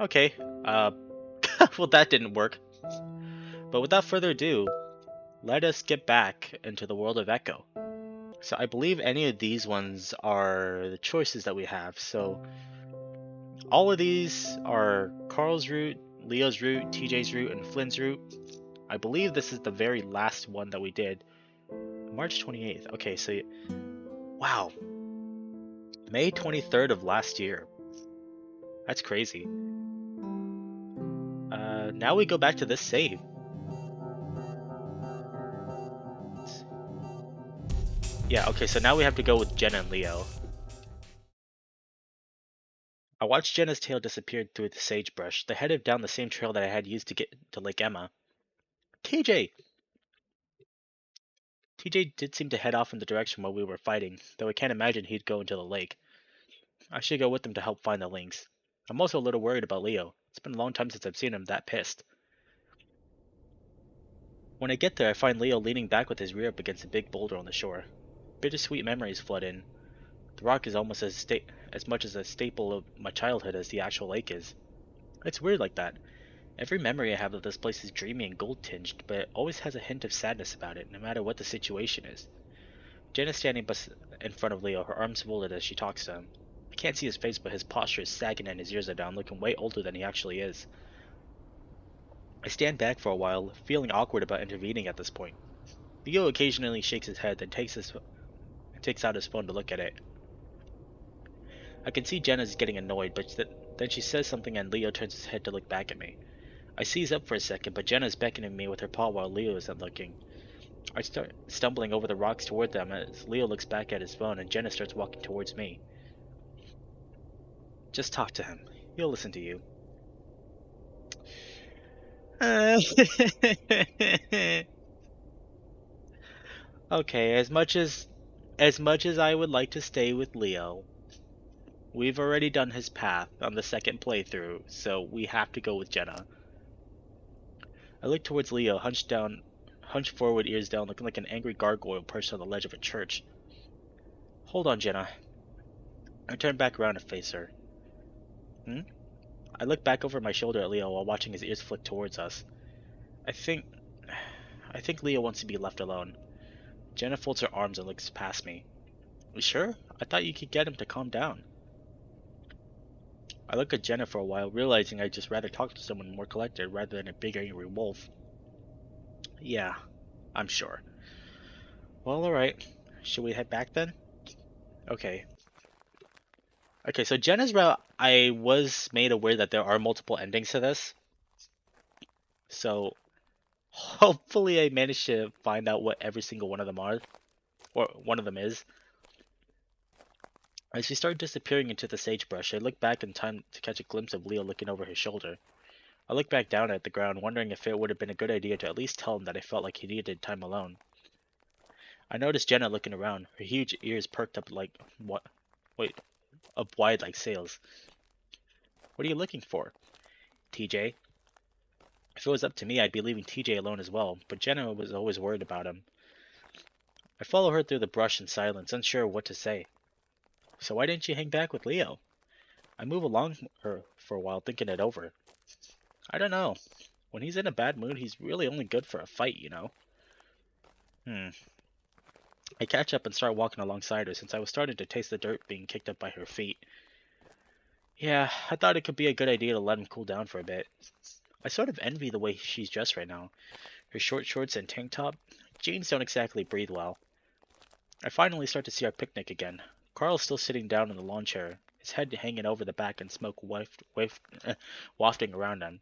Okay, uh, well that didn't work. But without further ado, let us get back into the world of Echo. So I believe any of these ones are the choices that we have. So all of these are Carl's route, Leo's route, TJ's route, and Flynn's route. I believe this is the very last one that we did. March 28th. Okay, so wow. May 23rd of last year. That's crazy. Now we go back to this save. Yeah, okay, so now we have to go with Jenna and Leo. I watched Jenna's tail disappear through the sagebrush. They headed down the same trail that I had used to get to Lake Emma. TJ! TJ did seem to head off in the direction where we were fighting, though I can't imagine he'd go into the lake. I should go with him to help find the lynx. I'm also a little worried about Leo. It's been a long time since I've seen him that pissed. When I get there, I find Leo leaning back with his rear up against a big boulder on the shore. Bittersweet memories flood in. The rock is almost as much as a staple of my childhood as the actual lake is. It's weird like that. Every memory I have of this place is dreamy and gold-tinged, but it always has a hint of sadness about it, no matter what the situation is. Jenna's standing in front of Leo, her arms folded as she talks to him. I can't see his face, but his posture is sagging and his ears are down, looking way older than he actually is. I stand back for a while, feeling awkward about intervening at this point. Leo occasionally shakes his head, then takes out his phone to look at it. I can see Jenna's getting annoyed, but then she says something and Leo turns his head to look back at me. I seize up for a second, but Jenna's beckoning me with her paw while Leo isn't looking. I start stumbling over the rocks toward them as Leo looks back at his phone and Jenna starts walking towards me. Just talk to him. He'll listen to you. Okay, as much as I would like to stay with Leo, we've already done his path on the second playthrough, so we have to go with Jenna. I look towards Leo, hunched forward, ears down, looking like an angry gargoyle perched on the ledge of a church. Hold on, Jenna. I turn back around to face her. Hmm? I look back over my shoulder at Leo while watching his ears flick towards us. I think... I think Leo wants to be left alone. Jenna folds her arms and looks past me. You sure? I thought you could get him to calm down. I look at Jenna for a while, realizing I'd just rather talk to someone more collected rather than a big angry wolf. Yeah, I'm sure. Well, alright. Should we head back then? Okay. Okay, so Jenna's route, I was made aware that there are multiple endings to this. So, hopefully I managed to find out what every single one of them are. Or one of them is. As she started disappearing into the sagebrush, I looked back in time to catch a glimpse of Leo looking over his shoulder. I looked back down at the ground, wondering if it would have been a good idea to at least tell him that I felt like he needed time alone. I noticed Jenna looking around, her huge ears perked up like what? Wait, up wide like sails. What are you looking for? TJ? If it was up to me, I'd be leaving TJ alone as well, but Jenna was always worried about him. I follow her through the brush in silence, unsure what to say. So why didn't you hang back with Leo? I move along her for a while, thinking it over. I don't know. When he's in a bad mood, he's really only good for a fight, you know? I catch up and start walking alongside her since I was starting to taste the dirt being kicked up by her feet. Yeah, I thought it could be a good idea to let him cool down for a bit. I sort of envy the way she's dressed right now. Her short shorts and tank top. Jeans don't exactly breathe well. I finally start to see our picnic again. Carl's still sitting down in the lawn chair, his head hanging over the back and smoke wafting around him.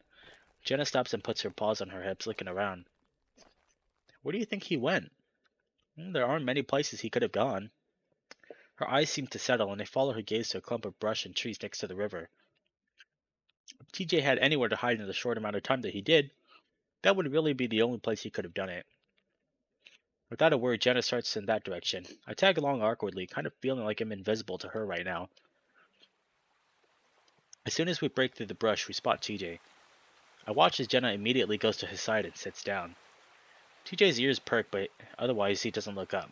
Jenna stops and puts her paws on her hips, looking around. Where do you think he went? There aren't many places he could have gone. Her eyes seem to settle, and they follow her gaze to a clump of brush and trees next to the river. If TJ had anywhere to hide in the short amount of time that he did, that would really be the only place he could have done it. Without a word, Jenna starts in that direction. I tag along awkwardly, kind of feeling like I'm invisible to her right now. As soon as we break through the brush, we spot TJ. I watch as Jenna immediately goes to his side and sits down. TJ's ears perk, but otherwise he doesn't look up.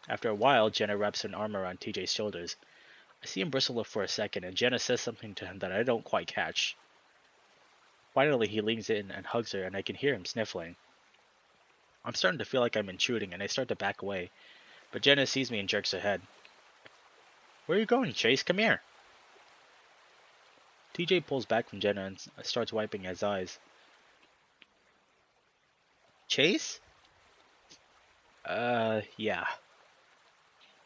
After a while, Jenna wraps an arm around TJ's shoulders. I see him bristle up for a second, and Jenna says something to him that I don't quite catch. Finally, he leans in and hugs her, and I can hear him sniffling. I'm starting to feel like I'm intruding, and I start to back away, but Jenna sees me and jerks her head. Where are you going, Chase? Come here. TJ pulls back from Jenna and starts wiping his eyes. Chase? Yeah.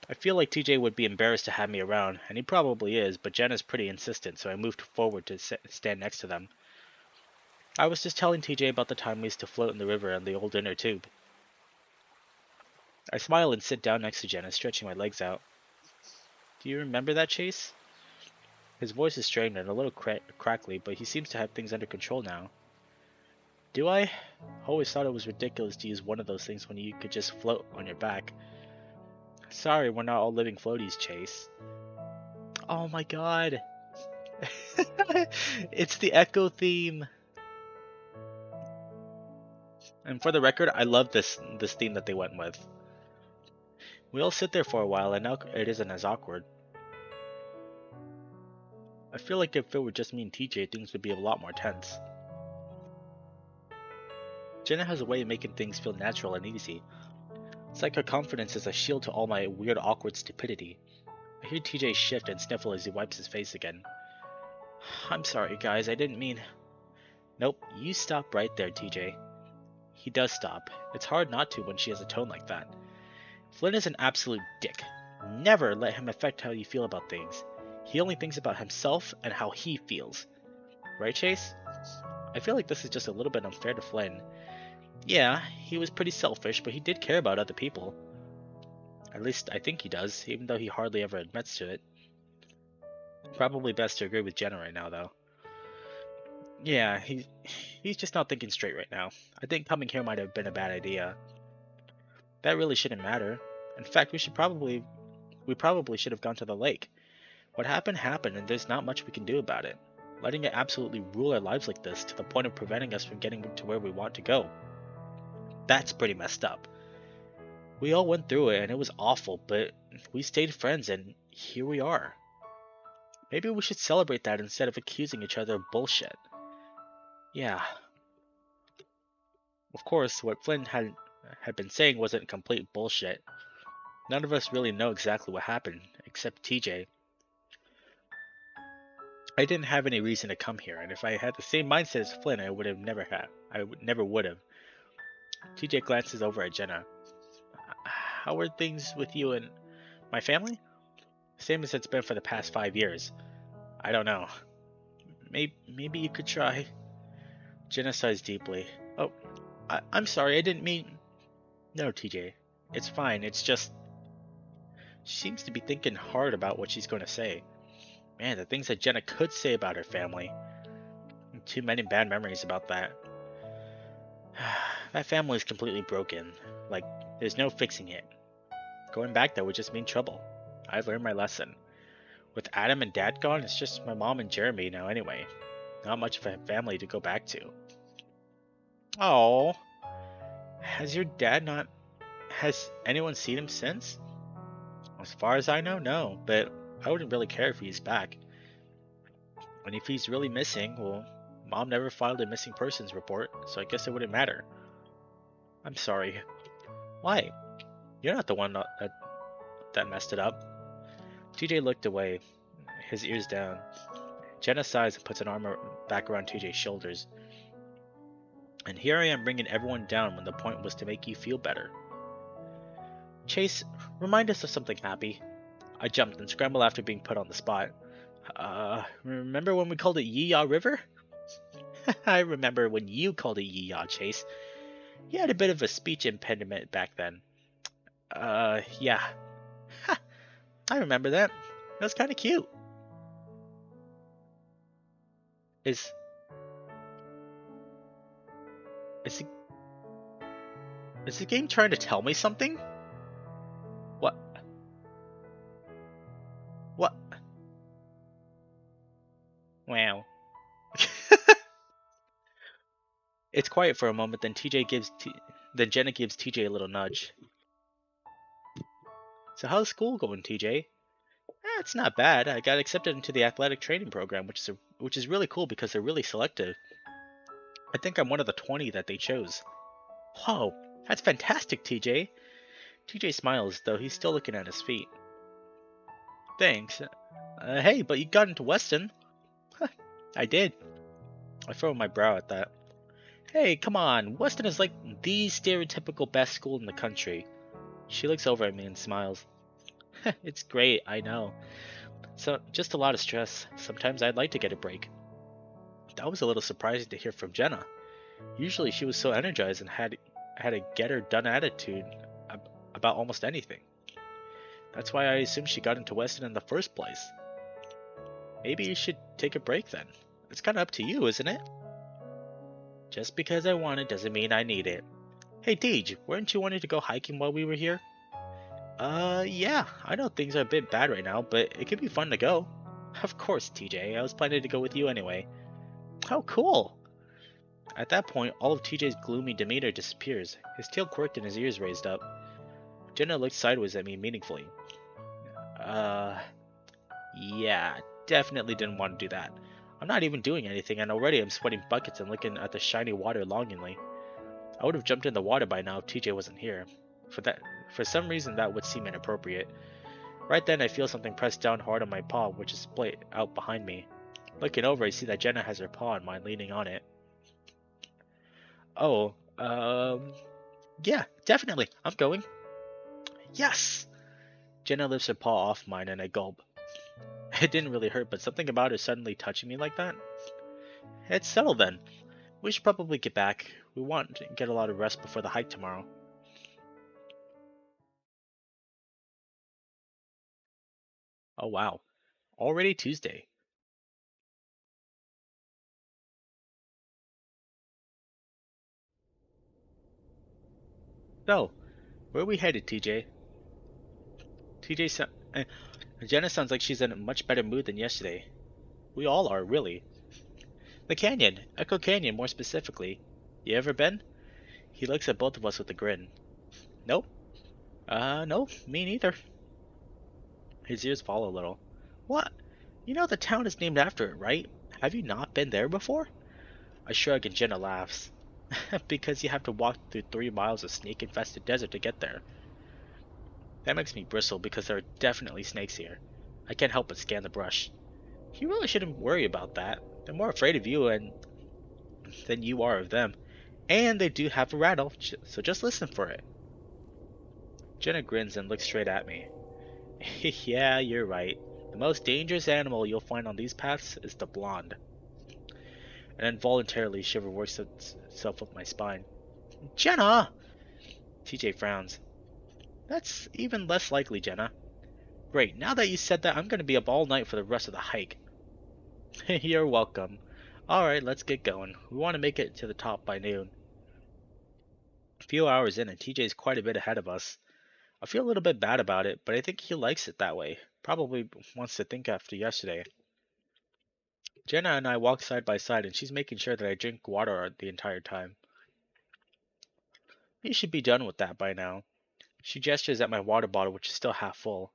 I feel like TJ would be embarrassed to have me around, and he probably is, but Jenna's pretty insistent, so I moved forward to stand next to them. I was just telling TJ about the time we used to float in the river on the old inner tube. I smile and sit down next to Jenna, stretching my legs out. Do you remember that, Chase? His voice is strained and a little crackly, but he seems to have things under control now. Do I? Always thought it was ridiculous to use one of those things when you could just float on your back. Sorry, we're not all living floaties, Chase. Oh my god. It's the Echo theme. And for the record, I love this theme that they went with. We all sit there for a while, and now it isn't as awkward. I feel like if it were just me and TJ, things would be a lot more tense. Jenna has a way of making things feel natural and easy. It's like her confidence is a shield to all my weird, awkward stupidity. I hear TJ shift and sniffle as he wipes his face again. I'm sorry, guys, I didn't mean... Nope, you stop right there, TJ. He does stop. It's hard not to when she has a tone like that. Flynn is an absolute dick. Never let him affect how you feel about things. He only thinks about himself and how he feels. Right, Chase? I feel like this is just a little bit unfair to Flynn. Yeah, he was pretty selfish, but he did care about other people. At least I think he does, even though he hardly ever admits to it. Probably best to agree with Jenna right now, though. Yeah, he's just not thinking straight right now. I think coming here might have been a bad idea. That really shouldn't matter. In fact, we probably should have gone to the lake. What happened happened, and there's not much we can do about it. Letting it absolutely rule our lives like this to the point of preventing us from getting to where we want to go. That's pretty messed up. We all went through it and it was awful, but we stayed friends and here we are. Maybe we should celebrate that instead of accusing each other of bullshit. Yeah. Of course, what Flynn had been saying wasn't complete bullshit. None of us really know exactly what happened, except TJ. I didn't have any reason to come here, and if I had the same mindset as Flynn, I would have never had. Never would have. TJ glances over at Jenna. How are things with you and my family? Same as it's been for the past 5 years. I don't know. Maybe you could try. Jenna sighs deeply. Oh, I'm sorry, I didn't mean... No, TJ. It's fine, it's just... She seems to be thinking hard about what she's going to say. Man, the things that Jenna could say about her family. Too many bad memories about that. That family is completely broken. Like, there's no fixing it. Going back there would just mean trouble. I've learned my lesson. With Adam and Dad gone, it's just my mom and Jeremy now anyway. Not much of a family to go back to. Oh, has your dad not... Has anyone seen him since? As far as I know, no, but I wouldn't really care if he's back. And if he's really missing, well, Mom never filed a missing persons report, so I guess it wouldn't matter. I'm sorry. Why? You're not the one that messed it up. TJ looked away, his ears down. Jenna sighs and puts an arm back around TJ's shoulders. And here I am bringing everyone down when the point was to make you feel better. Chase, remind us of something happy. I jumped and scrambled after being put on the spot. Remember when we called it Yee-Yaw River? I remember when you called it Yee-Yaw, Chase. You had a bit of a speech impediment back then. Yeah. Ha, I remember that. That was kind of cute. Is the game trying to tell me something? What? What? Wow. It's quiet for a moment, then then Jenna gives TJ a little nudge. So how's school going, TJ? It's not bad. I got accepted into the athletic training program, which is really cool because they're really selective. I think I'm one of the 20 that they chose. Whoa, that's fantastic, TJ. TJ smiles, though he's still looking at his feet. Thanks. Hey, but you got into Weston. I did. I furrow my brow at that. Hey, come on. Weston is like the stereotypical best school in the country. She looks over at me and smiles. It's great, I know. So, just a lot of stress. Sometimes I'd like to get a break. That was a little surprising to hear from Jenna. Usually she was so energized and had a get-her-done attitude about almost anything. That's why I assumed she got into Weston in the first place. Maybe you should take a break then. It's kind of up to you, isn't it? Just because I want it doesn't mean I need it. Hey Deej, weren't you wanting to go hiking while we were here? Yeah, I know things are a bit bad right now, but it could be fun to go. Of course, TJ, I was planning to go with you anyway. How cool! At that point, all of TJ's gloomy demeanor disappears, his tail quirked and his ears raised up. Jenna looked sideways at me meaningfully. Yeah, definitely didn't want to do that. I'm not even doing anything, and already I'm sweating buckets and looking at the shiny water longingly. I would have jumped in the water by now if TJ wasn't here. For some reason, that would seem inappropriate. Right then, I feel something press down hard on my paw, which is splayed out behind me. Looking over, I see that Jenna has her paw on mine, leaning on it. Oh, yeah, definitely, I'm going. Yes! Jenna lifts her paw off mine and I gulp. It didn't really hurt, but something about her suddenly touching me like that? It's settled then. We should probably get back. We want to get a lot of rest before the hike tomorrow. Oh wow, already Tuesday. So, where are we headed, TJ? TJ so Jenna sounds like she's in a much better mood than yesterday. We all are, really. The canyon, Echo Canyon more specifically. You ever been? He looks at both of us with a grin. Nope. No, me neither. His ears fall a little. What? You know the town is named after it, right? Have you not been there before? I shrug and Jenna laughs. Because you have to walk through 3 miles of snake-infested desert to get there. That makes me bristle because there are definitely snakes here. I can't help but scan the brush. You really shouldn't worry about that. They're more afraid of you than you are of them. And they do have a rattle, so just listen for it. Jenna grins and looks straight at me. Yeah, you're right. The most dangerous animal you'll find on these paths is the blonde. An involuntarily shiver works itself up my spine. Jenna! TJ frowns. That's even less likely, Jenna. Great, now that you said that, I'm going to be up all night for the rest of the hike. You're welcome. Alright, let's get going. We want to make it to the top by noon. A few hours in and TJ's quite a bit ahead of us. I feel a little bit bad about it, but I think he likes it that way. Probably wants to think after yesterday. Jenna and I walk side by side and she's making sure that I drink water the entire time. You should be done with that by now. She gestures at my water bottle, which is still half full.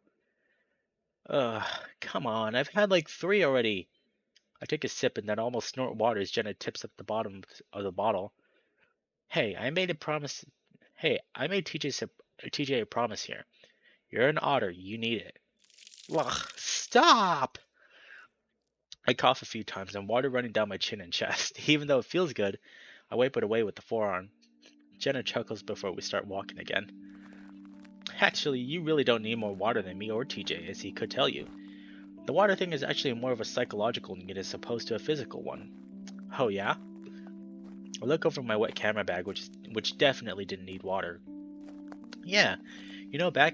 Ugh, come on, I've had like 3 already. I take a sip and then almost snort water as Jenna tips at the bottom of the bottle. Hey, I made a promise. Hey, I made TJ a promise here. You're an otter, you need it. Ugh, stop! I cough a few times and water running down my chin and chest. Even though it feels good, I wipe it away with the forearm. Jenna chuckles before we start walking again. Actually, you really don't need more water than me or TJ, as he could tell you. The water thing is actually more of a psychological need as opposed to a physical one. Oh yeah? I look over my wet camera bag, which definitely didn't need water. Yeah, you know, back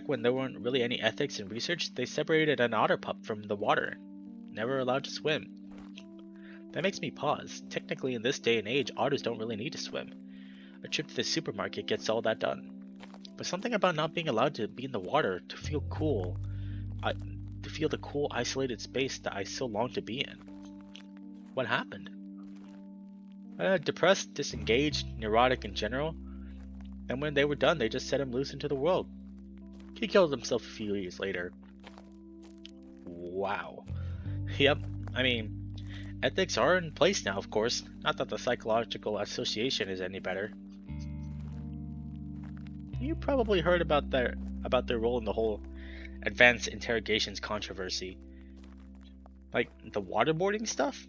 when there weren't really any ethics in research, they separated an otter pup from the water. Never allowed to swim. That makes me pause. Technically, in this day and age, otters don't really need to swim. A trip to the supermarket gets all that done. But something about not being allowed to be in the water to feel cool, to feel the cool, isolated space that I so long to be in. What happened? Depressed, disengaged, neurotic in general. And when they were done, they just set him loose into the world. He killed himself a few years later. Wow. Yep, I mean, Ethics are in place now, of course. Not that the psychological association is any better. You probably heard about their role in the whole advanced interrogations controversy. Like the waterboarding stuff?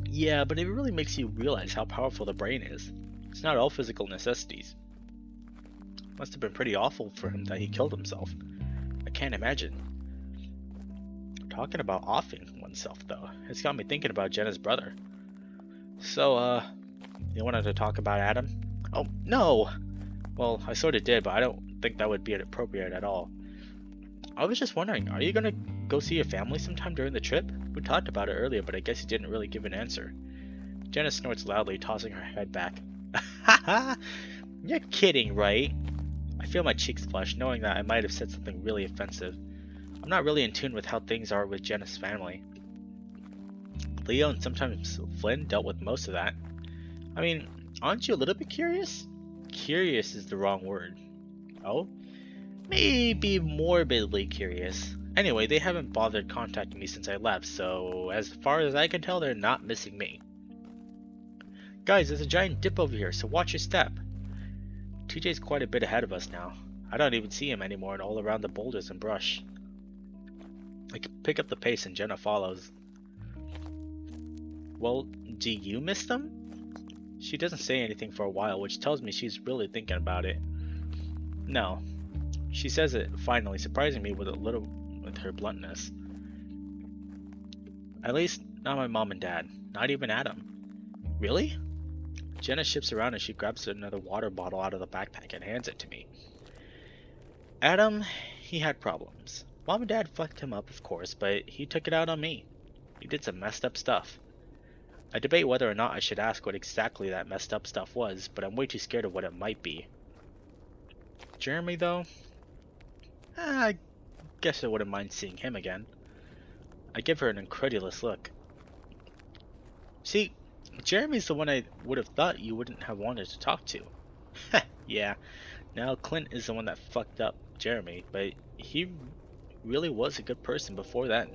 Yeah, but it really makes you realize how powerful the brain is. It's not all physical necessities. Must have been pretty awful for him that he killed himself. I can't imagine. Talking about offing oneself, though, it's got me thinking about Jenna's brother. So, you wanted to talk about Adam? Oh, no! Well, I sort of did, but I don't think that would be appropriate at all. I was just wondering, are you gonna go see your family sometime during the trip? We talked about it earlier, but I guess you didn't really give an answer. Jenna snorts loudly, tossing her head back. Haha! You're kidding, right? I feel my cheeks flush, knowing that I might have said something really offensive. I'm not really in tune with how things are with Jenna's family. Leo and sometimes Flynn dealt with most of that. I mean, aren't you a little bit curious? Curious is the wrong word. Oh? Maybe morbidly curious. Anyway, they haven't bothered contacting me since I left, so as far as I can tell, they're not missing me. Guys, there's a giant dip over here, so watch your step. TJ's quite a bit ahead of us now. I don't even see him anymore and all around the boulders and brush. I pick up the pace and Jenna follows. Well, do you miss them? She doesn't say anything for a while, which tells me she's really thinking about it. No. She says it finally, surprising me with her bluntness. At least not my mom and dad, not even Adam. Really? Jenna shifts around and she grabs another water bottle out of the backpack and hands it to me. Adam, he had problems. Mom and Dad fucked him up, of course, but he took it out on me. He did some messed up stuff. I debate whether or not I should ask what exactly that messed up stuff was, but I'm way too scared of what it might be. Jeremy, though? I guess I wouldn't mind seeing him again. I give her an incredulous look. See, Jeremy's the one I would have thought you wouldn't have wanted to talk to. Yeah, now Clint is the one that fucked up Jeremy, but he really was a good person before then.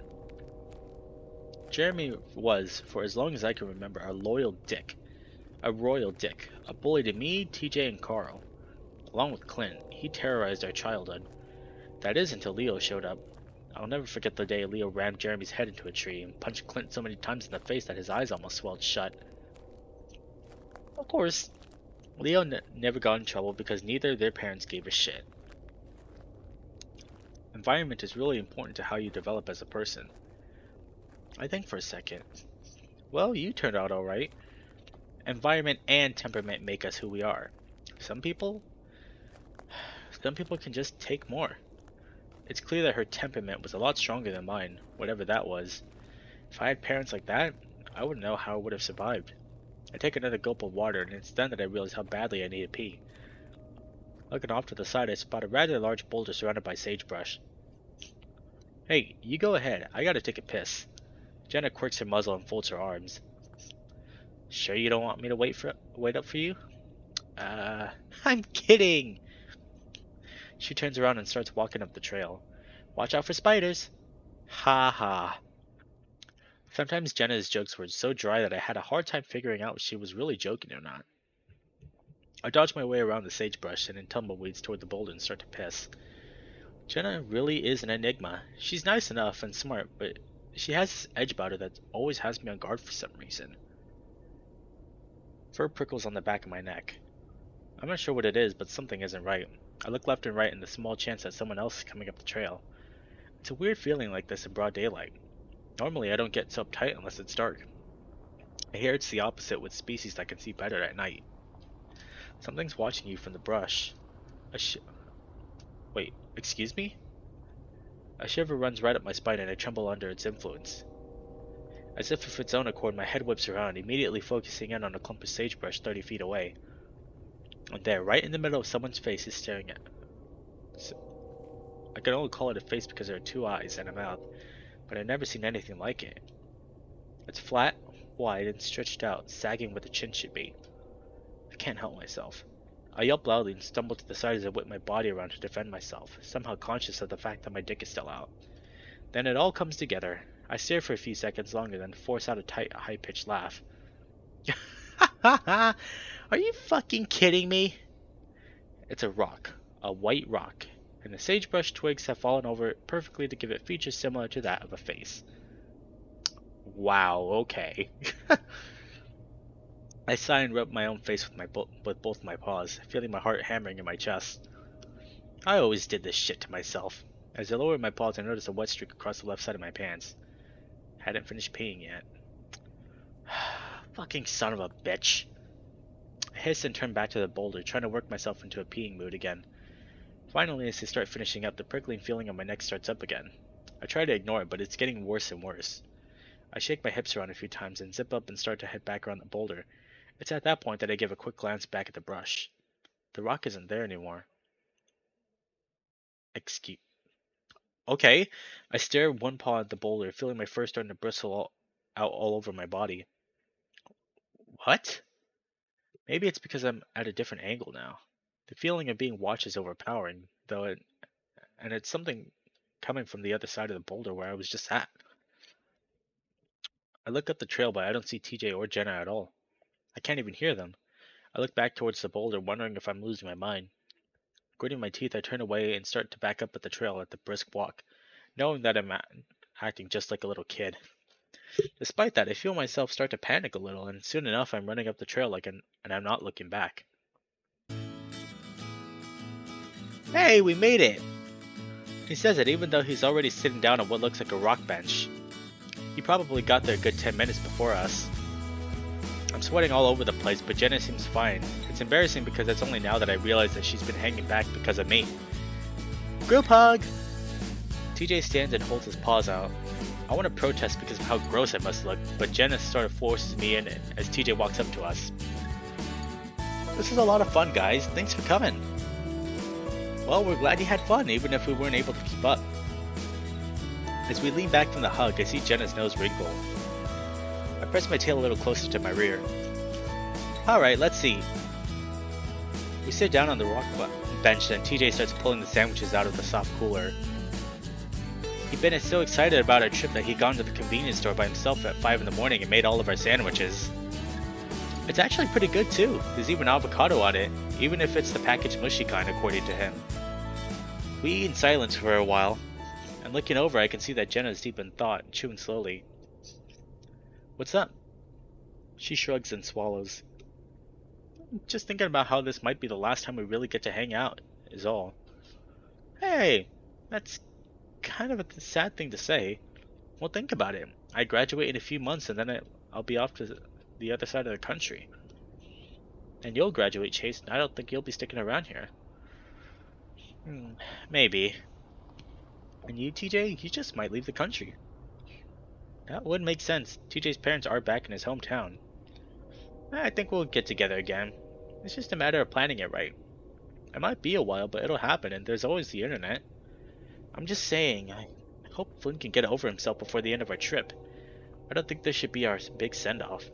Jeremy was, for as long as I can remember, a loyal dick. A royal dick. A bully to me, TJ, and Carl. Along with Clint, he terrorized our childhood. That is until Leo showed up. I'll never forget the day Leo rammed Jeremy's head into a tree and punched Clint so many times in the face that his eyes almost swelled shut. Of course, Leo never got in trouble because neither of their parents gave a shit. Environment is really important to how you develop as a person. I think for a second. Well, you turned out alright. Environment and temperament make us who we are. Some people can just take more. It's clear that her temperament was a lot stronger than mine, whatever that was. If I had parents like that, I wouldn't know how I would have survived. I take another gulp of water, and it's then that I realize how badly I need to pee. Looking off to the side, I spot a rather large boulder surrounded by sagebrush. Hey, you go ahead. I gotta take a piss. Jenna quirks her muzzle and folds her arms. Sure you don't want me to wait up for you? I'm kidding! She turns around and starts walking up the trail. Watch out for spiders! Ha ha. Sometimes Jenna's jokes were so dry that I had a hard time figuring out if she was really joking or not. I dodge my way around the sagebrush and in tumbleweeds toward the boulder and start to piss. Jenna really is an enigma. She's nice enough and smart, but she has this edge about her that always has me on guard for some reason. Fur prickles on the back of my neck. I'm not sure what it is, but something isn't right. I look left and right in the small chance that someone else is coming up the trail. It's a weird feeling like this in broad daylight. Normally I don't get so uptight unless it's dark. I hear it's the opposite with species that can see better at night. Something's watching you from the brush. Wait, excuse me? A shiver runs right up my spine and I tremble under its influence. As if of its own accord, my head whips around, immediately focusing in on a clump of sagebrush 30 feet away. And there, right in the middle of someone's face, is staring at. I can only call it a face because there are two eyes and a mouth, but I've never seen anything like it. It's flat, wide, and stretched out, sagging where the chin should be. I can't help myself. I yelp loudly and stumble to the side as I whip my body around to defend myself, somehow conscious of the fact that my dick is still out. Then it all comes together. I stare for a few seconds longer, then force out a tight, high-pitched laugh. Are you fucking kidding me? It's a rock. A white rock. And the sagebrush twigs have fallen over it perfectly to give it features similar to that of a face. Wow, okay. I sigh and rub my own face with both my paws, feeling my heart hammering in my chest. I always did this shit to myself. As I lowered my paws, I noticed a wet streak across the left side of my pants. Hadn't finished peeing yet. Fucking son of a bitch. I hiss and turn back to the boulder, trying to work myself into a peeing mood again. Finally, as I start finishing up, the prickling feeling on my neck starts up again. I try to ignore it, but it's getting worse and worse. I shake my hips around a few times and zip up and start to head back around the boulder. It's at that point that I give a quick glance back at the brush. The rock isn't there anymore. Excuse. Okay. I stare one paw at the boulder, feeling my fur starting to bristle out all over my body. What? Maybe it's because I'm at a different angle now. The feeling of being watched is overpowering, and it's something coming from the other side of the boulder where I was just at. I look up the trail, but I don't see TJ or Jenna at all. I can't even hear them. I look back towards the boulder, wondering if I'm losing my mind. Gritting my teeth, I turn away and start to back up at the trail at the brisk walk, knowing that I'm acting just like a little kid. Despite that, I feel myself start to panic a little, and soon enough I'm running up the trail and I'm not looking back. Hey, we made it! He says it even though he's already sitting down on what looks like a rock bench. He probably got there a good 10 minutes before us. I'm sweating all over the place, but Jenna seems fine. It's embarrassing because it's only now that I realize that she's been hanging back because of me. Group hug! TJ stands and holds his paws out. I want to protest because of how gross I must look, but Jenna sort of forces me in as TJ walks up to us. This is a lot of fun, guys. Thanks for coming. Well, we're glad you had fun, even if we weren't able to keep up. As we lean back from the hug, I see Jenna's nose wrinkle. I press my tail a little closer to my rear. Alright, let's see. We sit down on the rock bench and TJ starts pulling the sandwiches out of the soft cooler. He'd been so excited about our trip that he'd gone to the convenience store by himself at 5 in the morning and made all of our sandwiches. It's actually pretty good too. There's even avocado on it, even if it's the packaged mushy kind according to him. We eat in silence for a while, and looking over I can see that Jenna is deep in thought, chewing slowly. What's up? She shrugs and swallows. Just thinking about how this might be the last time we really get to hang out, is all. Hey, that's kind of a sad thing to say. Well, think about it. I graduate in a few months and then I'll be off to the other side of the country. And you'll graduate, Chase, and I don't think you'll be sticking around here. Maybe. And you, TJ, you just might leave the country. That would make sense. TJ's parents are back in his hometown. I think we'll get together again. It's just a matter of planning it right. It might be a while, but it'll happen, and there's always the internet. I'm just saying, I hope Flynn can get over himself before the end of our trip. I don't think this should be our big send-off.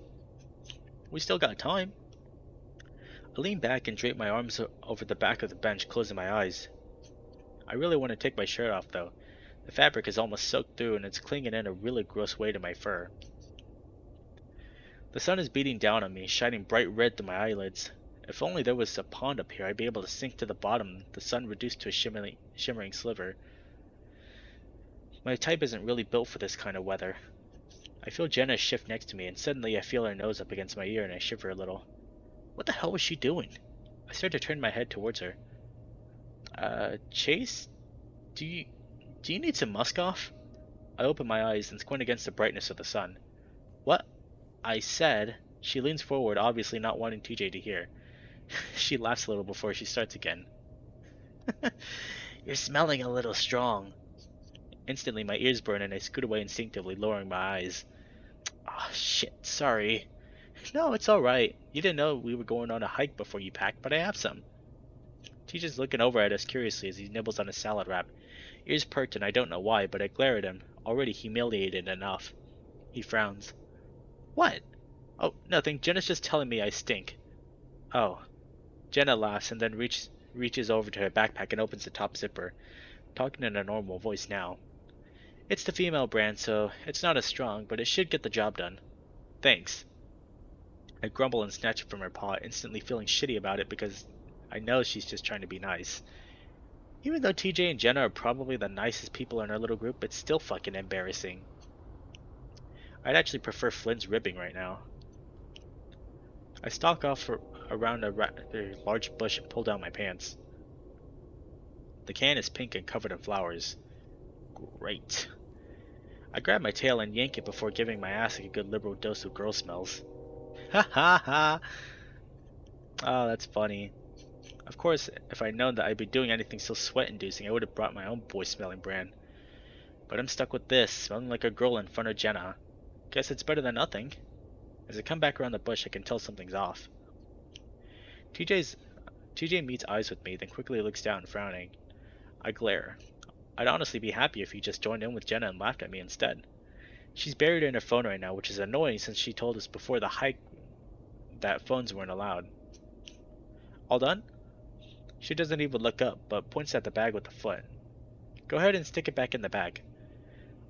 We still got time. I lean back and drape my arms over the back of the bench, closing my eyes. I really want to take my shirt off, though. The fabric is almost soaked through and it's clinging in a really gross way to my fur. The sun is beating down on me, shining bright red through my eyelids. If only there was a pond up here, I'd be able to sink to the bottom, the sun reduced to a shimmering sliver. My type isn't really built for this kind of weather. I feel Jenna shift next to me, and suddenly I feel her nose up against my ear and I shiver a little. What the hell was she doing? I start to turn my head towards her. Chase? Do you need some musk off? I open my eyes and squint against the brightness of the sun. What? I said. She leans forward, obviously not wanting TJ to hear. She laughs a little before she starts again. You're smelling a little strong. Instantly my ears burn and I scoot away instinctively, lowering my eyes. Ah, shit, sorry. No, it's alright. You didn't know we were going on a hike before you packed, but I have some. TJ's looking over at us curiously as he nibbles on a salad wrap. Ears perked and I don't know why, but I glare at him, already humiliated enough. He frowns. What? Oh, nothing. Jenna's just telling me I stink. Oh. Jenna laughs and then reaches over to her backpack and opens the top zipper, talking in a normal voice now. It's the female brand, so it's not as strong, but it should get the job done. Thanks. I grumble and snatch it from her paw, instantly feeling shitty about it because I know she's just trying to be nice. Even though TJ and Jenna are probably the nicest people in our little group, it's still fucking embarrassing. I'd actually prefer Flynn's ribbing right now. I stalk off around a large bush and pull down my pants. The can is pink and covered in flowers. Great. I grab my tail and yank it before giving my ass a good liberal dose of girl smells. Ha ha ha! Oh, that's funny. Of course, if I'd known that I'd be doing anything so sweat-inducing, I would have brought my own boy-smelling brand. But I'm stuck with this, smelling like a girl in front of Jenna. Guess it's better than nothing. As I come back around the bush, I can tell something's off. TJ meets eyes with me, then quickly looks down, frowning. I glare. I'd honestly be happy if he just joined in with Jenna and laughed at me instead. She's buried in her phone right now, which is annoying since she told us before the hike that phones weren't allowed. All done? She doesn't even look up, but points at the bag with a foot. Go ahead and stick it back in the bag.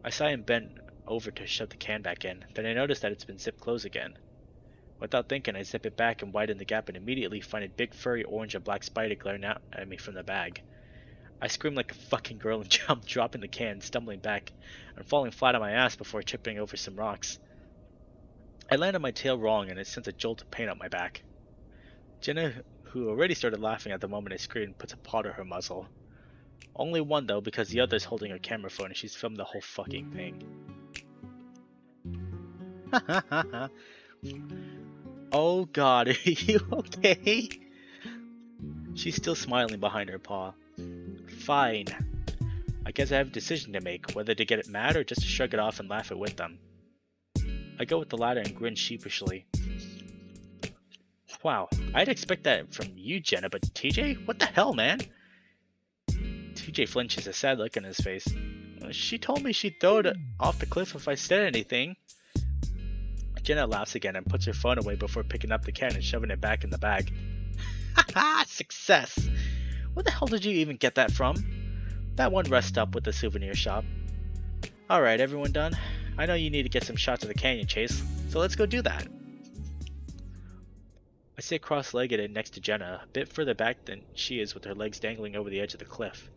I sigh and bend over to shove the can back in, then I notice that it's been zipped closed again. Without thinking, I zip it back and widen the gap and immediately find a big furry orange and black spider glaring out at me from the bag. I scream like a fucking girl and jump, dropping the can, stumbling back, and falling flat on my ass before tripping over some rocks. I land on my tail wrong and it sends a jolt of pain up my back. Jenna, who already started laughing at the moment I screamed, puts a paw to her muzzle. Only one though, because the other's holding her camera phone and she's filmed the whole fucking thing. Oh god, are you okay? She's still smiling behind her paw. Fine. I guess I have a decision to make, whether to get it mad or just to shrug it off and laugh it with them. I go with the latter and grin sheepishly. Wow, I'd expect that from you, Jenna, but TJ? What the hell, man? TJ flinches, a sad look on his face. She told me she'd throw it off the cliff if I said anything. Jenna laughs again and puts her phone away before picking up the can and shoving it back in the bag. Haha, success! Where the hell did you even get that from? That one rest stop with the souvenir shop. Alright, everyone done? I know you need to get some shots of the canyon chase, so let's go do that. I sit cross-legged and next to Jenna, a bit further back than she is with her legs dangling over the edge of the cliff.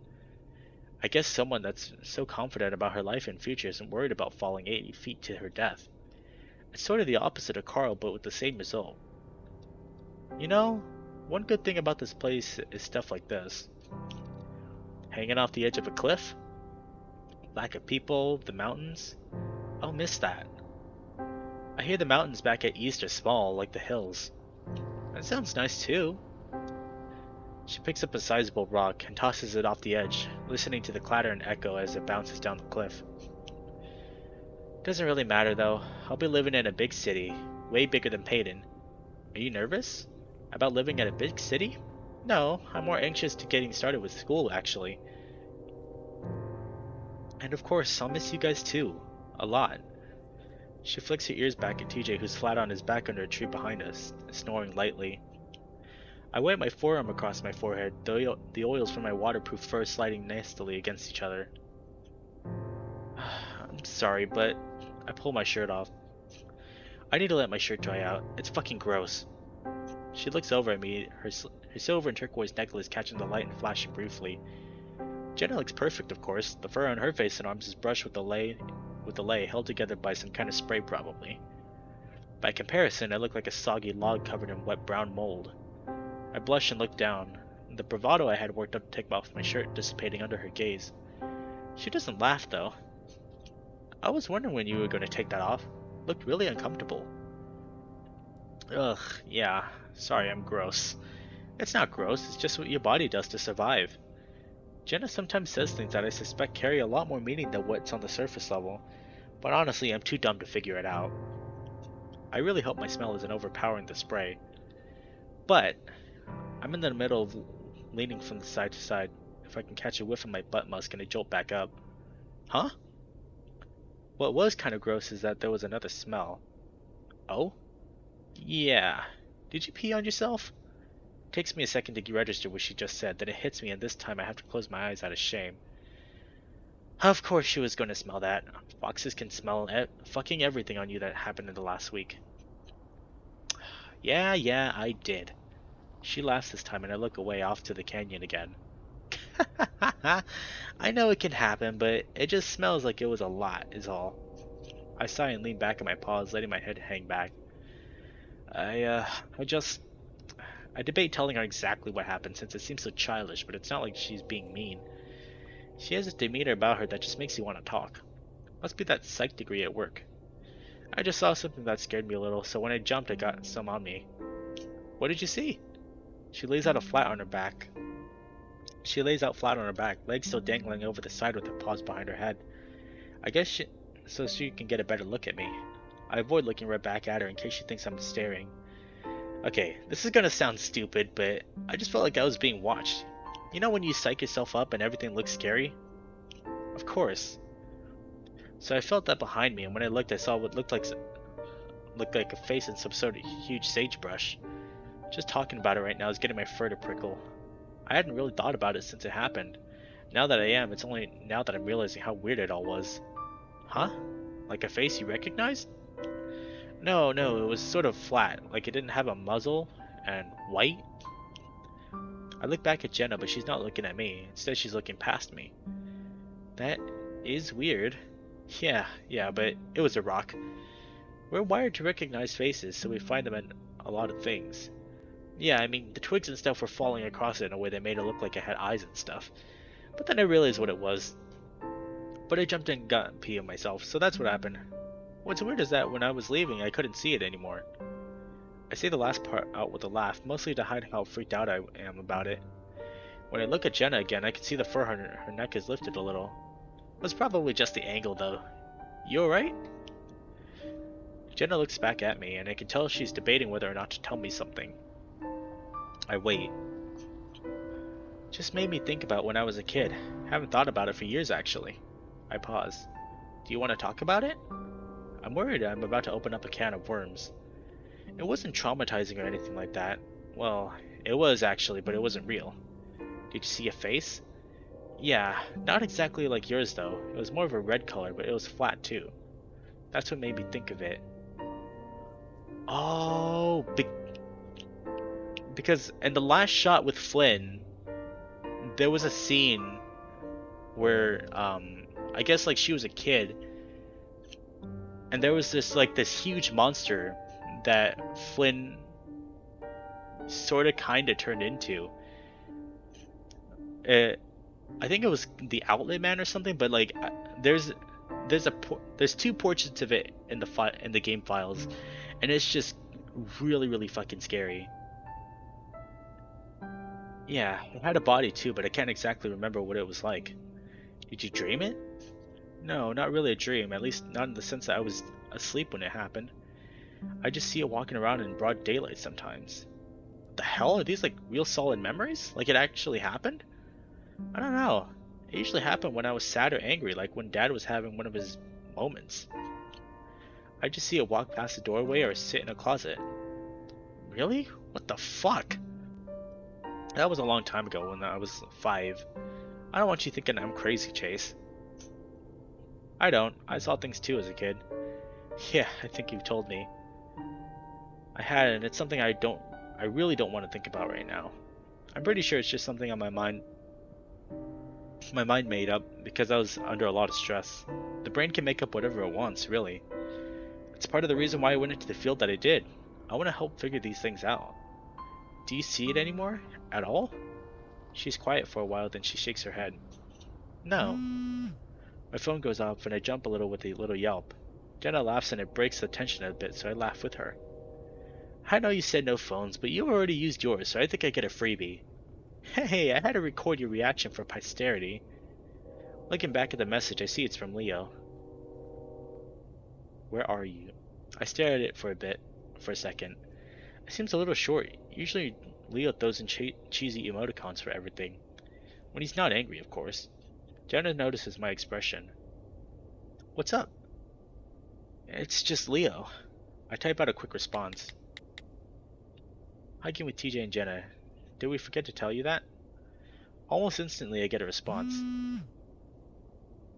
I guess someone that's so confident about her life and future isn't worried about falling 80 feet to her death. It's sort of the opposite of Carl, but with the same result. You know, one good thing about this place is stuff like this. Hanging off the edge of a cliff? Lack of people, the mountains? I'll miss that. I hear the mountains back at east are small, like the hills. That sounds nice too. She picks up a sizable rock and tosses it off the edge, listening to the clatter and echo as it bounces down the cliff. Doesn't really matter though. I'll be living in a big city, way bigger than Peyton. Are you nervous? About living in a big city? No, I'm more anxious to getting started with school actually. And of course, I'll miss you guys too. A lot. She flicks her ears back at TJ, who's flat on his back under a tree behind us, snoring lightly. I wipe my forearm across my forehead, the oils from my waterproof fur sliding nastily against each other. I'm sorry, but I pull my shirt off. I need to let my shirt dry out. It's fucking gross. She looks over at me, her silver and turquoise necklace catching the light and flashing briefly. Jenna looks perfect, of course. The fur on her face and arms is brushed with the lei held together by some kind of spray probably. By comparison, I look like a soggy log covered in wet brown mold. I blush and look down, the bravado I had worked up to take off my shirt dissipating under her gaze. She doesn't laugh though. I was wondering when you were going to take that off. Looked really uncomfortable. Ugh, yeah. Sorry, I'm gross. It's not gross, it's just what your body does to survive. Jenna sometimes says things that I suspect carry a lot more meaning than what's on the surface level, but honestly I'm too dumb to figure it out. I really hope my smell isn't overpowering the spray. But I'm in the middle of leaning from the side to side. If I can catch a whiff of my butt musk and I jolt back up. Huh? What was kind of gross is that there was another smell. Oh? Yeah. Did you pee on yourself? It takes me a second to register what she just said, then it hits me and this time I have to close my eyes out of shame. Of course she was going to smell that. Foxes can smell fucking everything on you that happened in the last week. Yeah, I did. She laughs this time and I look away off to the canyon again. I know it can happen, but it just smells like it was a lot, is all. I sigh and lean back on my paws, letting my head hang back. I, uh, I just... I debate telling her exactly what happened since it seems so childish, but it's not like she's being mean. She has this demeanor about her that just makes you want to talk. Must be that psych degree at work. I just saw something that scared me a little, so when I jumped I got some on me. What did you see? She lays out flat on her back. She lays out flat on her back, legs still dangling over the side with her paws behind her head. I guess so she can get a better look at me. I avoid looking right back at her in case she thinks I'm staring. Okay, this is gonna sound stupid, but I just felt like I was being watched. You know when you psych yourself up and everything looks scary? Of course. So I felt that behind me, and when I looked, I saw what looked like a face in some sort of huge sagebrush. Just talking about it right now is getting my fur to prickle. I hadn't really thought about it since it happened. Now that I am, it's only now that I'm realizing how weird it all was. Huh? Like a face you recognized? No, it was sort of flat, like it didn't have a muzzle, and white. I look back at Jenna, but she's not looking at me. Instead, she's looking past me. That is weird. Yeah, but it was a rock. We're wired to recognize faces, so we find them in a lot of things. Yeah, I mean, the twigs and stuff were falling across it in a way that made it look like it had eyes and stuff. But then I realized what it was. But I jumped in and got pee on myself, so that's what happened. What's weird is that when I was leaving, I couldn't see it anymore. I say the last part out with a laugh, mostly to hide how freaked out I am about it. When I look at Jenna again, I can see the fur on her neck is lifted a little. It was probably just the angle, though. You alright? Jenna looks back at me, and I can tell she's debating whether or not to tell me something. I wait. Just made me think about when I was a kid. Haven't thought about it for years, actually. I pause. Do you want to talk about it? I'm worried I'm about to open up a can of worms. It wasn't traumatizing or anything like that. Well, it was actually, but it wasn't real. Did you see a face? Yeah, not exactly like yours though. It was more of a red color, but it was flat too. That's what made me think of it. Oh, because in the last shot with Flynn, there was a scene where, I guess like she was a kid, and there was this huge monster that Flynn sort of kind of turned into. I think it was the Outlet Man or something, but like there's two portraits of it in the game files, and it's just really fucking scary. Yeah, it had a body too, but I can't exactly remember what it was like. Did you dream it? No, not really a dream, at least not in the sense that I was asleep when it happened. I just see it walking around in broad daylight sometimes. What the hell? Are these like real solid memories? Like it actually happened? I don't know. It usually happened when I was sad or angry, like when Dad was having one of his moments. I just see it walk past the doorway or sit in a closet. Really? What the fuck? That was a long time ago when I was 5. I don't want you thinking I'm crazy, Chase. I don't. I saw things too as a kid. Yeah, I think you've told me. I had, and it's something I really don't want to think about right now. I'm pretty sure it's just something on my mind made up because I was under a lot of stress. The brain can make up whatever it wants, really. It's part of the reason why I went into the field that I did. I want to help figure these things out. Do you see it anymore? At all? She's quiet for a while, then she shakes her head. No. My phone goes off and I jump a little with a little yelp. Jenna laughs and it breaks the tension a bit, so I laugh with her. I know you said no phones, but you already used yours, so I think I get a freebie. Hey, I had to record your reaction for posterity. Looking back at the message, I see it's from Leo. Where are you? I stare at it for a second. It seems a little short. Usually Leo throws in cheesy emoticons for everything. When he's not angry, of course. Jenna notices my expression. What's up? It's just Leo. I type out a quick response. Hiking with TJ and Jenna. Did we forget to tell you that? Almost instantly I get a response.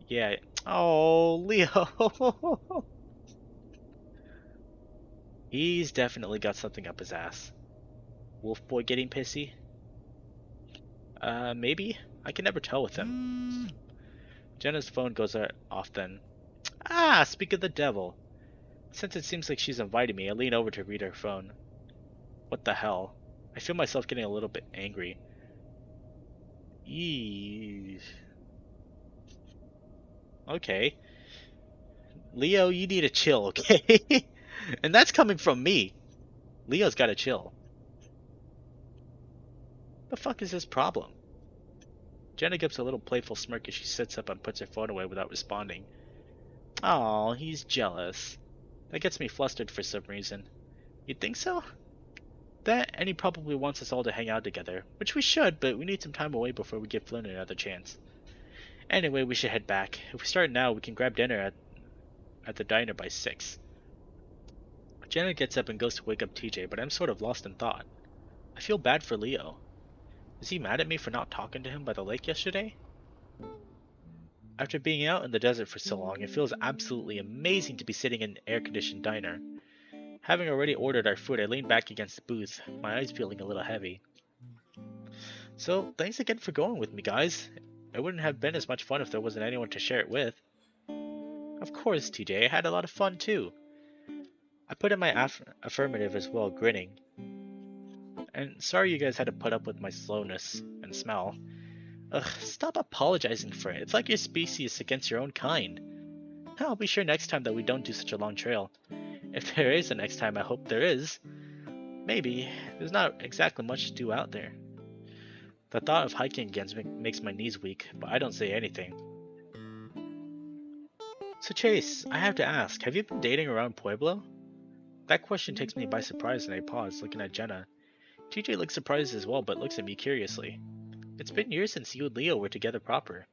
Yeah. Oh, Leo. He's definitely got something up his ass. Wolf boy getting pissy? Maybe? I can never tell with him. Jenna's phone goes off then. Ah, speak of the devil. Since it seems like she's inviting me, I lean over to read her phone. What the hell? I feel myself getting a little bit angry. Eesh. Okay. Leo, you need to chill, okay? And that's coming from me. Leo's gotta chill. The fuck is his problem? Jenna gives a little playful smirk as she sits up and puts her phone away without responding. Aw, he's jealous. That gets me flustered for some reason. You think so? That, and he probably wants us all to hang out together, which we should, but we need some time away before we give Flynn another chance. Anyway, we should head back. If we start now, we can grab dinner at the diner by 6. Jenna gets up and goes to wake up TJ, but I'm sort of lost in thought. I feel bad for Leo. Is he mad at me for not talking to him by the lake yesterday? After being out in the desert for so long, it feels absolutely amazing to be sitting in an air-conditioned diner. Having already ordered our food, I lean back against the booth, my eyes feeling a little heavy. So, thanks again for going with me, guys. It wouldn't have been as much fun if there wasn't anyone to share it with. Of course, TJ, I had a lot of fun too. I put in my affirmative as well, grinning. And sorry you guys had to put up with my slowness and smell. Ugh, stop apologizing for it. It's like your species is against your own kind. I'll be sure next time that we don't do such a long trail. If there is a next time, I hope there is. Maybe. There's not exactly much to do out there. The thought of hiking again makes my knees weak, but I don't say anything. So Chase, I have to ask, have you been dating around Pueblo? That question takes me by surprise and I pause, looking at Jenna. TJ looks surprised as well, but looks at me curiously. It's been years since you and Leo were together proper.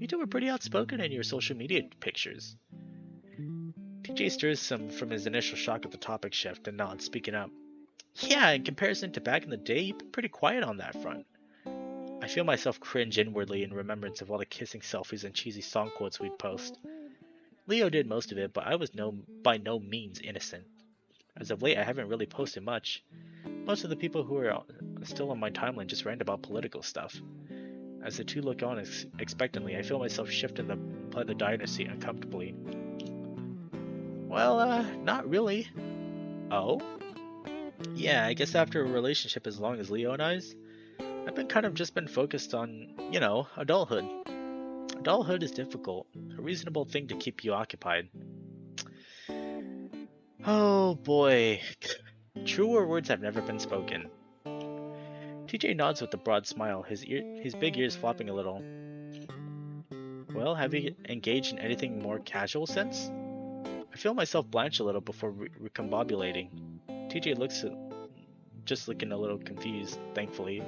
You two were pretty outspoken in your social media pictures. TJ stirs some from his initial shock at the topic shift and nods, speaking up. Yeah, in comparison to back in the day, you've been pretty quiet on that front. I feel myself cringe inwardly in remembrance of all the kissing selfies and cheesy song quotes we'd post. Leo did most of it, but I was by no means innocent. As of late, I haven't really posted much. Most of the people who are still on my timeline just rant about political stuff. As the two look on expectantly, I feel myself shift in the diner seat uncomfortably. Well, not really. Oh? Yeah, I guess after a relationship as long as Leo and I's, I've been kind of just been focused on, adulthood. Adulthood is difficult, a reasonable thing to keep you occupied. Oh boy. Truer words have never been spoken. TJ nods with a broad smile, his big ears flopping a little. Well, have you engaged in anything more casual since? I feel myself blanch a little before recombobulating. TJ looks just looking a little confused, thankfully.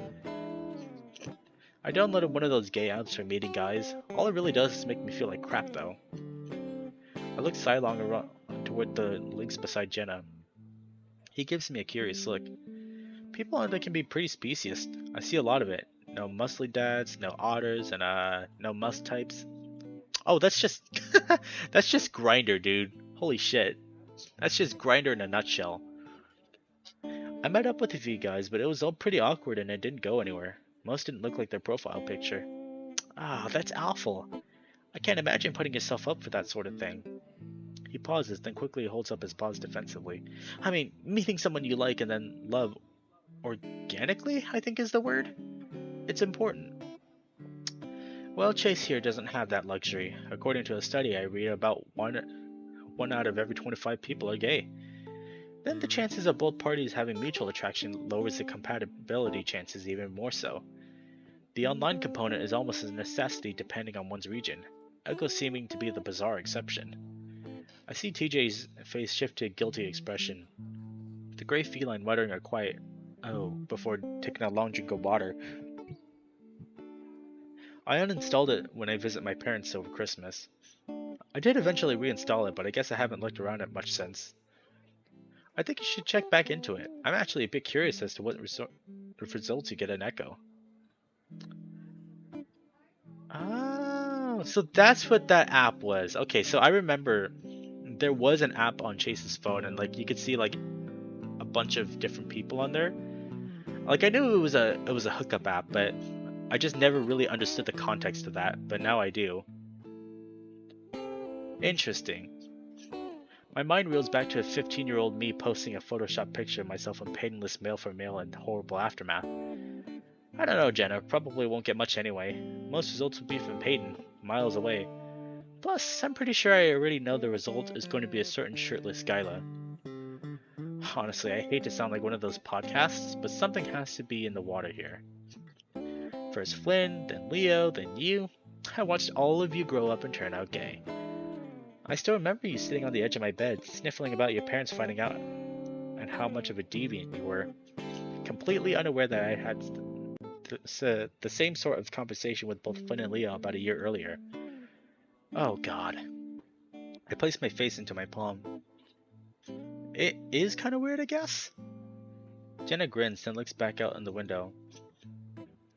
I downloaded one of those gay apps for meeting guys. All it really does is make me feel like crap, though. I look sidelong around toward the links beside Jenna. He gives me a curious look. People on there can be pretty speciest. I see a lot of it. No muscly dads, no otters, and no must types. Oh, that's just that's just Grinder, dude. Holy shit. That's just Grinder in a nutshell. I met up with a few guys, but it was all pretty awkward and it didn't go anywhere. Most didn't look like their profile picture. Ah, that's awful. I can't imagine putting yourself up for that sort of thing. He pauses, then quickly holds up his paws defensively. I mean, meeting someone you like and then love organically, I think is the word. It's important. Well, Chase here doesn't have that luxury. According to a study I read, about one out of every 25 people are gay. Then the chances of both parties having mutual attraction lowers the compatibility chances even more so. The online component is almost a necessity depending on one's region, Echo seeming to be the bizarre exception. I see TJ's face shift to a guilty expression. The gray feline muttering a quiet "oh" before taking a long drink of water. I uninstalled it when I visit my parents over Christmas. I did eventually reinstall it, but I guess I haven't looked around it much since. I think you should check back into it. I'm actually a bit curious as to what results you get in Echo. Oh, Oh, so that's what that app was. Okay, so I remember there was an app on Chase's phone, and like you could see like a bunch of different people on there. Like I knew it was a hookup app, but I just never really understood the context of that. But now I do. Interesting. My mind reels back to a 15-year-old me posting a Photoshop picture of myself in painless male for male and horrible aftermath. I don't know, Jenna. Probably won't get much anyway. Most results will be from Peyton, miles away. Plus, I'm pretty sure I already know the result is going to be a certain shirtless Skyla. Honestly, I hate to sound like one of those podcasts, but something has to be in the water here. First Flynn, then Leo, then you. I watched all of you grow up and turn out gay. I still remember you sitting on the edge of my bed, sniffling about your parents finding out and how much of a deviant you were, completely unaware that I had the same sort of conversation with both Flynn and Leo about a year earlier. Oh god. I placed my face into my palm. It is kind of weird, I guess? Jenna grins, then looks back out in the window.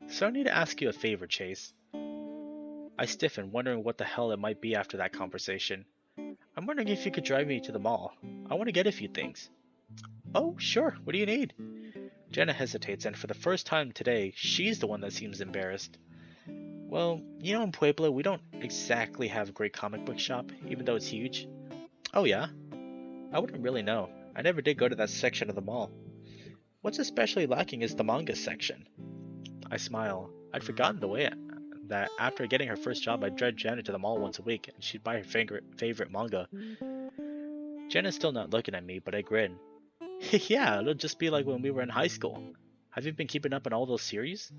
So I need to ask you a favor, Chase. I stiffen, wondering what the hell it might be after that conversation. I'm wondering if you could drive me to the mall. I want to get a few things. Oh, sure. What do you need? Jenna hesitates, and for the first time today, she's the one that seems embarrassed. Well, in Pueblo, we don't exactly have a great comic book shop, even though it's huge. Oh yeah? I wouldn't really know. I never did go to that section of the mall. What's especially lacking is the manga section. I smile. I'd forgotten the way that after getting her first job, I'd drive Jenna to the mall once a week, and she'd buy her favorite manga. Jenna's still not looking at me, but I grin. Yeah, it'll just be like when we were in high school. Have you been keeping up on all those series?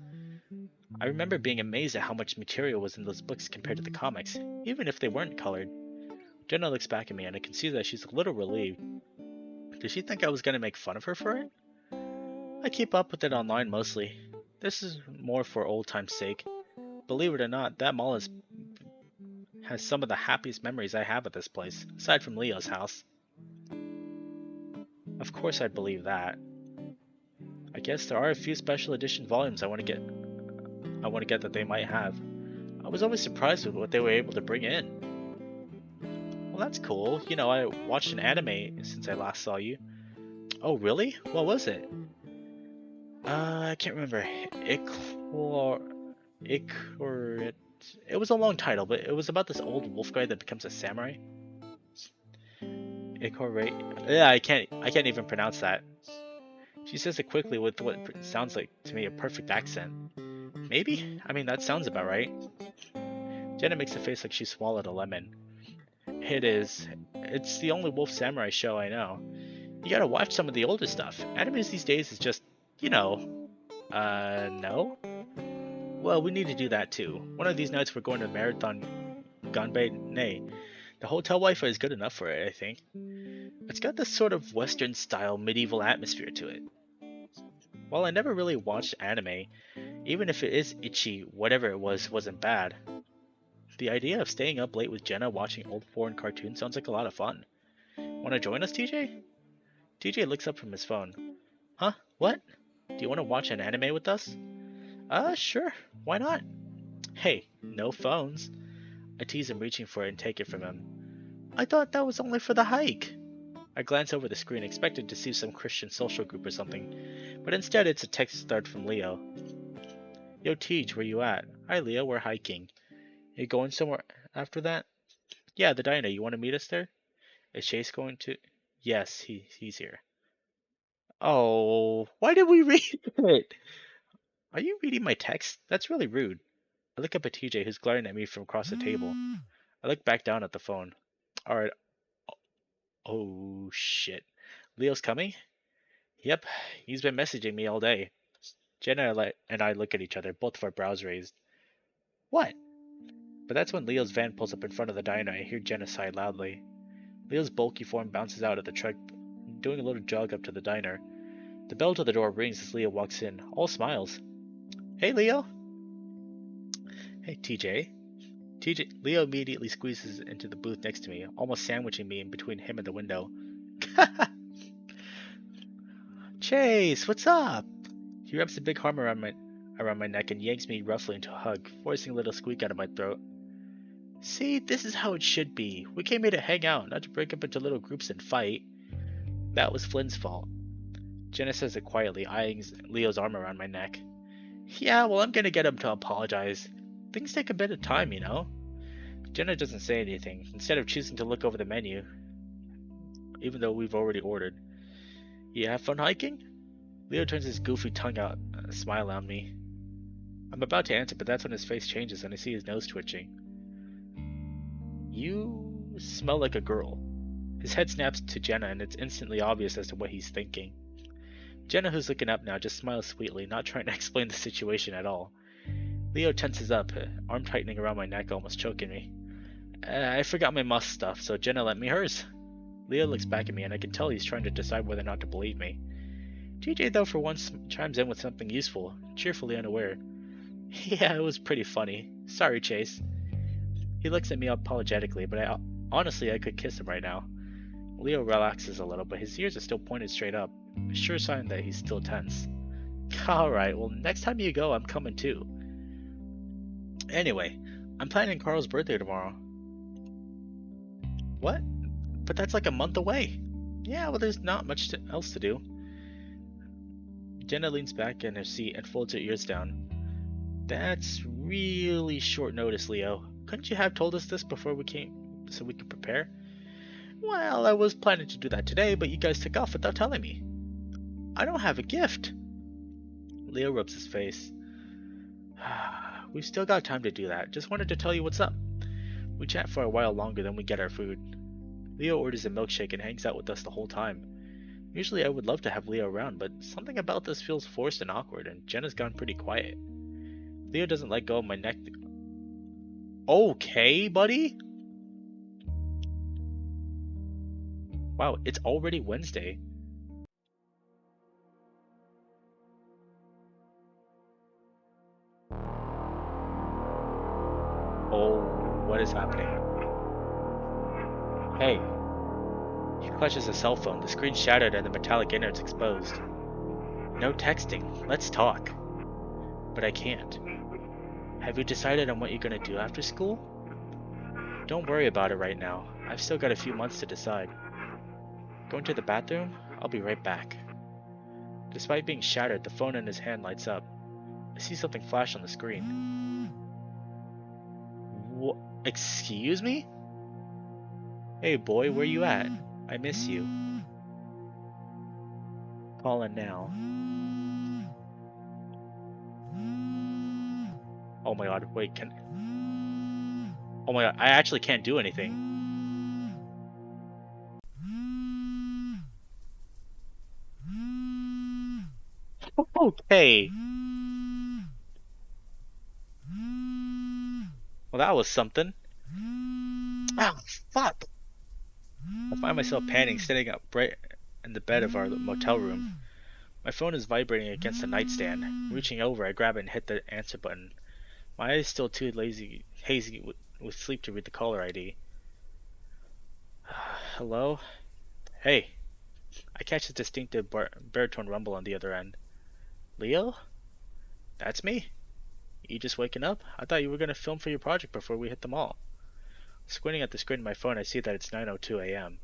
I remember being amazed at how much material was in those books compared to the comics, even if they weren't colored. Jenna looks back at me and I can see that she's a little relieved. Did she think I was going to make fun of her for it? I keep up with it online mostly. This is more for old time's sake. Believe it or not, that mall has some of the happiest memories I have at this place, aside from Leo's house. Of course I'd believe that. I guess there are a few special edition volumes I want to get that they might have. I was always surprised with what they were able to bring in. Well, that's cool. I watched an anime since I last saw you. Oh, really? What was it? I can't remember. Icor... It was a long title, but it was about this old wolf guy that becomes a samurai. Icor... Yeah, I can't even pronounce that. She says it quickly with what sounds like to me a perfect accent. Maybe? I mean, that sounds about right. Jenna makes a face like she swallowed a lemon. It is. It's the only Wolf Samurai show I know. You gotta watch some of the older stuff. Animes these days is just, no? Well, we need to do that too. One of these nights we're going to Marathon Ganbei Nay. The hotel Wi-Fi is good enough for it, I think. It's got this sort of Western-style medieval atmosphere to it. While I never really watched anime, even if it is itchy, whatever it was, wasn't bad. The idea of staying up late with Jenna watching old foreign cartoons sounds like a lot of fun. Wanna join us, TJ? TJ looks up from his phone. Huh? What? Do you want to watch an anime with us? Sure. Why not? Hey, no phones. I tease him, reaching for it and take it from him. I thought that was only for the hike. I glance over the screen, expecting to see some Christian social group or something, but instead it's a text start from Leo. Yo, Tej, where you at? Hi, Leo, we're hiking. You going somewhere after that? Yeah, the diner. You want to meet us there? Is Chase going to? Yes, he's here. Oh, why did we read it? Are you reading my text? That's really rude. I look up at TJ, who's glaring at me from across the table. I look back down at the phone. Alright. Oh, shit. Leo's coming? Yep, he's been messaging me all day. Jenna and I look at each other, both of our brows raised. What? But that's when Leo's van pulls up in front of the diner and I hear Jenna sigh loudly. Leo's bulky form bounces out of the truck, doing a little jog up to the diner. The bell to the door rings as Leo walks in, all smiles. Hey, Leo. Hey, TJ. Leo immediately squeezes into the booth next to me, almost sandwiching me in between him and the window. Chase, what's up? He wraps a big arm around my neck and yanks me roughly into a hug, forcing a little squeak out of my throat. See, this is how it should be. We came here to hang out, not to break up into little groups and fight. That was Flynn's fault. Jenna says it quietly, eyeing Leo's arm around my neck. Yeah, well, I'm gonna get him to apologize. Things take a bit of time, you know? Jenna doesn't say anything, instead of choosing to look over the menu, even though we've already ordered. You have fun hiking? Leo turns his goofy tongue out, a smile on me. I'm about to answer, but that's when his face changes and I see his nose twitching. You smell like a girl. His head snaps to Jenna and it's instantly obvious as to what he's thinking. Jenna, who's looking up now, just smiles sweetly, not trying to explain the situation at all. Leo tenses up, arm tightening around my neck, almost choking me. I forgot my musk stuff, so Jenna lent me hers. Leo looks back at me and I can tell he's trying to decide whether or not to believe me. TJ, though, for once, chimes in with something useful, cheerfully unaware. Yeah, it was pretty funny. Sorry, Chase. He looks at me apologetically, but honestly, I could kiss him right now. Leo relaxes a little, but his ears are still pointed straight up, a sure sign that he's still tense. Alright, well, next time you go, I'm coming too. Anyway, I'm planning Carl's birthday tomorrow. What? But that's like a month away. Yeah, well, there's not much else to do. Jenna leans back in her seat and folds her ears down. That's really short notice, Leo. Couldn't you have told us this before we came so we could prepare? Well, I was planning to do that today, but you guys took off without telling me. I don't have a gift. Leo rubs his face. We've still got time to do that. Just wanted to tell you what's up. We chat for a while longer than we get our food. Leo orders a milkshake and hangs out with us the whole time. Usually I would love to have Leo around, but something about this feels forced and awkward, and Jenna's gone pretty quiet. Leo doesn't let go of my neck. Okay, buddy? Wow, it's already Wednesday. Oh, what is happening? Hey. He clutches a cell phone, the screen shattered and the metallic innards exposed. No texting, let's talk. But I can't. Have you decided on what you're gonna do after school? Don't worry about it right now. I've still got a few months to decide. Going to the bathroom? I'll be right back. Despite being shattered, the phone in his hand lights up. I see something flash on the screen. What? Excuse me? Hey boy, where you at? I miss you. Calling now. Oh my god, wait, oh my god, I actually can't do anything. Okay. Well, that was something. Ah, fuck! I find myself panting, standing up right in the bed of our motel room. My phone is vibrating against the nightstand. Reaching over, I grab it and hit the answer button. My eyes still too hazy with sleep to read the caller ID. Hello? Hey. I catch a distinctive baritone rumble on the other end. Leo? That's me? You just waking up? I thought you were going to film for your project before we hit the mall. Squinting at the screen of my phone, I see that it's 9:02 a.m.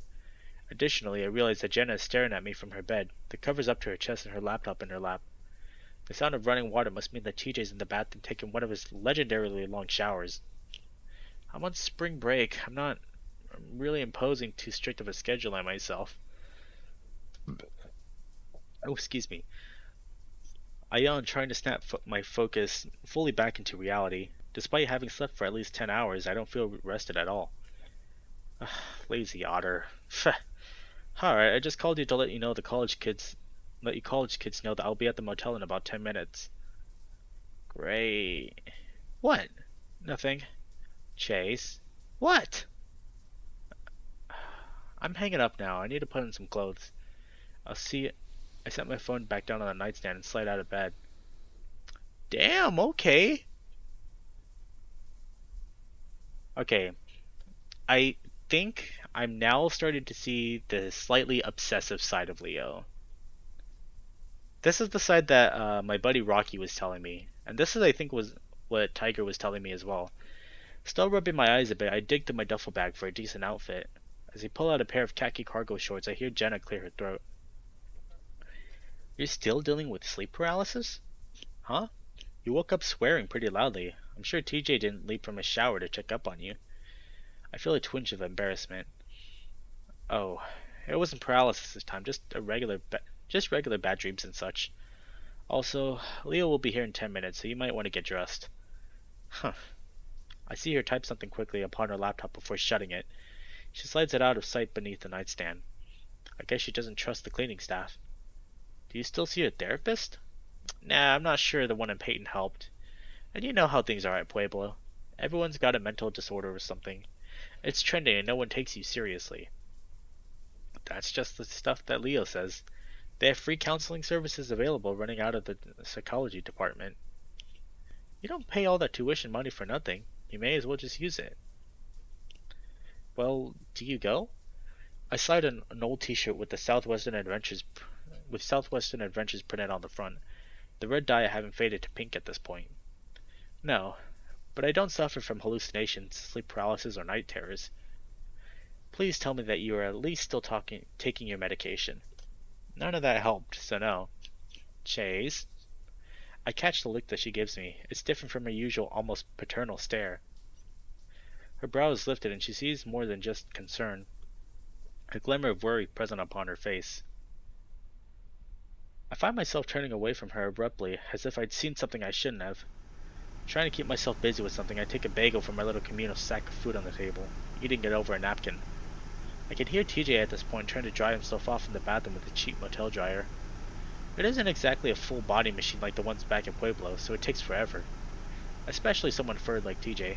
Additionally, I realize that Jenna is staring at me from her bed, the covers up to her chest and her laptop in her lap. The sound of running water must mean that TJ's in the bathroom taking one of his legendarily long showers. I'm on spring break. I'm not really imposing too strict of a schedule on myself. Oh, excuse me. I yawn, trying to snap my focus fully back into reality. Despite having slept for at least 10 hours, I don't feel rested at all. Lazy otter. Alright, I just called you to let you college kids know that I'll be at the motel in about 10 minutes. Great. What? Nothing. Chase. What? I'm hanging up now. I need to put on some clothes. I'll see it. I set my phone back down on the nightstand and slide out of bed. Damn, okay. Okay. I think I'm now starting to see the slightly obsessive side of Leo. This is the side that my buddy Rocky was telling me. And this is, I think, was what Tiger was telling me as well. Still rubbing my eyes a bit, I dig through my duffel bag for a decent outfit. As I pull out a pair of khaki cargo shorts, I hear Jenna clear her throat. You're still dealing with sleep paralysis? Huh? You woke up swearing pretty loudly. I'm sure TJ didn't leap from his shower to check up on you. I feel a twinge of embarrassment. Oh, it wasn't paralysis this time, just regular bad dreams and such. Also, Leo will be here in 10 minutes, so you might want to get dressed. Huh. I see her type something quickly upon her laptop before shutting it. She slides it out of sight beneath the nightstand. I guess she doesn't trust the cleaning staff. Do you still see a therapist? Nah, I'm not sure the one in Peyton helped. And you know how things are at Pueblo. Everyone's got a mental disorder or something. It's trending and no one takes you seriously. That's just the stuff that Leo says. They have free counseling services available running out of the psychology department. You don't pay all that tuition money for nothing. You may as well just use it. Well, do you go? I slide an old T-shirt with Southwestern Adventures printed on the front. The red dye having faded to pink at this point. No, but I don't suffer from hallucinations, sleep paralysis, or night terrors. Please tell me that you are at least still taking your medication. None of that helped, so no. Chase. I catch the look that she gives me. It's different from her usual, almost paternal stare. Her brow is lifted and she sees more than just concern. A glimmer of worry present upon her face. I find myself turning away from her abruptly, as if I'd seen something I shouldn't have. Trying to keep myself busy with something, I take a bagel from my little communal sack of food on the table, eating it over a napkin. I can hear TJ at this point trying to dry himself off in the bathroom with a cheap motel dryer. It isn't exactly a full body machine like the ones back in Pueblo, so it takes forever. Especially someone furred like TJ.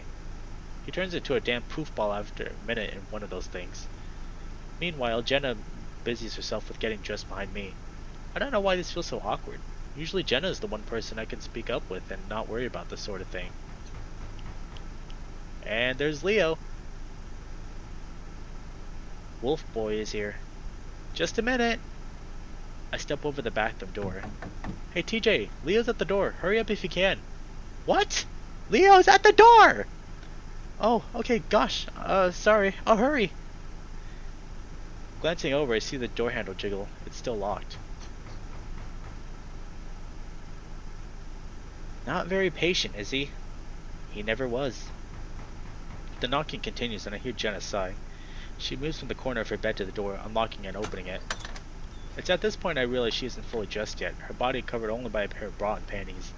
He turns into a damn poof ball after a minute in one of those things. Meanwhile, Jenna busies herself with getting dressed behind me. I don't know why this feels so awkward. Usually Jenna is the one person I can speak up with and not worry about this sort of thing. And there's Leo. Wolf Boy is here. Just a minute. I step over the bathroom door. Hey TJ, Leo's at the door. Hurry up if you can. What? Leo's at the door! Oh, okay, gosh. Sorry. I'll hurry. Glancing over, I see the door handle jiggle. It's still locked. Not very patient, is he? He never was. The knocking continues and I hear Jenna sigh. She moves from the corner of her bed to the door, unlocking and opening it. It's at this point I realize she isn't fully dressed yet, her body covered only by a pair of bra and panties.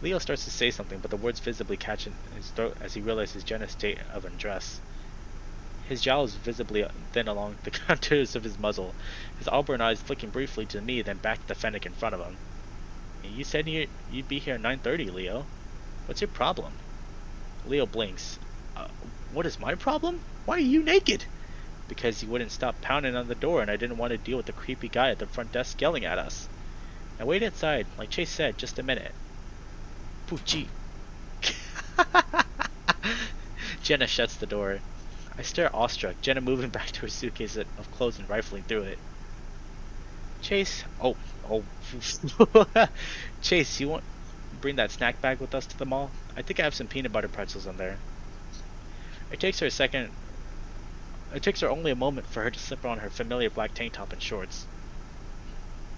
Leo starts to say something, but the words visibly catch in his throat as he realizes Jenna's state of undress. His jowls visibly thin along the contours of his muzzle, his auburn eyes flicking briefly to me, then back to the fennec in front of him. You said you'd be here at 9:30, Leo. What's your problem? Leo blinks. What is my problem? Why are you naked? Because you wouldn't stop pounding on the door and I didn't want to deal with the creepy guy at the front desk yelling at us. Now wait outside, like Chase said, just a minute. Poochie. Jenna shuts the door. I stare awestruck, Jenna moving back to her suitcase of clothes and rifling through it. Chase, oh. Chase, you want bring that snack bag with us to the mall? I think I have some peanut butter pretzels in there. It takes her only a moment for her to slip on her familiar black tank top and shorts.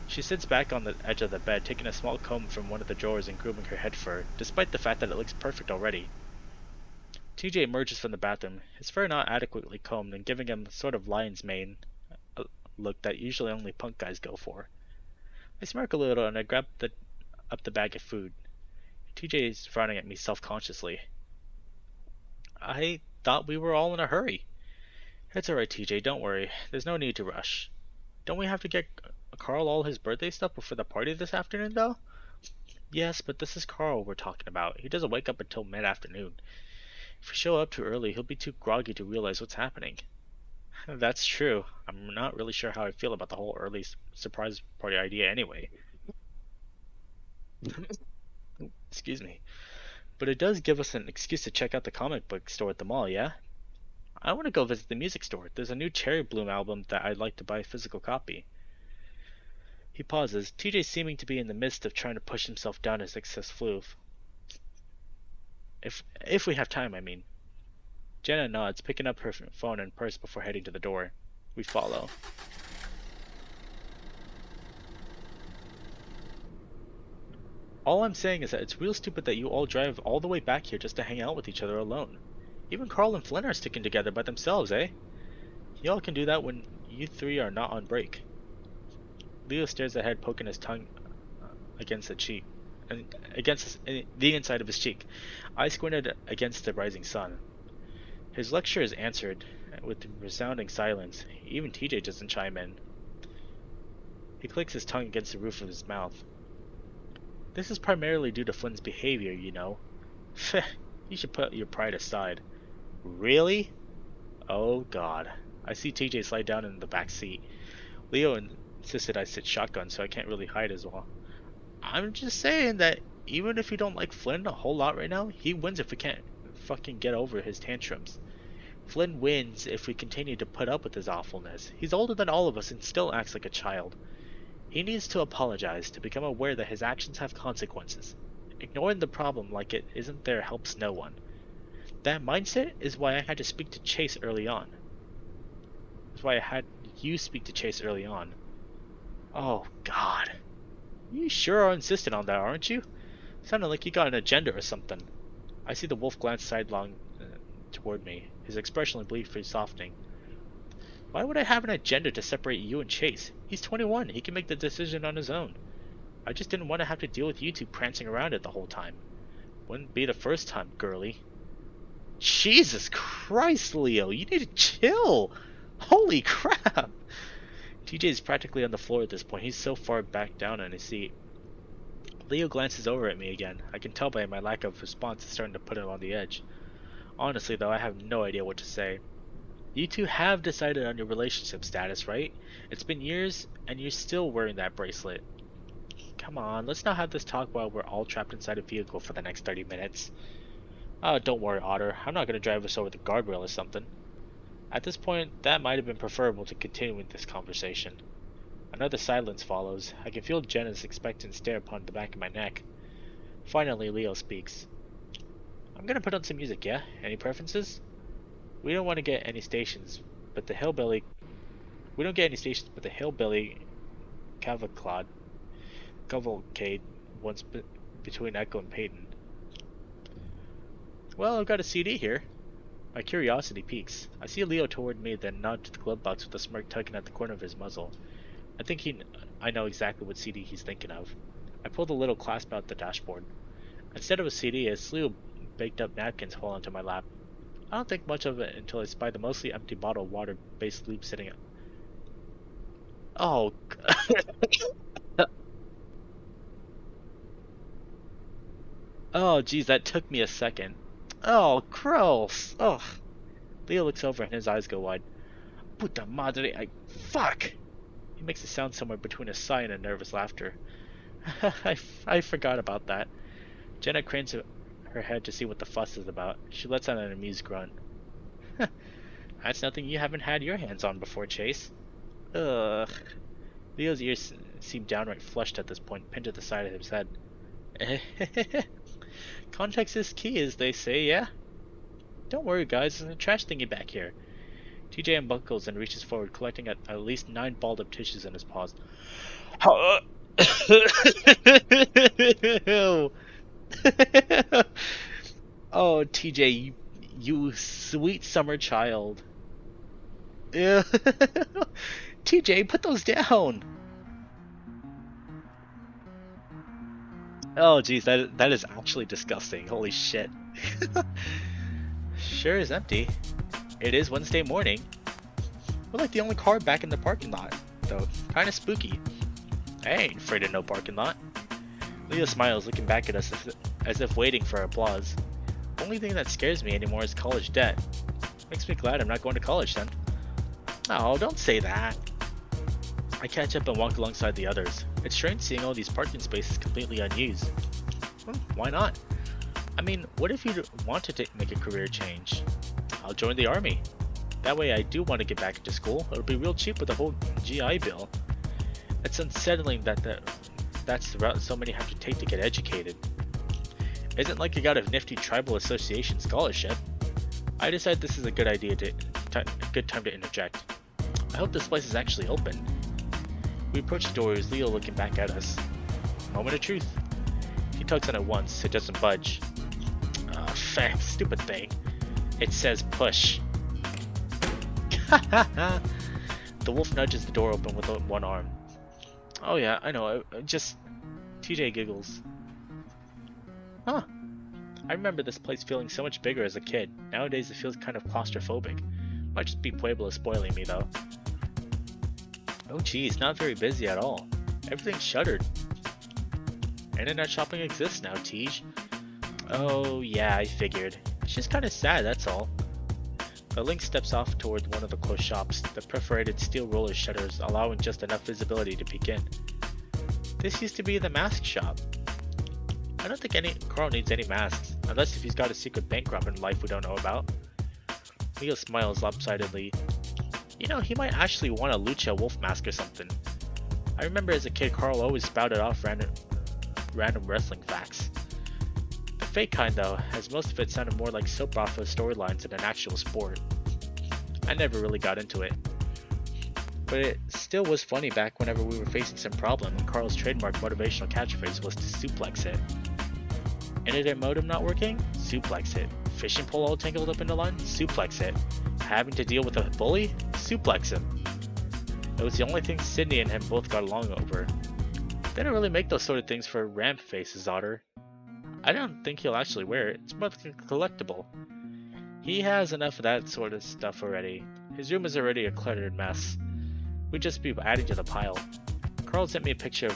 She sits back on the edge of the bed, taking a small comb from one of the drawers and grooming her head fur, despite the fact that it looks perfect already. TJ emerges from the bathroom, his fur not adequately combed and giving him a sort of lion's mane look that usually only punk guys go for. I smirk a little and I grab up the bag of food. TJ is frowning at me self-consciously. I thought we were all in a hurry. It's alright, TJ, don't worry. There's no need to rush. Don't we have to get Carl all his birthday stuff before the party this afternoon, though? Yes, but this is Carl we're talking about. He doesn't wake up until mid-afternoon. If we show up too early, he'll be too groggy to realize what's happening. That's true. I'm not really sure how I feel about the whole early surprise party idea anyway. Excuse me. But it does give us an excuse to check out the comic book store at the mall, yeah? I want to go visit the music store. There's a new Cherry Bloom album that I'd like to buy a physical copy. He pauses, TJ seeming to be in the midst of trying to push himself down his excess floof. If we have time, I mean. Jenna nods, picking up her phone and purse before heading to the door. We follow. All I'm saying is that it's real stupid that you all drive all the way back here just to hang out with each other alone. Even Carl and Flynn are sticking together by themselves, eh? Y'all can do that when you three are not on break. Leo stares ahead, poking his tongue against the cheek, and against the inside of his cheek. Eyes squinted against the rising sun. His lecture is answered with resounding silence. Even TJ doesn't chime in. He clicks his tongue against the roof of his mouth. This is primarily due to Flynn's behavior, you know. You should put your pride aside. Really? Oh god. I see TJ slide down in the back seat. Leo insisted I sit shotgun, so I can't really hide as well. I'm just saying that even if you don't like Flynn a whole lot right now, he wins if we can't fucking get over his tantrums. Flynn wins if we continue to put up with his awfulness. He's older than all of us and still acts like a child. He needs to apologize, to become aware that his actions have consequences. Ignoring the problem like it isn't there helps no one. That mindset is why I had to speak to Chase early on. That's why I had you speak to Chase early on. Oh, God. You sure are insistent on that, aren't you? Sounded like you got an agenda or something. I see the wolf glance sidelong toward me, his expression briefly softening. Why would I have an agenda to separate you and Chase? He's 21. He can make the decision on his own. I just didn't want to have to deal with you two prancing around it the whole time. Wouldn't be the first time, girly. Jesus Christ, Leo, you need to chill. Holy crap. TJ is practically on the floor at this point. He's so far back down on his seat. Leo glances over at me again. I can tell by my lack of response it's starting to put him on the edge. Honestly, though, I have no idea what to say. You two have decided on your relationship status, right? It's been years, and you're still wearing that bracelet. Come on, let's not have this talk while we're all trapped inside a vehicle for the next 30 minutes. Oh, don't worry, Otter. I'm not going to drive us over the guardrail or something. At this point, that might have been preferable to continuing this conversation. Another silence follows. I can feel Jenna's expectant stare upon the back of my neck. Finally, Leo speaks. I'm going to put on some music, yeah? Any preferences? We don't want to get any stations, but the hillbilly... We don't get any stations, but the hillbilly cavalcade once between Echo and Peyton. Well, I've got a CD here. My curiosity peaks. I see Leo toward me, then nod to the glove box with a smirk tugging at the corner of his muzzle. I know exactly what CD he's thinking of. I pull the little clasp out the dashboard. Instead of a CD, a slew of baked up napkins fall onto my lap. I don't think much of it until I spy the mostly empty bottle of water-based lube sitting up. Oh. Oh, geez, that took me a second. Oh, gross. Ugh. Leo looks over and his eyes go wide. Puta madre, fuck! He makes a sound somewhere between a sigh and a nervous laughter. I forgot about that. Jenna cranes her head to see what the fuss is about. She lets out an amused grunt. That's nothing you haven't had your hands on before, Chase. Ugh. Leo's ears seem downright flushed at this point, pinned to the side of his head. Context is key, as they say, yeah? Don't worry, guys, there's a trash thingy back here. TJ unbuckles and reaches forward, collecting at least 9 balled up tissues in his paws. Oh, TJ, you sweet summer child. TJ, put those down. Oh, geez, that is actually disgusting. Holy shit. Sure is empty. It is Wednesday morning. We're like the only car back in the parking lot, though. Kinda spooky. I ain't afraid of no parking lot. Leo smiles, looking back at us as if waiting for applause. The only thing that scares me anymore is college debt. Makes me glad I'm not going to college then. Oh, don't say that. I catch up and walk alongside the others. It's strange seeing all these parking spaces completely unused. Why not? I mean, what if you wanted to make a career change? I'll join the army. That way I do want to get back into school. It'll be real cheap with the whole GI Bill. It's unsettling that that's the route so many have to take to get educated. Isn't like you got a nifty tribal association scholarship. I decide this is a good idea a good time to interject. I hope this place is actually open. We approach the door as Leo looking back at us. Moment of truth. He tugs on it once, it doesn't budge. Stupid thing. It says push. The wolf nudges the door open with one arm. Oh yeah, I know, just... TJ giggles. Huh. I remember this place feeling so much bigger as a kid. Nowadays it feels kind of claustrophobic. Might just be Pueblo spoiling me though. Oh geez, not very busy at all. Everything's shuttered. Internet shopping exists now, Tej. Oh yeah, I figured. It's just kinda sad, that's all. The Link steps off toward one of the closed shops, the perforated steel roller shutters allowing just enough visibility to peek in. This used to be the mask shop. I don't think Carl needs any masks, unless if he's got a secret bank robber in life we don't know about. Leo smiles lopsidedly. You know, he might actually want a Lucha wolf mask or something. I remember as a kid Carl always spouted off random wrestling facts. The fake kind though, as most of it sounded more like soap opera storylines than an actual sport. I never really got into it. But it still was funny back whenever we were facing some problem and Carl's trademark motivational catchphrase was to suplex it. Internet modem not working? Suplex it. Fishing pole all tangled up in the line? Suplex it. Having to deal with a bully? Suplex him. It was the only thing Sydney and him both got along over. They don't really make those sort of things for ramp faces, Otter. I don't think he'll actually wear it. It's more like a collectible. He has enough of that sort of stuff already. His room is already a cluttered mess. We'd just be adding to the pile. Carl sent me a picture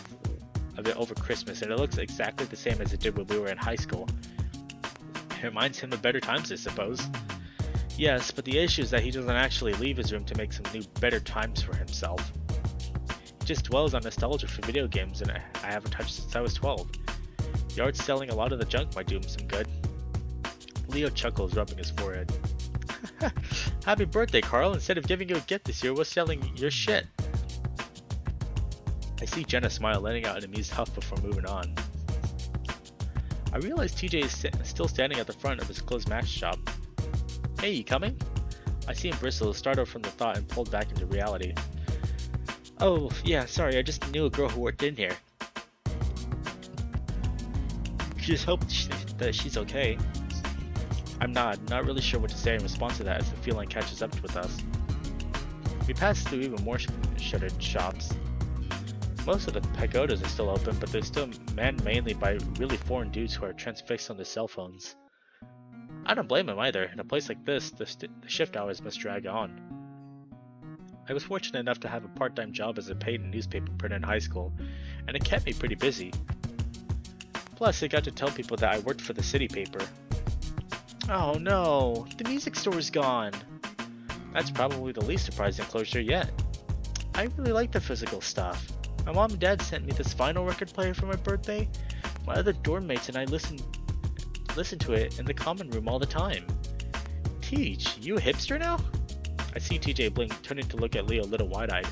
of it over Christmas and it looks exactly the same as it did when we were in high school. It reminds him of better times, I suppose. Yes, but the issue is that he doesn't actually leave his room to make some new better times for himself. He just dwells on nostalgia for video games and I haven't touched since I was 12. Yard selling a lot of the junk might do him some good. Leo chuckles, rubbing his forehead. Happy birthday, Carl. Instead of giving you a gift this year, we're selling your shit. I see Jenna smile, letting out an amused huff before moving on. I realize TJ is still standing at the front of his closed mask shop. Hey, you coming? I see him bristle, startled from the thought and pulled back into reality. Oh, yeah, sorry, I just knew a girl who worked in here. Just hope that she's okay. I'm not really sure what to say in response to that as the feeling catches up with us. We pass through even more shuttered shops. Most of the pagodas are still open, but they're still manned mainly by really foreign dudes who are transfixed on their cell phones. I don't blame them either. In a place like this, the shift hours must drag on. I was fortunate enough to have a part-time job as a paid newspaper printer in high school, and it kept me pretty busy. Plus, I got to tell people that I worked for the city paper. Oh no, the music store is gone. That's probably the least surprising closure yet. I really like the physical stuff. My mom and dad sent me this vinyl record player for my birthday. My other dorm mates and I listen to it in the common room all the time. Teach, you a hipster now? I see TJ blink, turning to look at Leo a little wide-eyed.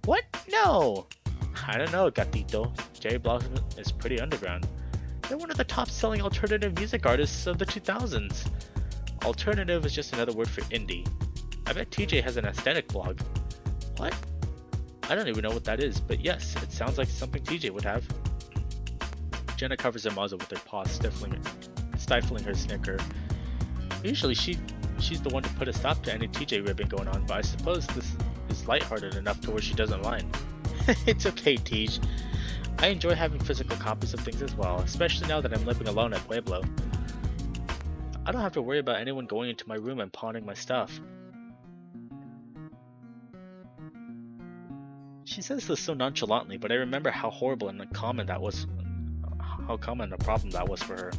What? No! I don't know, gatito. Jerry Blossom is pretty underground. They're one of the top-selling alternative music artists of the 2000s. Alternative is just another word for indie. I bet TJ has an aesthetic blog. What? I don't even know what that is, but yes, it sounds like something TJ would have. Jenna covers her muzzle with her paw, stifling her snicker. Usually she's the one to put a stop to any TJ ribbing going on, but I suppose this is lighthearted enough to where she doesn't mind. It's okay, Tej. I enjoy having physical copies of things as well, especially now that I'm living alone at Pueblo. I don't have to worry about anyone going into my room and pawning my stuff. She says this so nonchalantly, but I remember how horrible and common a problem that was for her.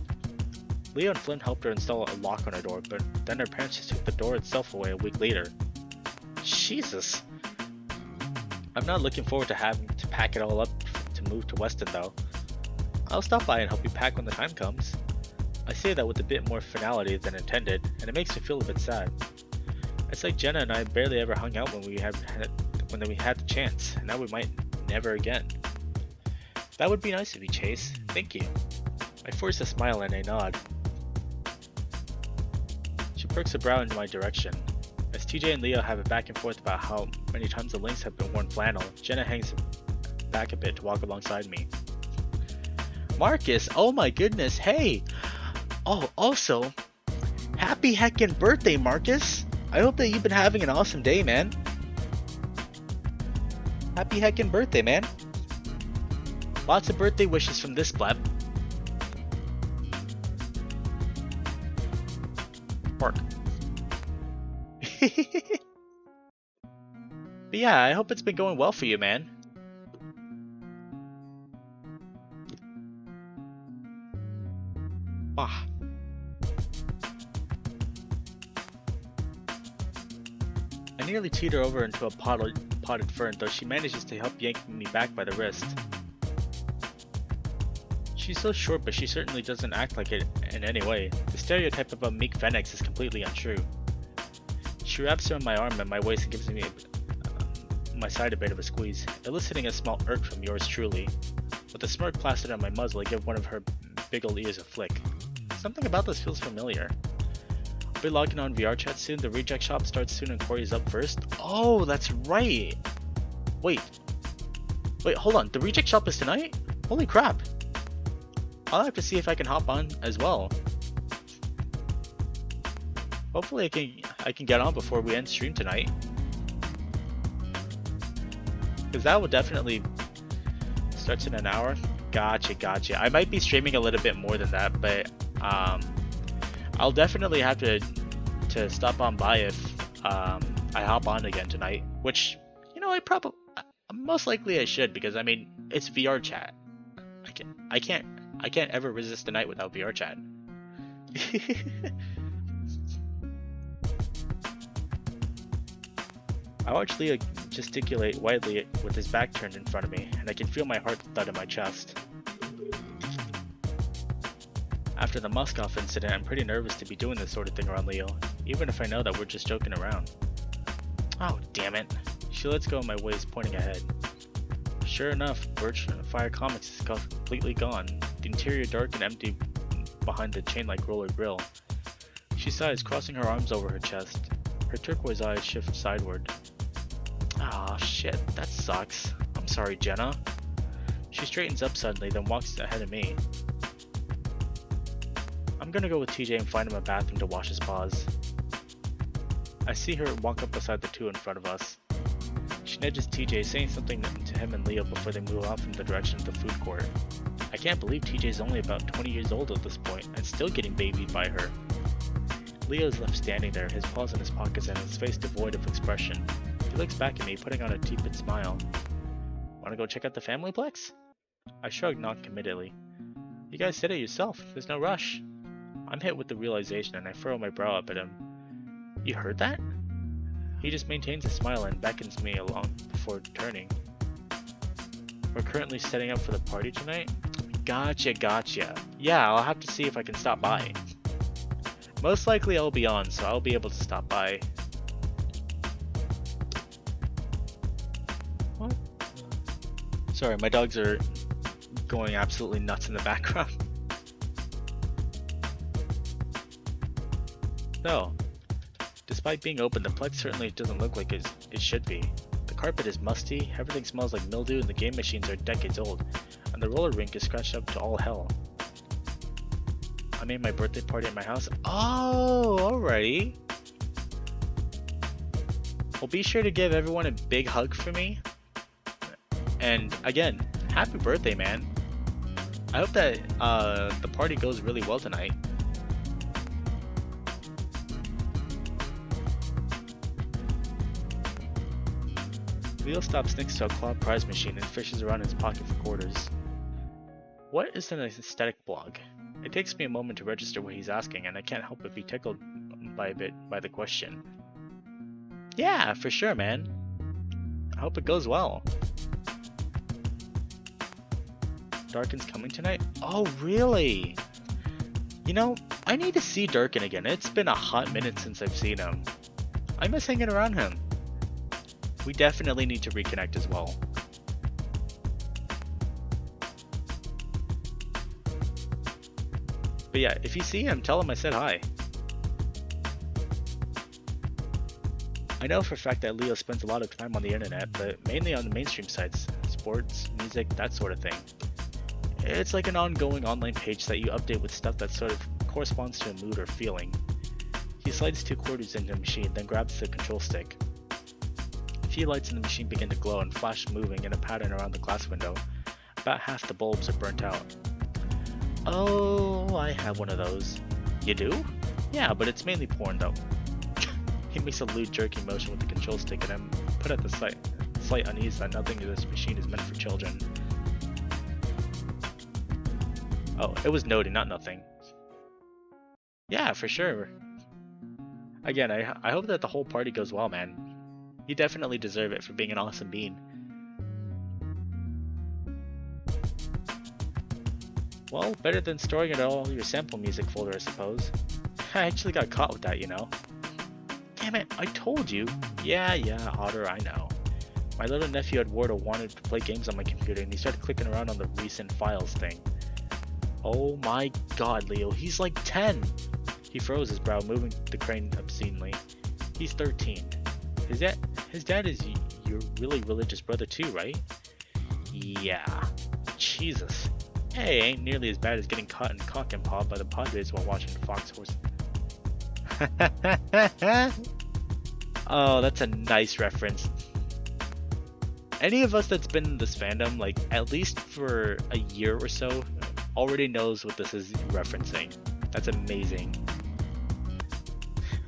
Leo and Flynn helped her install a lock on her door, but then her parents just took the door itself away a week later. Jesus! I'm not looking forward to having to pack it all up to move to Weston though. I'll stop by and help you pack when the time comes. I say that with a bit more finality than intended, and it makes me feel a bit sad. It's like Jenna and I barely ever hung out when we had the chance, and now we might never again. That would be nice of you, Chase. Thank you. I force a smile and a nod. She perks a brow in my direction. As TJ and Leo have a back and forth about how many times the Lynx have been worn flannel, Jenna hangs back a bit to walk alongside me. Marcus, oh my goodness, hey! Oh, also, happy heckin' birthday, Marcus! I hope that you've been having an awesome day, man. Happy heckin' birthday, man. Lots of birthday wishes from this pleb. Bark. But yeah, I hope it's been going well for you, man. Ah. I nearly teeter over into a potted fern, though she manages to help yank me back by the wrist. She's so short, but she certainly doesn't act like it in any way. The stereotype of a meek phoenix is completely untrue. She wraps around my arm and my waist and gives me my side a bit of a squeeze, eliciting a small irk from yours truly. With a smirk plastered on my muzzle, I give one of her big old ears a flick. Something about this feels familiar. I'll be logging on VR chat soon. The reject shop starts soon and Corey's up first. Oh, that's right! Wait, hold on. The reject shop is tonight? Holy crap! I'll have to see if I can hop on as well. Hopefully I can get on before we end stream tonight. Because that will definitely starts in an hour. Gotcha. I might be streaming a little bit more than that, but I'll definitely have to stop on by if I hop on again tonight. Which, you know, most likely I should, because I mean it's VR chat. I can't ever resist a night without VR chat. I watch Leo gesticulate widely with his back turned in front of me, and I can feel my heart thud in my chest. After the Musk-Off incident, I'm pretty nervous to be doing this sort of thing around Leo, even if I know that we're just joking around. Oh, damn it. She lets go of my waist, pointing ahead. Sure enough, Birch Fire Comics is completely gone, the interior dark and empty behind the chain-like roller grill. She sighs, crossing her arms over her chest. Her turquoise eyes shift sideward. Aw, shit, that sucks. I'm sorry, Jenna. She straightens up suddenly, then walks ahead of me. I'm gonna go with TJ and find him a bathroom to wash his paws. I see her walk up beside the two in front of us. She nudges TJ, saying something to him and Leo before they move off in the direction of the food court. I can't believe TJ's only about 20 years old at this point, and still getting babied by her. Leo's left standing there, his paws in his pockets and his face devoid of expression. He looks back at me, putting on a tepid smile. Wanna go check out the family plex? I shrug non-committedly. You guys said it yourself, there's no rush. I'm hit with the realization and I furrow my brow up at him. You heard that? He just maintains a smile and beckons me along before turning. We're currently setting up for the party tonight? Gotcha. Yeah, I'll have to see if I can stop by. Most likely I'll be on, so I'll be able to stop by. What? Sorry, my dogs are going absolutely nuts in the background. No. Despite being open, the plex certainly doesn't look like it should be. The carpet is musty, everything smells like mildew, and the game machines are decades old, and the roller rink is scratched up to all hell. I made my birthday party at my house. Oh, alrighty. Well, be sure to give everyone a big hug for me. And again, happy birthday, man. I hope that the party goes really well tonight. Leo stops next to a claw prize machine and fishes around his pocket for quarters. What is an aesthetic blog? It takes me a moment to register what he's asking, and I can't help but be tickled by the question. Yeah, for sure, man. I hope it goes well. Darkin's coming tonight? Oh, really? You know, I need to see Darkin again. It's been a hot minute since I've seen him. I miss hanging around him. We definitely need to reconnect as well. But yeah, if you see him, tell him I said hi. I know for a fact that Leo spends a lot of time on the internet, but mainly on the mainstream sites, sports, music, that sort of thing. It's like an ongoing online page that you update with stuff that sort of corresponds to a mood or feeling. He slides 2 quarters into the machine, then grabs the control stick. A few lights in the machine begin to glow and flash moving in a pattern around the glass window. About half the bulbs are burnt out. Oh, I have one of those. You do? Yeah, but it's mainly porn though. He makes a lewd jerking motion with the control stick, and I'm put at the slight unease that nothing in this machine is meant for children. Oh, it was noted, not nothing. Yeah, for sure. Again, I hope that the whole party goes well, man. You definitely deserve it for being an awesome bean. Well, better than storing it all in your sample music folder, I suppose. I actually got caught with that, you know. Damn it, I told you. Yeah, Otter, I know. My little nephew Eduardo wanted to play games on my computer, and he started clicking around on the recent files thing. Oh my god, Leo, he's like 10! He froze his brow, moving the crane obscenely. He's 13. His dad is your really religious brother too, right? Yeah. Jesus. Hey, ain't nearly as bad as getting caught in cock and paw by the Padres while watching Fox Horse. Oh, that's a nice reference. Any of us that's been in this fandom, like, at least for a year or so, already knows what this is referencing. That's amazing.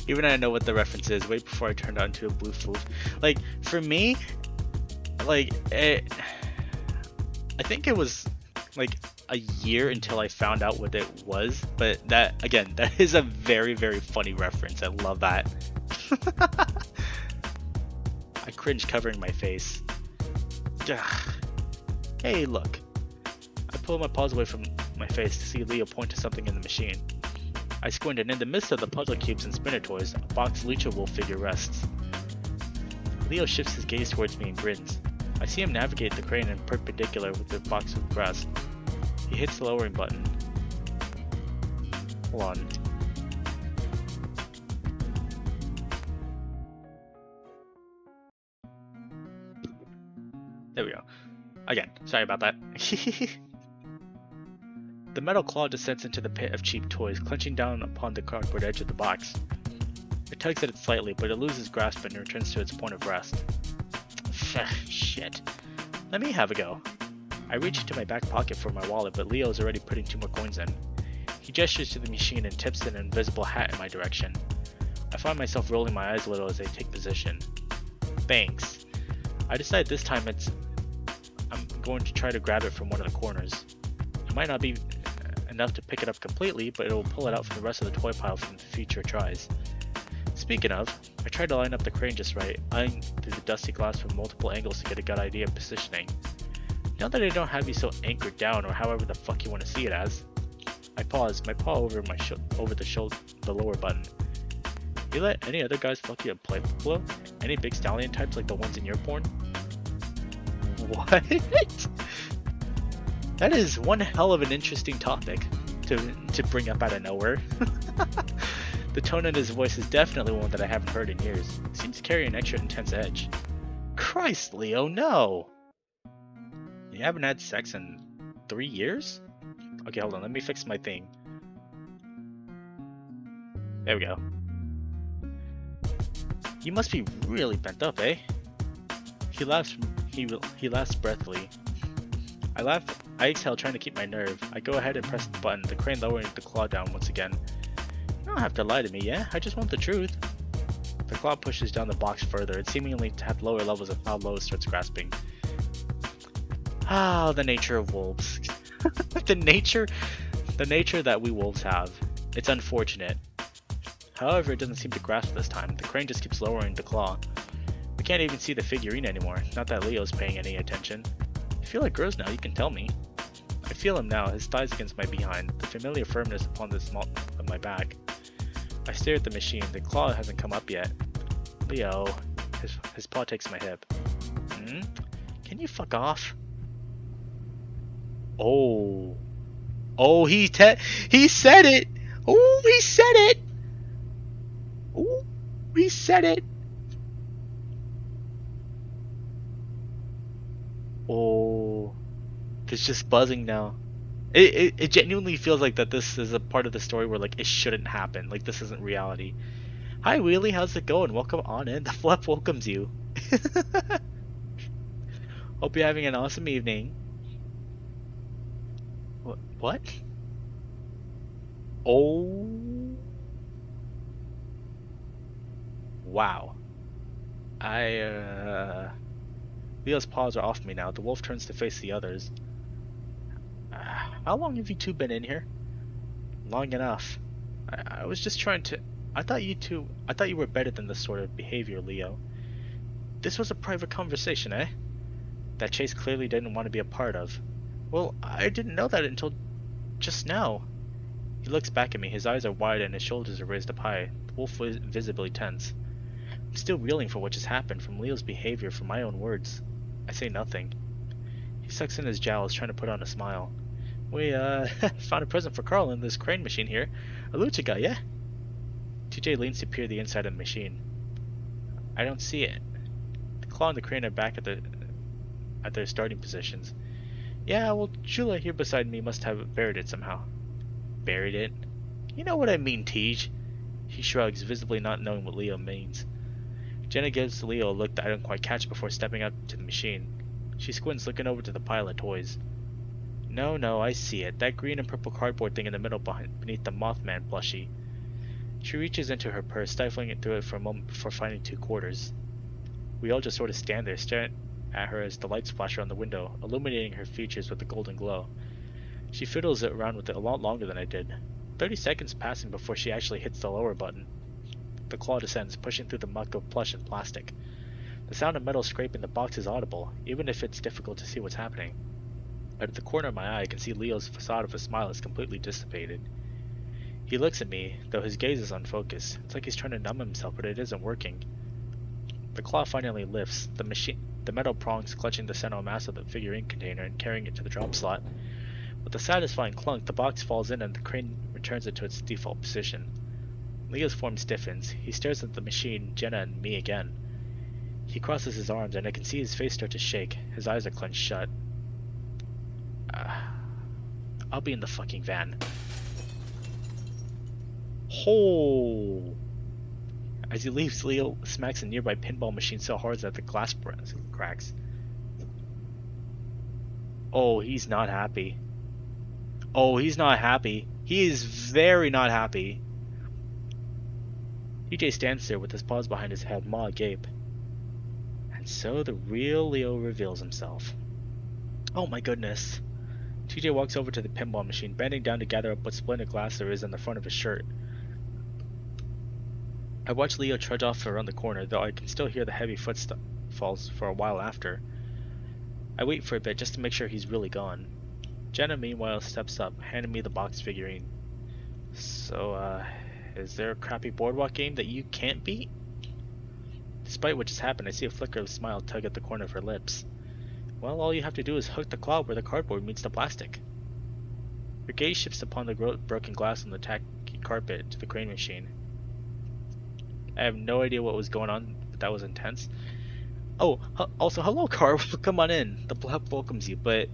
Even I know what the reference is way before I turned on to a blue fool. Like, for me, like, I think it was, like, a year until I found out what it was, but that, again, that is a very, very funny reference. I love that. I cringe covering my face. Hey, look. I pull my paws away from my face to see Leo point to something in the machine. I squint, and in the midst of the puzzle cubes and spinner toys, a boxed Lucha Wolf figure rests. Leo shifts his gaze towards me and grins. I see him navigate the crane in perpendicular with the box of breast. He hits the lowering button. Hold on. There we go. Again, sorry about that. The metal claw descends into the pit of cheap toys, clenching down upon the cardboard edge of the box. It tugs at it slightly, but it loses grasp and returns to its point of rest. Shit. Let me have a go. I reach into my back pocket for my wallet, but Leo is already putting 2 more coins in. He gestures to the machine and tips an invisible hat in my direction. I find myself rolling my eyes a little as I take position. Thanks. I decide this time I'm going to try to grab it from one of the corners. It might not be enough to pick it up completely, but it will pull it out from the rest of the toy pile from future tries. Speaking of, I tried to line up the crane just right, eyeing through the dusty glass from multiple angles to get a good idea of positioning. Now that I don't have you so anchored down, or however the fuck you want to see it as, I pause, my paw over the lower button. You let any other guys fuck you a play below? Any big stallion types like the ones in your porn? What? That is one hell of an interesting topic to bring up out of nowhere. The tone in his voice is definitely one that I haven't heard in years. It seems to carry an extra intense edge. Christ, Leo, no! You haven't had sex in 3 years? Okay, hold on, let me fix my thing. There we go. You must be really bent up, eh? He laughs breathily. I laugh. I exhale, trying to keep my nerve. I go ahead and press the button, the crane lowering the claw down once again. You don't have to lie to me, yeah? I just want the truth. The claw pushes down the box further, it seemingly to have lower levels of how low it starts grasping. Ah, the nature of wolves. the nature that we wolves have. It's unfortunate. However, it doesn't seem to grasp this time. The crane just keeps lowering the claw. We can't even see the figurine anymore, not that Leo's paying any attention. I feel like girls now, you can tell me. I feel him now, his thighs against my behind, the familiar firmness upon the small of my back. I stare at the machine, the claw hasn't come up yet. Leo, his paw takes my hip. Can you fuck off? Oh. Oh, he said it! Oh, he said it! Oh, he said it! Oh, it's just buzzing now. It genuinely feels like that this is a part of the story where like it shouldn't happen. Like this isn't reality. Hi Wheelie, how's it going? Welcome on in. The flap welcomes you. Hope you're having an awesome evening. What? Oh, wow. I Leo's paws are off me now. The wolf turns to face the others. How long have you two been in here? Long enough. I was just trying to. I thought you were better than this sort of behavior, Leo. This was a private conversation, eh? That Chase clearly didn't want to be a part of. Well, I didn't know that until just now. He looks back at me. His eyes are wide and his shoulders are raised up high. The wolf was visibly tense. I'm still reeling for what just happened, from Leo's behavior, from my own words. I say nothing. He sucks in his jowls, trying to put on a smile. We, found a present for Carl in this crane machine here. A lucha guy, yeah? TJ leans to peer the inside of the machine. I don't see it. The claw and the crane are back at their starting positions. Yeah, well, Chula here beside me must have buried it somehow. Buried it? You know what I mean, Tej. He shrugs, visibly not knowing what Leo means. Jenna gives Leo a look that I don't quite catch before stepping up to the machine. She squints, looking over to the pile of toys. No, I see it. That green and purple cardboard thing in the middle beneath the Mothman plushie. She reaches into her purse, stifling it through it for a moment before finding 2 quarters. We all just sort of stand there, staring at her as the lights flash around the window, illuminating her features with a golden glow. She fiddles it around with it a lot longer than I did. 30 seconds passing before she actually hits the lower button. The claw descends, pushing through the muck of plush and plastic. The sound of metal scraping the box is audible, even if it's difficult to see what's happening. Out of the corner of my eye, I can see Leo's facade of a smile is completely dissipated. He looks at me, though his gaze is unfocused. It's like he's trying to numb himself, but it isn't working. The claw finally lifts, the metal prongs clutching the central mass of the figurine container and carrying it to the drop slot. With a satisfying clunk, the box falls in and the crane returns it to its default position. Leo's form stiffens. He stares at the machine, Jenna, and me again. He crosses his arms, and I can see his face start to shake. His eyes are clenched shut. I'll be in the fucking van. Oh! As he leaves, Leo smacks a nearby pinball machine so hard that the glass cracks. Oh, he's not happy. Oh, he's not happy. He is very not happy. TJ stands there with his paws behind his head, maw agape. And so the real Leo reveals himself. Oh my goodness. TJ walks over to the pinball machine, bending down to gather up what splintered glass there is on the front of his shirt. I watch Leo trudge off around the corner, though I can still hear the heavy footfalls for a while after. I wait for a bit just to make sure he's really gone. Jenna, meanwhile, steps up, handing me the box figurine. So, is there a crappy boardwalk game that you can't beat? Despite what just happened, I see a flicker of a smile tug at the corner of her lips. Well, all you have to do is hook the claw where the cardboard meets the plastic. Her gaze shifts upon the broken glass on the tacky carpet to the crane machine. I have no idea what was going on, but that was intense. Oh, also, hello, Carl. Come on in. The blab welcomes you, but...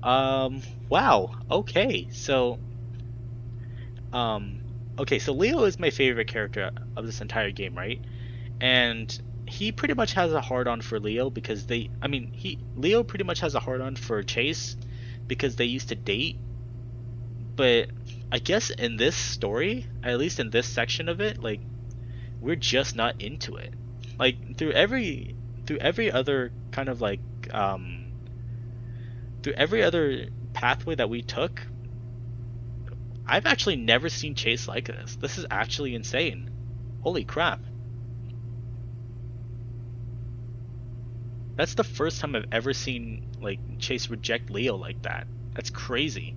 wow. Okay, so... Okay, so Leo is my favorite character of this entire game, right? And he pretty much has a hard-on for Leo because Leo pretty much has a hard-on for Chase because they used to date. But I guess in this story, at least in this section of it, like, we're just not into it. Like, through every other kind of like, through every other pathway that we took, I've actually never seen Chase like this. This is actually insane. Holy crap. That's the first time I've ever seen, like, Chase reject Leo like that. That's crazy.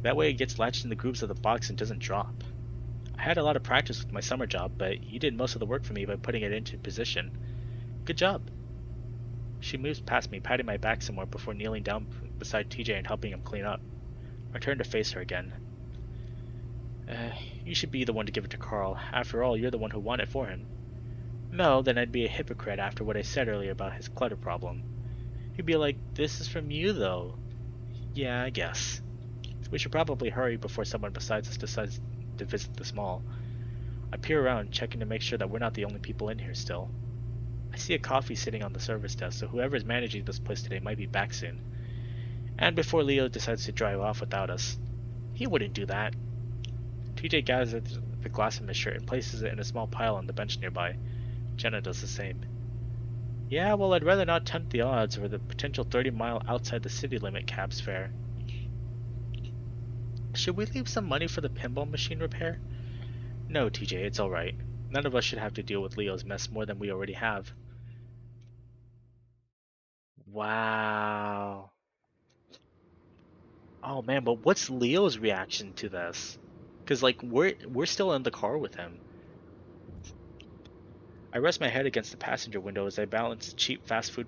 That way it gets latched in the grooves of the box and doesn't drop. I had a lot of practice with my summer job, but you did most of the work for me by putting it into position. Good job. She moves past me, patting my back somewhere before kneeling down beside TJ and helping him clean up. I turn to face her again. You should be the one to give it to Carl. After all, you're the one who won it for him. No, then I'd be a hypocrite after what I said earlier about his clutter problem. He'd be like, "This is from you, though." Yeah, I guess. We should probably hurry before someone besides us decides to visit this mall. I peer around, checking to make sure that we're not the only people in here still. I see a coffee sitting on the service desk, so whoever's managing this place today might be back soon. And before Leo decides to drive off without us. He wouldn't do that. TJ gathers the glass from his shirt and places it in a small pile on the bench nearby. Jenna does the same. Yeah, well, I'd rather not tempt the odds or the potential 30-mile outside the city limit cab's fare. Should we leave some money for the pinball machine repair? No, TJ, it's alright. None of us should have to deal with Leo's mess more than we already have. Wow. Oh man, but what's Leo's reaction to this? Cause like we're still in the car with him. I rest my head against the passenger window as I balance the cheap fast food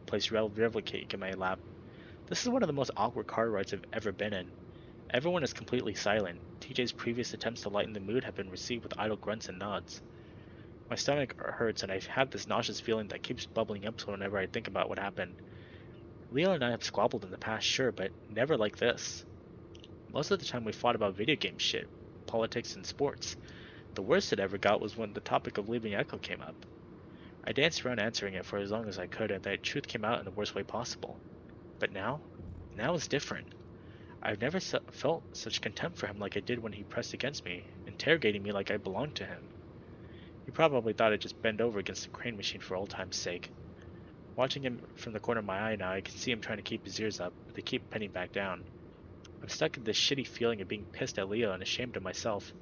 place revel cake in my lap. This is one of the most awkward car rides I've ever been in. Everyone is completely silent. TJ's previous attempts to lighten the mood have been received with idle grunts and nods. My stomach hurts and I have this nauseous feeling that keeps bubbling up whenever I think about what happened. Leo and I have squabbled in the past, sure, but never like this. Most of the time we fought about video game shit, politics, and sports. The worst it ever got was when the topic of leaving Echo came up. I danced around answering it for as long as I could, and the truth came out in the worst way possible. But now? Now is different. I've never felt such contempt for him like I did when he pressed against me, interrogating me like I belonged to him. He probably thought I'd just bend over against the crane machine for old time's sake. Watching him from the corner of my eye now, I can see him trying to keep his ears up, but they keep pinning back down. I'm stuck in this shitty feeling of being pissed at Leo and ashamed of myself.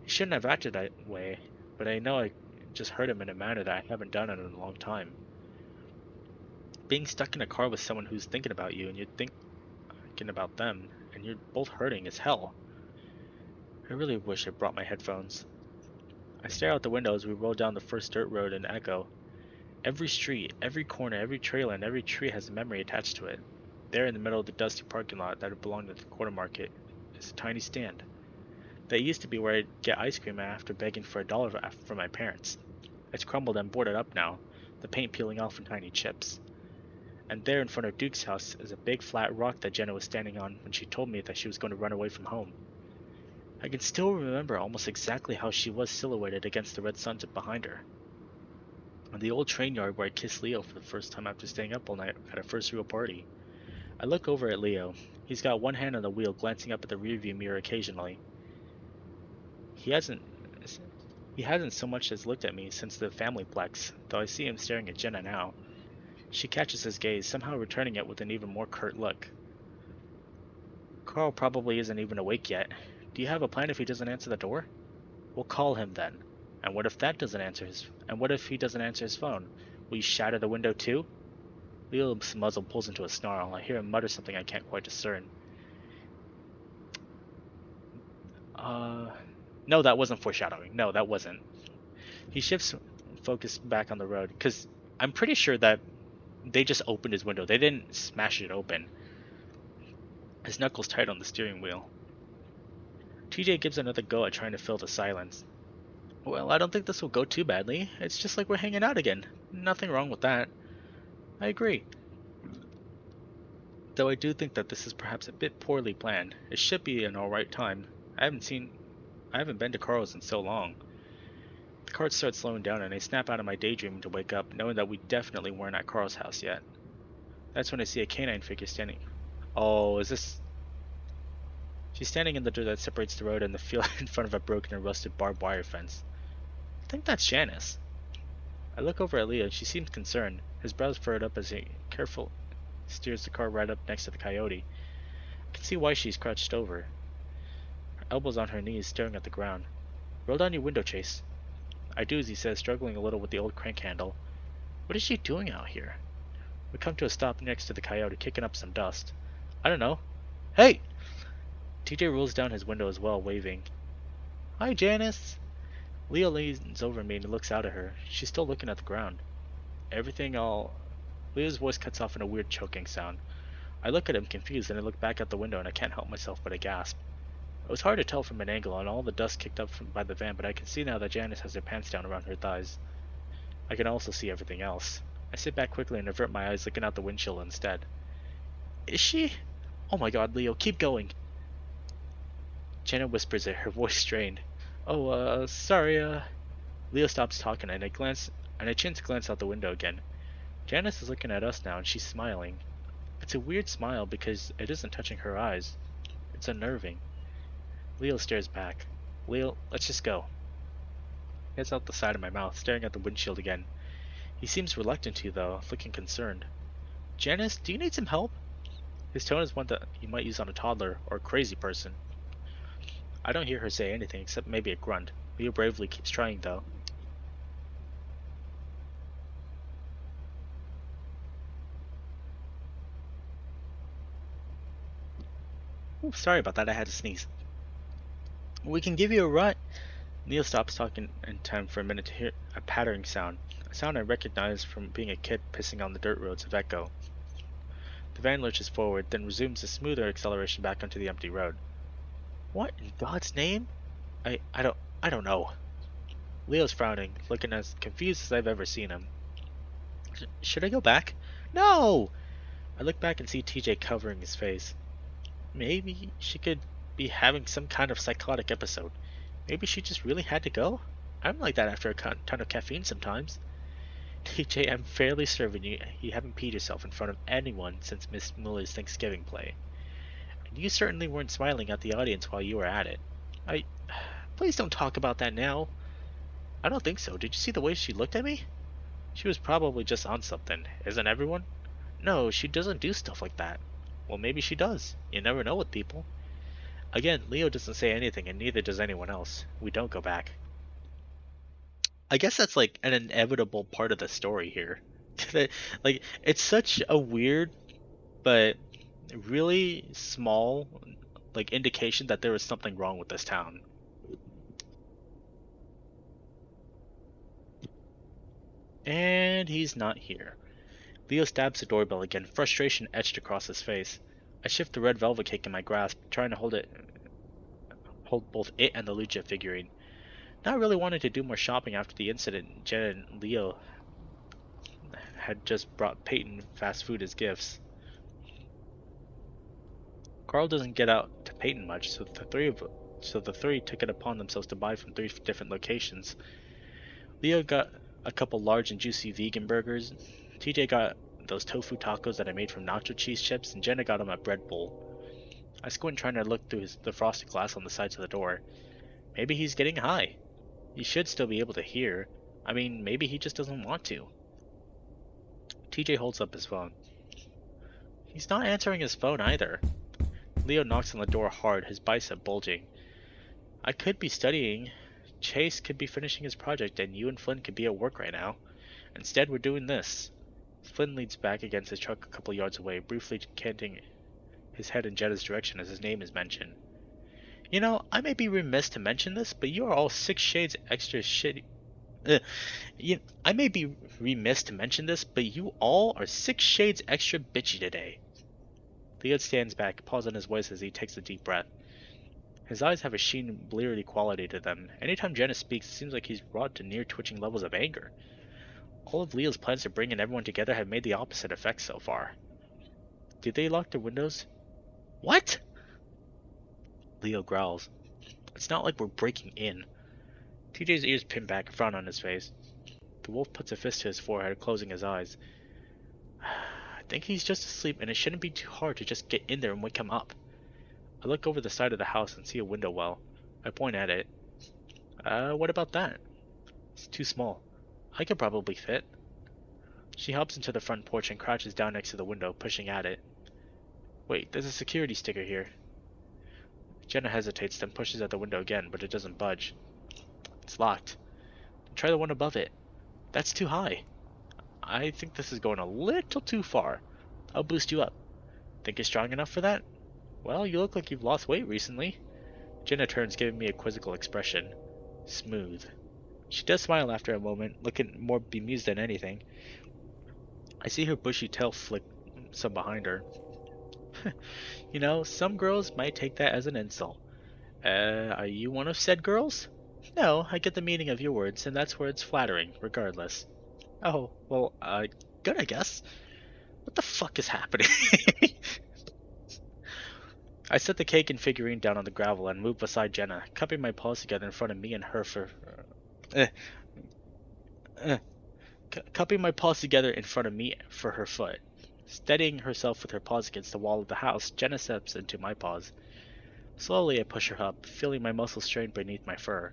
He shouldn't have acted that way, but I know I just hurt him in a manner that I haven't done in a long time. Being stuck in a car with someone who's thinking about you and you're thinking about them, and you're both hurting is hell. I really wish I brought my headphones. I stare out the window as we roll down the first dirt road in Echo. Every street, every corner, every trailer, and every tree has a memory attached to it. There in the middle of the dusty parking lot that had belonged to the quarter market is a tiny stand. That used to be where I'd get ice cream after begging for $1 from my parents. It's crumbled and boarded up now, the paint peeling off in tiny chips. And there in front of Duke's house is a big flat rock that Jenna was standing on when she told me that she was going to run away from home. I can still remember almost exactly how she was silhouetted against the red sun behind her. On the old train yard where I kissed Leo for the first time after staying up all night at our first real party. I look over at Leo. He's got one hand on the wheel, glancing up at the rearview mirror occasionally. He hasn't so much as looked at me since the family plex, though I see him staring at Jenna now. She catches his gaze, somehow returning it with an even more curt look. Carl probably isn't even awake yet. Do you have a plan if he doesn't answer the door? We'll call him then. And what if he doesn't answer his phone? Will you shatter the window too? Leo's muzzle pulls into a snarl. I hear him mutter something I can't quite discern. No, that wasn't foreshadowing. No, that wasn't. He shifts focus back on the road, because I'm pretty sure that they just opened his window. They didn't smash it open. His knuckles tight on the steering wheel. TJ gives another go at trying to fill the silence. Well, I don't think this will go too badly. It's just like we're hanging out again. Nothing wrong with that. I agree. Though I do think that this is perhaps a bit poorly planned. It should be an alright time. I haven't been to Carl's in so long. The car starts slowing down and I snap out of my daydreaming to wake up, knowing that we definitely weren't at Carl's house yet. That's when I see a canine figure standing. Oh, is this... She's standing in the door that separates the road and the field in front of a broken and rusted barbed wire fence. I think that's Janice. I look over at Leo and she seems concerned, his brows furrowed up as he carefully steers the car right up next to the coyote. I can see why she's crouched over, her elbows on her knees staring at the ground. Roll down your window, Chase. I do as he says, struggling a little with the old crank handle. What is she doing out here? We come to a stop next to the coyote, kicking up some dust. I don't know. Hey! TJ rolls down his window as well, waving. Hi, Janice! Leo leans over me and looks out at her. She's still looking at the ground. Leo's voice cuts off in a weird choking sound. I look at him confused and I look back out the window and I can't help myself but a gasp. It was hard to tell from an angle on all the dust kicked up by the van, but I can see now that Janice has her pants down around her thighs. I can also see everything else. I sit back quickly and avert my eyes, looking out the windshield instead. Is she? Oh my god, Leo, keep going. Jenna whispers it, her voice strained. Oh, sorry, Leo stops talking and I chance to glance out the window again. Janice is looking at us now and she's smiling. It's a weird smile because it isn't touching her eyes. It's unnerving. Leo stares back. Leo, let's just go. He heads out the side of my mouth, staring at the windshield again. He seems reluctant to, though, looking concerned. Janice, do you need some help? His tone is one that you might use on a toddler or a crazy person. I don't hear her say anything except maybe a grunt. Leo bravely keeps trying, though. Ooh, sorry about that, I had to sneeze. We can give you a ride. Leo stops talking in time for a minute to hear a pattering sound. A sound I recognize from being a kid pissing on the dirt roads of Echo. The van lurches forward, then resumes a smoother acceleration back onto the empty road. What in God's name? I don't know. Leo's frowning, looking as confused as I've ever seen him. Should I go back? No! I look back and see TJ covering his face. Maybe she could be having some kind of psychotic episode. Maybe she just really had to go? I'm like that after a ton of caffeine sometimes. TJ, I'm fairly certain you haven't peed yourself in front of anyone since Miss Muller's Thanksgiving play. And you certainly weren't smiling at the audience while you were at it. Please don't talk about that now. I don't think so. Did you see the way she looked at me? She was probably just on something. Isn't everyone? No, she doesn't do stuff like that. Well, maybe she does. You never know with people. Again, Leo doesn't say anything, and neither does anyone else. We don't go back. I guess that's like an inevitable part of the story here. Like, it's such a weird, but really small, like, indication that there was something wrong with this town. And he's not here. Leo stabs the doorbell again, frustration etched across his face. I shift the red velvet cake in my grasp, trying to hold both it and the Lucha figurine. Not really wanting to do more shopping after the incident, Jenna and Leo had just brought Peyton fast food as gifts. Carl doesn't get out to Peyton much, so the three took it upon themselves to buy from 3 different locations. Leo got a couple large and juicy vegan burgers. TJ got those tofu tacos that I made from nacho cheese chips, and Jenna got him a bread bowl. I squint trying to look through the frosted glass on the sides of the door. Maybe he's getting high. He should still be able to hear. I mean, maybe he just doesn't want to. TJ holds up his phone. He's not answering his phone either. Leo knocks on the door hard, his bicep bulging. I could be studying. Chase could be finishing his project, and you and Flynn could be at work right now. Instead, we're doing this. Flynn leans back against his truck a couple yards away, briefly canting his head in Jetta's direction as his name is mentioned. You know, I may be remiss to mention this, but you are all 6 shades extra shitty. I may be remiss to mention this, but you all are 6 shades extra bitchy today. Leo stands back, pause on his voice as he takes a deep breath. His eyes have a sheen and bleary quality to them. Anytime Jenna speaks, it seems like he's brought to near twitching levels of anger. All of Leo's plans to bring everyone together have made the opposite effect so far. Did they lock their windows? What? Leo growls. It's not like we're breaking in. TJ's ears pin back, a frown on his face. The wolf puts a fist to his forehead, closing his eyes. I think he's just asleep, and it shouldn't be too hard to just get in there and wake him up. I look over the side of the house and see a window well. I point at it. What about that? It's too small. I could probably fit. She hops into the front porch and crouches down next to the window, pushing at it. Wait, there's a security sticker here. Jenna hesitates, then pushes at the window again, but it doesn't budge. It's locked. Try the one above it. That's too high. I think this is going a little too far. I'll boost you up. Think you're strong enough for that? Well, you look like you've lost weight recently. Jenna turns, giving me a quizzical expression. Smooth. She does smile after a moment, looking more bemused than anything. I see her bushy tail flick some behind her. You know, some girls might take that as an insult. Are you one of said girls? No, I get the meaning of your words, and that's where it's flattering, regardless. Oh, well, good, I guess. What the fuck is happening? I set the cake and figurine down on the gravel and moved beside Jenna, cupping my paws together in front of me and her for. Uh, uh, Cupping my paws together in front of me for her foot. Steadying herself with her paws against the wall of the house, Jenna steps into my paws. Slowly, I push her up, feeling my muscles strain beneath my fur.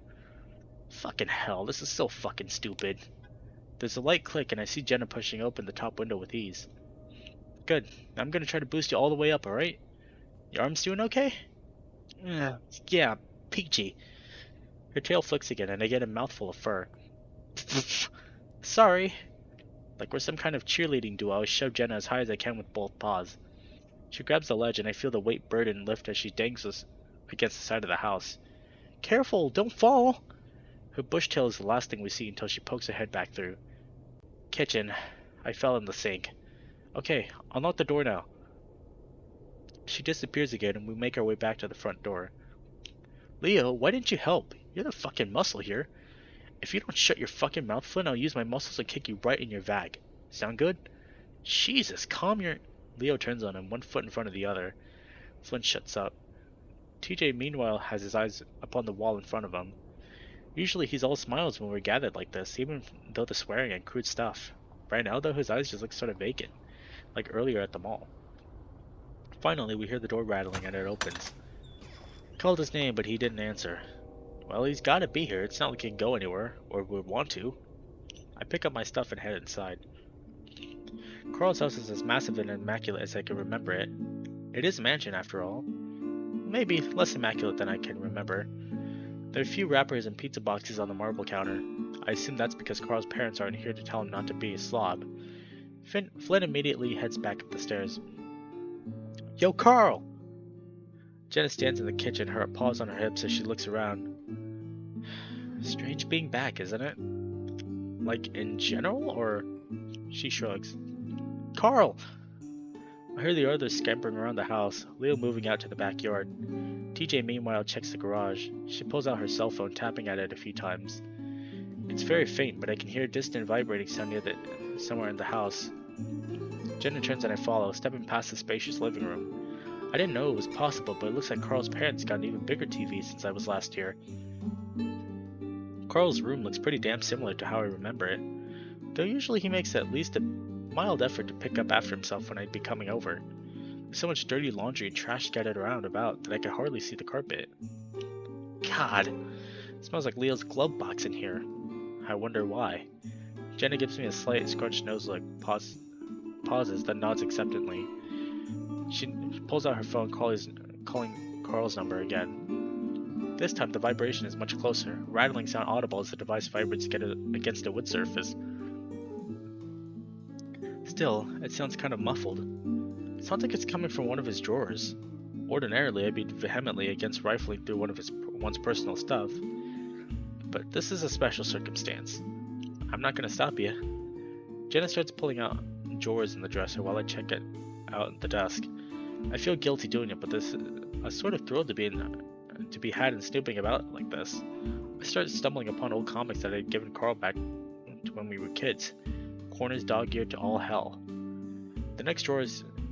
Fucking hell, this is so fucking stupid. There's a light click and I see Jenna pushing open the top window with ease. Good. I'm gonna try to boost you all the way up, alright? Your arm's doing okay? Yeah, peachy. Her tail flicks again and I get a mouthful of fur. Sorry. Like we're some kind of cheerleading duo, I shove Jenna as high as I can with both paws. She grabs the ledge and I feel the weight burden lift as she dangles against the side of the house. Careful, don't fall! Her bush tail is the last thing we see until she pokes her head back through. Kitchen. I fell in the sink. Okay, unlock the door now. She disappears again and we make our way back to the front door. Leo, why didn't you help? You're the fucking muscle here. If you don't shut your fucking mouth, Flynn, I'll use my muscles to kick you right in your vag. Sound good? Jesus, calm your... Leo turns on him, one foot in front of the other. Flynn shuts up. TJ, meanwhile, has his eyes upon the wall in front of him. Usually he's all smiles when we're gathered like this, even though the swearing and crude stuff. Right now, though, his eyes just look sort of vacant, like earlier at the mall. Finally, we hear the door rattling and it opens. Called his name, but he didn't answer. Well, he's gotta be here. It's not like he can go anywhere, or would want to. I pick up my stuff and head inside. Carl's house is as massive and immaculate as I can remember it. It is a mansion, after all. Maybe less immaculate than I can remember. There are a few wrappers and pizza boxes on the marble counter. I assume that's because Carl's parents aren't here to tell him not to be a slob. Flynn immediately heads back up the stairs. Yo, Carl! Jenna stands in the kitchen, her paws on her hips as she looks around. Strange being back, isn't it? Like, in general, or... She shrugs. Carl! I hear the others scampering around the house, Leo moving out to the backyard. TJ meanwhile checks the garage. She pulls out her cell phone, tapping at it a few times. It's very faint, but I can hear a distant vibrating sound somewhere in the house. Jenna turns and I follow, stepping past the spacious living room. I didn't know it was possible, but it looks like Carl's parents got an even bigger TV since I was last here. Carl's room looks pretty damn similar to how I remember it, though usually he makes at least a mild effort to pick up after himself when I'd be coming over. There's so much dirty laundry and trash scattered around about that I can hardly see the carpet. God, it smells like Leo's glove box in here. I wonder why. Jenna gives me a slight scrunched nose look, pauses, then nods acceptantly. She pulls out her phone, calling Carl's number again. This time the vibration is much closer, rattling sound audible as the device vibrates against a wood surface. Still, it sounds kind of muffled. It sounds like it's coming from one of his drawers. Ordinarily, I'd be vehemently against rifling through one's personal stuff, but this is a special circumstance. I'm not gonna stop you. Jenna starts pulling out drawers in the dresser while I check it out at the desk. I feel guilty doing it, but I'm sort of thrilled to be had in snooping about like this. I started stumbling upon old comics that I had given Carl back to when we were kids. Corners dog-eared to all hell. The next drawer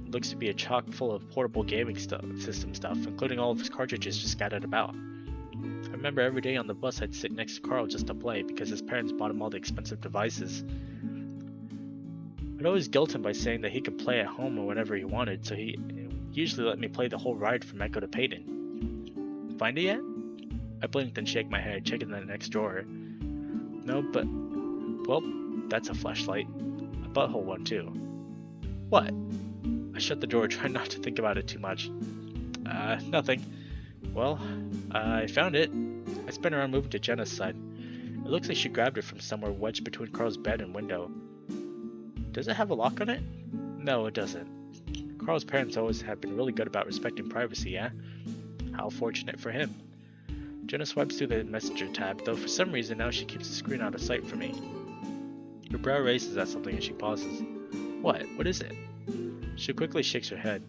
looks to be a chock full of portable gaming system stuff, including all of his cartridges just scattered about. I remember every day on the bus I'd sit next to Carl just to play because his parents bought him all the expensive devices. I'd always guilt him by saying that he could play at home or whenever he wanted, so he usually let me play the whole ride from Echo to Payton. Find it yet? I blinked and shake my head, checking the next drawer. No, but... well, that's a flashlight. A butthole one, too. What? I shut the door, trying not to think about it too much. Nothing. Well, I found it. I spin around, moving to Jenna's side. It looks like she grabbed it from somewhere wedged between Carl's bed and window. Does it have a lock on it? No, it doesn't. Carl's parents always have been really good about respecting privacy, yeah? How fortunate for him. Jenna swipes through the messenger tab, though for some reason now she keeps the screen out of sight for me. Her brow raises at something as she pauses. What? What is it? She quickly shakes her head.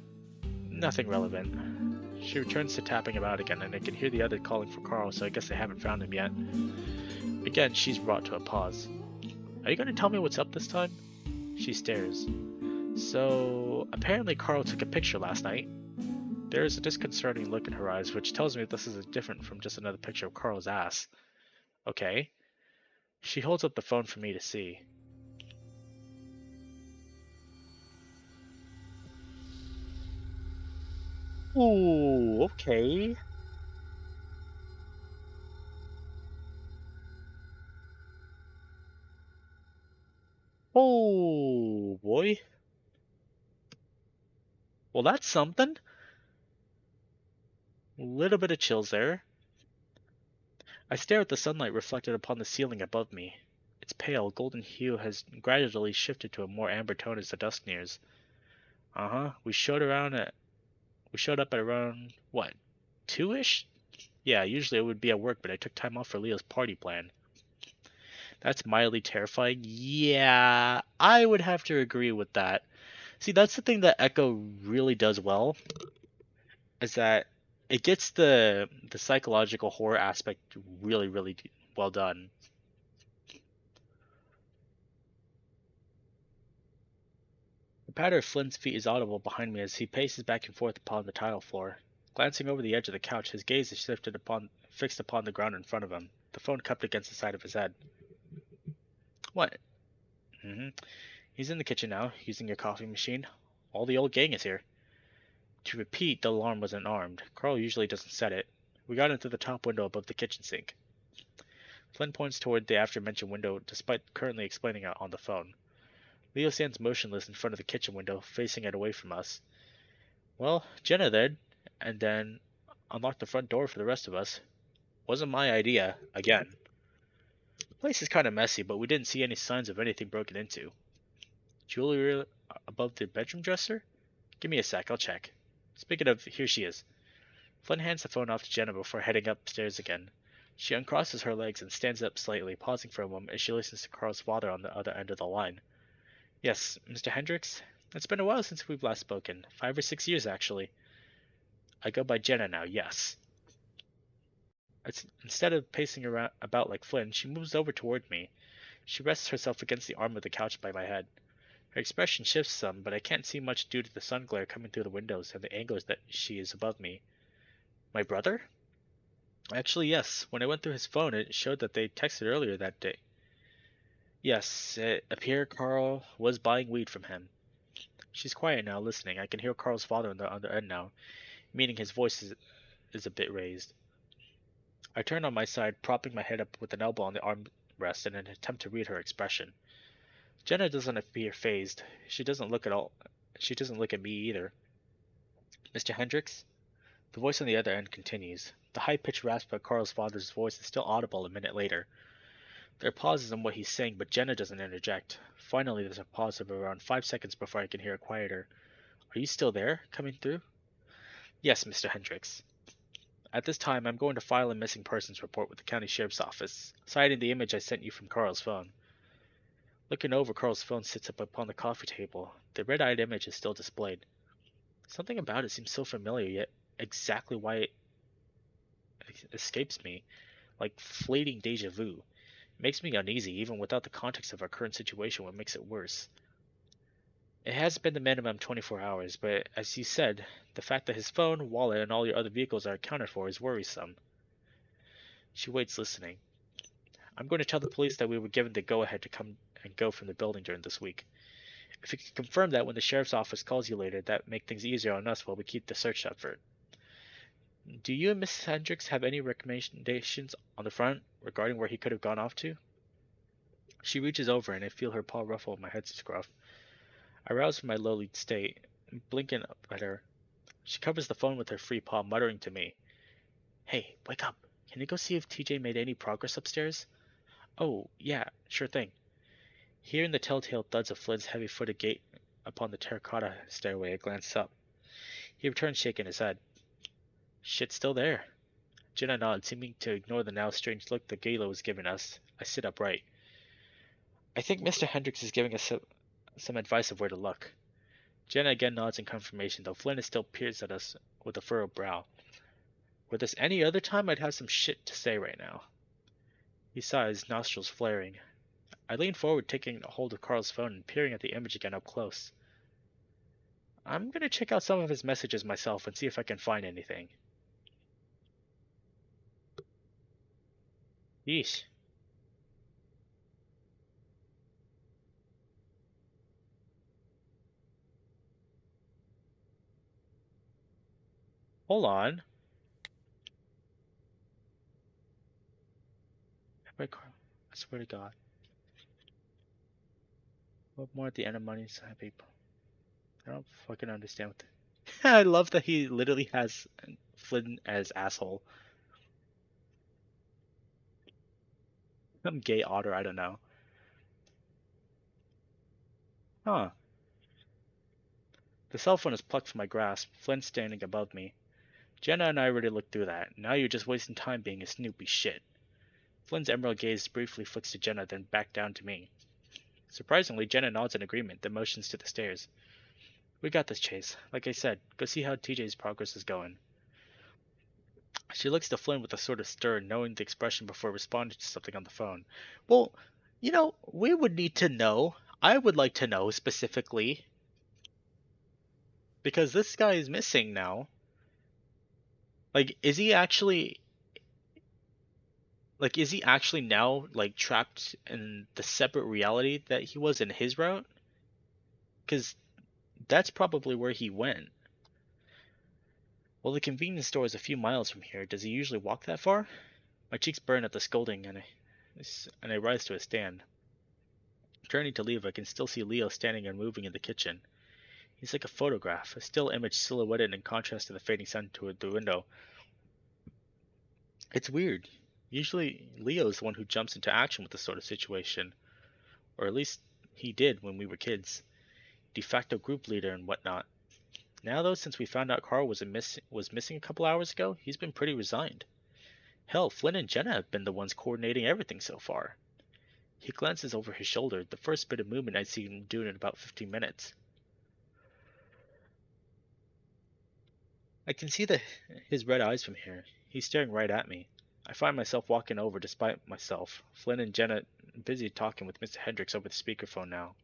Nothing relevant. She returns to tapping about again, and I can hear the other calling for Carl, so I guess they haven't found him yet. Again, she's brought to a pause. Are you going to tell me what's up this time? She stares. So, apparently Carl took a picture last night. There is a disconcerting look in her eyes, which tells me this is different from just another picture of Carl's ass. Okay. She holds up the phone for me to see. Ooh, okay. Oh, boy. Well, that's something. A little bit of chills there. I stare at the sunlight reflected upon the ceiling above me. Its pale, golden hue has gradually shifted to a more amber tone as the dusk nears. Uh-huh. We showed up at around what? 2-ish? Yeah, usually I would be at work, but I took time off for Leo's party plan. That's mildly terrifying. Yeah, I would have to agree with that. See, that's the thing that Echo really does well, is that it gets the psychological horror aspect really, really well done. The patter of Flynn's feet is audible behind me as he paces back and forth upon the tile floor. Glancing over the edge of the couch, his gaze is fixed upon the ground in front of him, the phone cupped against the side of his head. What? He's in the kitchen now, using your coffee machine. All the old gang is here. To repeat, the alarm wasn't armed. Carl usually doesn't set it. We got into the top window above the kitchen sink. Flynn points toward the aforementioned window, despite currently explaining it on the phone. Leo stands motionless in front of the kitchen window, facing it away from us. Well, Jenna did, and then unlocked the front door for the rest of us. Wasn't my idea, again. The place is kind of messy, but we didn't see any signs of anything broken into. Jewelry above the bedroom dresser? Give me a sec, I'll check. Speaking of, here she is. Flynn hands the phone off to Jenna before heading upstairs again. She uncrosses her legs and stands up slightly, pausing for a moment as she listens to Carl's father on the other end of the line. Yes, Mr. Hendricks? It's been a while since we've last spoken. 5 or 6 years, actually. I go by Jenna now, yes. Instead of pacing around about like Flynn, she moves over toward me. She rests herself against the arm of the couch by my head. Her expression shifts some, but I can't see much due to the sun glare coming through the windows and the angles that she is above me. My brother? Actually, yes. When I went through his phone, it showed that they texted earlier that day. Yes, it appeared Carl was buying weed from him. She's quiet now, listening. I can hear Carl's father on the other end now, meaning his voice is a bit raised. I turn on my side, propping my head up with an elbow on the armrest in an attempt to read her expression. Jenna doesn't appear phased. She doesn't look at me either. Mr. Hendricks? The voice on the other end continues. The high-pitched rasp of Carl's father's voice is still audible a minute later. There are pauses in what he's saying, but Jenna doesn't interject. Finally, there's a pause of around 5 seconds before I can hear it quieter. Are you still there? Coming through? Yes, Mr. Hendricks. At this time, I'm going to file a missing persons report with the county sheriff's office, citing the image I sent you from Carl's phone. Looking over, Carl's phone sits up upon the coffee table. The red-eyed image is still displayed. Something about it seems so familiar, yet exactly why it escapes me, like fleeting deja vu. It makes me uneasy, even without the context of our current situation, what makes it worse. It has been the minimum 24 hours, but as you said, the fact that his phone, wallet, and all your other vehicles are accounted for is worrisome. She waits, listening. I'm going to tell the police that we were given the go-ahead to come and go from the building during this week. If you can confirm that when the sheriff's office calls you later, that make things easier on us while we keep the search effort. Do you and Miss Hendricks have any recommendations on the front regarding where he could have gone off to? She reaches over and I feel her paw ruffle my head scruff. I rouse from my lowly state, blinking up at her. She covers the phone with her free paw, muttering to me. Hey, wake up. Can you go see if TJ made any progress upstairs? Oh, yeah, sure thing. Hearing the telltale thuds of Flynn's heavy-footed gait upon the terracotta stairway, I glance up. He returns shaking his head. Shit's still there. Jenna nods, seeming to ignore the now strange look that Galo was giving us. I sit upright. I think Mr. Hendricks is giving us some advice of where to look. Jenna again nods in confirmation, though Flynn is still peers at us with a furrowed brow. Were this any other time, I'd have some shit to say right now. He sighs, nostrils flaring. I leaned forward, taking a hold of Carl's phone and peering at the image again up close. I'm gonna check out some of his messages myself and see if I can find anything. Yeesh. Hold on. Wait, Carl. I swear to God. What more at the end of money's happy? I don't fucking understand what I love that he literally has Flynn as asshole. Some gay otter, I don't know. Huh. The cell phone is plucked from my grasp, Flynn standing above me. Jenna and I already looked through that. Now you're just wasting time being a snoopy shit. Flynn's emerald gaze briefly flicks to Jenna, then back down to me. Surprisingly, Jenna nods in agreement, then motions to the stairs. We got this, Chase. Like I said, go see how TJ's progress is going. She looks to Flynn with a sort of stir, knowing the expression before responding to something on the phone. Well, we would need to know. I would like to know specifically. Because this guy is missing now. Like, is he actually now, like, trapped in the separate reality that he was in his route? Because that's probably where he went. Well, the convenience store is a few miles from here. Does he usually walk that far? My cheeks burn at the scolding, and I rise to a stand. Turning to leave, I can still see Leo standing and moving in the kitchen. He's like a photograph, a still image silhouetted in contrast to the fading sun toward the window. It's weird. Usually, Leo's the one who jumps into action with this sort of situation. Or at least he did when we were kids. De facto group leader and whatnot. Now, though, since we found out Carl was missing a couple hours ago, he's been pretty resigned. Hell, Flynn and Jenna have been the ones coordinating everything so far. He glances over his shoulder, the first bit of movement I'd seen him do in about 15 minutes. I can see his red eyes from here. He's staring right at me. I find myself walking over despite myself. Flynn and Jenna busy talking with Mr. Hendricks over the speakerphone now.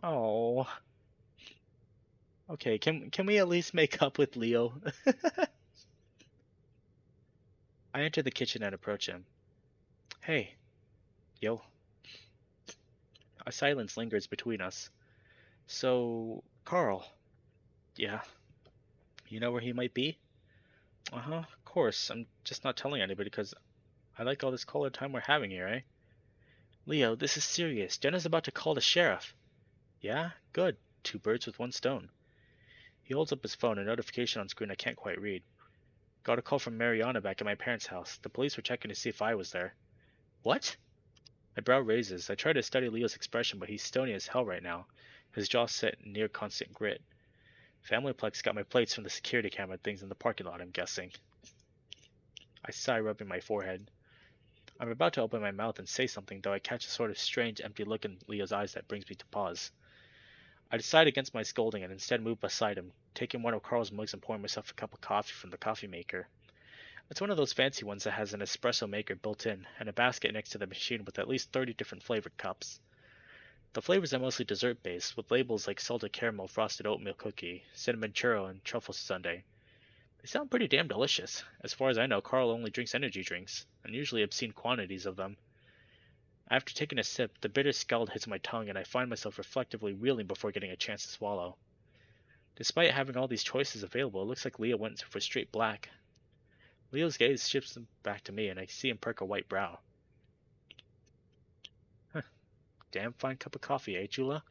Oh. Okay, can we at least make up with Leo? I enter the kitchen and approach him. Hey. Yo. A silence lingers between us. So, Carl. Yeah. You know where he might be? Uh-huh, of course. I'm just not telling anybody because I like all this quality time we're having here, eh? Leo, this is serious. Jenna's about to call the sheriff. Yeah? Good. Two birds with one stone. He holds up his phone, a notification on screen I can't quite read. Got a call from Mariana back at my parents' house. The police were checking to see if I was there. What? My brow raises. I try to study Leo's expression, but he's stony as hell right now, his jaw set in near constant grit. Familyplex got my plates from the security camera things in the parking lot, I'm guessing. I sigh, rubbing my forehead. I'm about to open my mouth and say something, though I catch a sort of strange, empty look in Leo's eyes that brings me to pause. I decide against my scolding and instead move beside him, taking one of Carl's mugs and pouring myself a cup of coffee from the coffee maker. It's one of those fancy ones that has an espresso maker built in, and a basket next to the machine with at least 30 different flavored cups. The flavors are mostly dessert-based, with labels like salted caramel frosted oatmeal cookie, cinnamon churro, and truffle sundae. They sound pretty damn delicious. As far as I know, Carl only drinks energy drinks, and usually obscene quantities of them. After taking a sip, the bitter scald hits my tongue and I find myself reflectively reeling before getting a chance to swallow. Despite having all these choices available, it looks like Leo went for straight black. Leo's gaze shifts back to me and I see him perk a white brow. Huh. Damn fine cup of coffee, eh, Jula?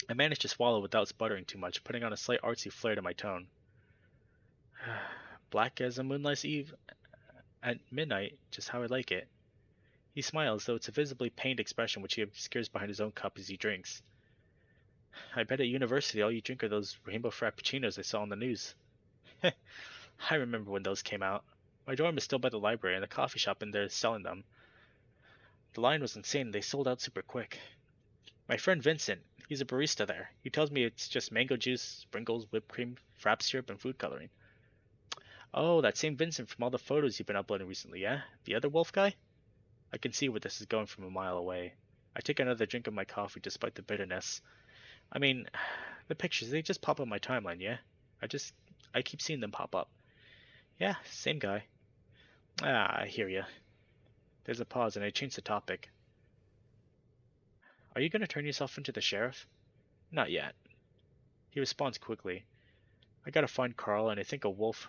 I managed to swallow without sputtering too much, putting on a slight artsy flair to my tone. Black as a moonless eve at midnight, just how I like it. He smiles, though it's a visibly pained expression which he obscures behind his own cup as he drinks. I bet at university all you drink are those rainbow frappuccinos I saw on the news. I remember when those came out. My dorm is still by the library, and the coffee shop in there is selling them. The line was insane, and they sold out super quick. My friend Vincent, he's a barista there. He tells me it's just mango juice, sprinkles, whipped cream, frap syrup, and food coloring. Oh, that same Vincent from all the photos you've been uploading recently, yeah? The other wolf guy? I can see where this is going from a mile away. I take another drink of my coffee despite the bitterness. I mean, the pictures, they just pop up my timeline, yeah? I keep seeing them pop up. Yeah, same guy. Ah, I hear ya. There's a pause and I change the topic. Are you gonna turn yourself into the sheriff? Not yet. He responds quickly. I gotta find Carl, and I think a wolf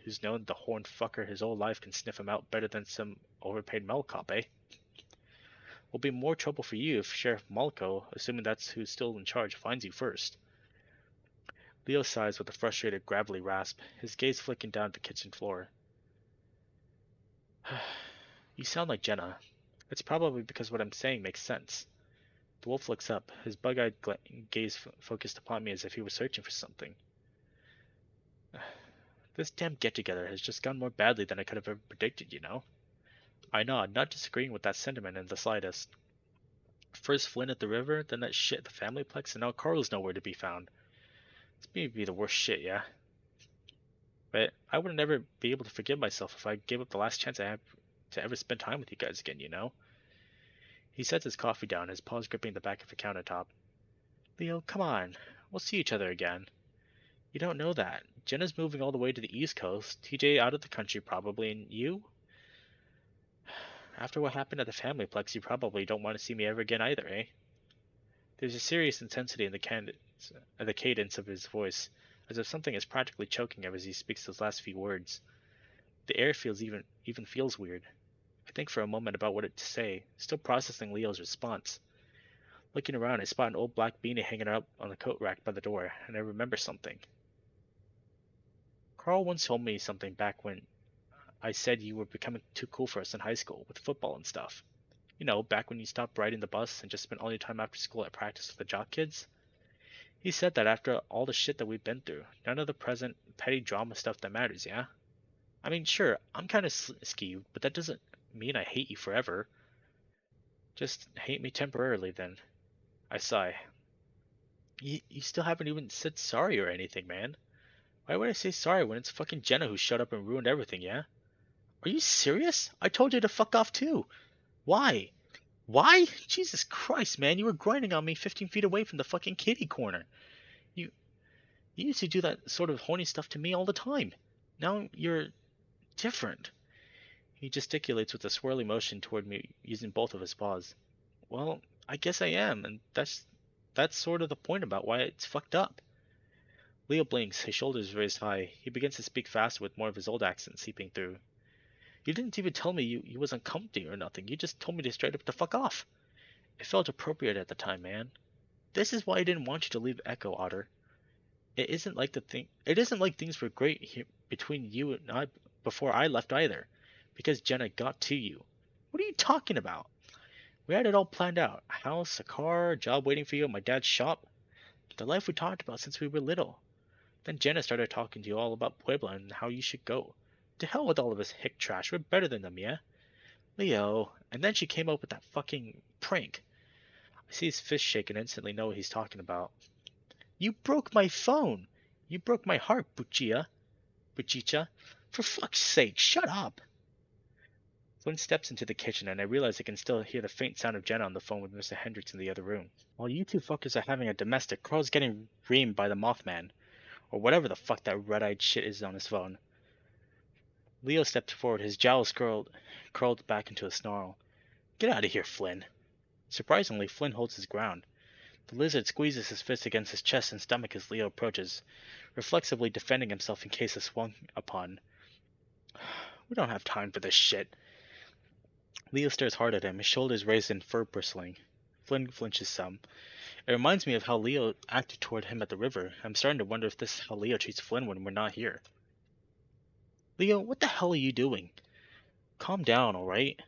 who's known the horned fucker his whole life can sniff him out better than some overpaid mall cop, eh? Will be more trouble for you if Sheriff Malco, assuming that's who's still in charge, finds you first. Leo sighs with a frustrated, gravelly rasp, his gaze flicking down the kitchen floor. You sound like Jenna. It's probably because what I'm saying makes sense. The wolf looks up, his bug-eyed gaze focused upon me as if he were searching for something. This damn get-together has just gone more badly than I could have ever predicted, you know? I nod, not disagreeing with that sentiment in the slightest. First Flynn at the river, then that shit at the family plex, and now Carl's nowhere to be found. This may be the worst shit, yeah? But I would never be able to forgive myself if I gave up the last chance I have to ever spend time with you guys again, you know? He sets his coffee down, his paws gripping the back of the countertop. Leo, come on. We'll see each other again. You don't know that. Jenna's moving all the way to the East Coast, TJ out of the country probably, and you? After what happened at the family plex, you probably don't want to see me ever again either, eh? There's a serious intensity in the cadence of his voice, as if something is practically choking him as he speaks those last few words. The air feels even feels weird. I think for a moment about what to say, still processing Leo's response. Looking around, I spot an old black beanie hanging up on the coat rack by the door, and I remember something. Carl once told me something back when I said you were becoming too cool for us in high school, with football and stuff. You know, back when you stopped riding the bus and just spent all your time after school at practice with the jock kids? He said that after all the shit that we've been through, none of the present petty drama stuff that matters, yeah? I mean, sure, I'm kind of skeeved, but that doesn't mean I hate you forever. Just hate me temporarily, then. I sigh. You still haven't even said sorry or anything, man. Why would I say sorry when it's fucking Jenna who shut up and ruined everything, yeah? Are you serious? I told you to fuck off too. Why? Why? Jesus Christ, man, you were grinding on me 15 feet away from the fucking kitty corner. You you used to do that sort of horny stuff to me all the time. Now you're different. He gesticulates with a swirly motion toward me using both of his paws. Well, I guess I am, and that's sort of the point about why it's fucked up. Leo blinks, his shoulders raised high. He begins to speak faster with more of his old accent seeping through. You didn't even tell me you was uncomfy or nothing. You just told me to straight up to fuck off. It felt appropriate at the time, man. This is why I didn't want you to leave Echo, Otter. It isn't like things were great between you and I before I left either, because Jenna got to you. What are you talking about? We had it all planned out. A house, a car, a job waiting for you at my dad's shop. The life we talked about since we were little. Then Jenna started talking to you all about Puebla and how you should go. To hell with all of us hick trash. We're better than them, yeah? Leo. And then she came up with that fucking prank. I see his fist shake and instantly know what he's talking about. You broke my phone. You broke my heart, Buchicha. For fuck's sake, shut up. Flynn steps into the kitchen and I realize I can still hear the faint sound of Jenna on the phone with Mr. Hendricks in the other room. While you two fuckers are having a domestic, Carl's getting reamed by the Mothman. Or whatever the fuck that red-eyed shit is on his phone. Leo stepped forward, his jowls curled back into a snarl. Get out of here, Flynn. Surprisingly, Flynn holds his ground. The lizard squeezes his fist against his chest and stomach as Leo approaches, reflexively defending himself in case it's swung upon. We don't have time for this shit. Leo stares hard at him, his shoulders raised and fur bristling. Flynn flinches some. It reminds me of how Leo acted toward him at the river. I'm starting to wonder if this is how Leo treats Flynn when we're not here. Leo, what the hell are you doing? Calm down, alright?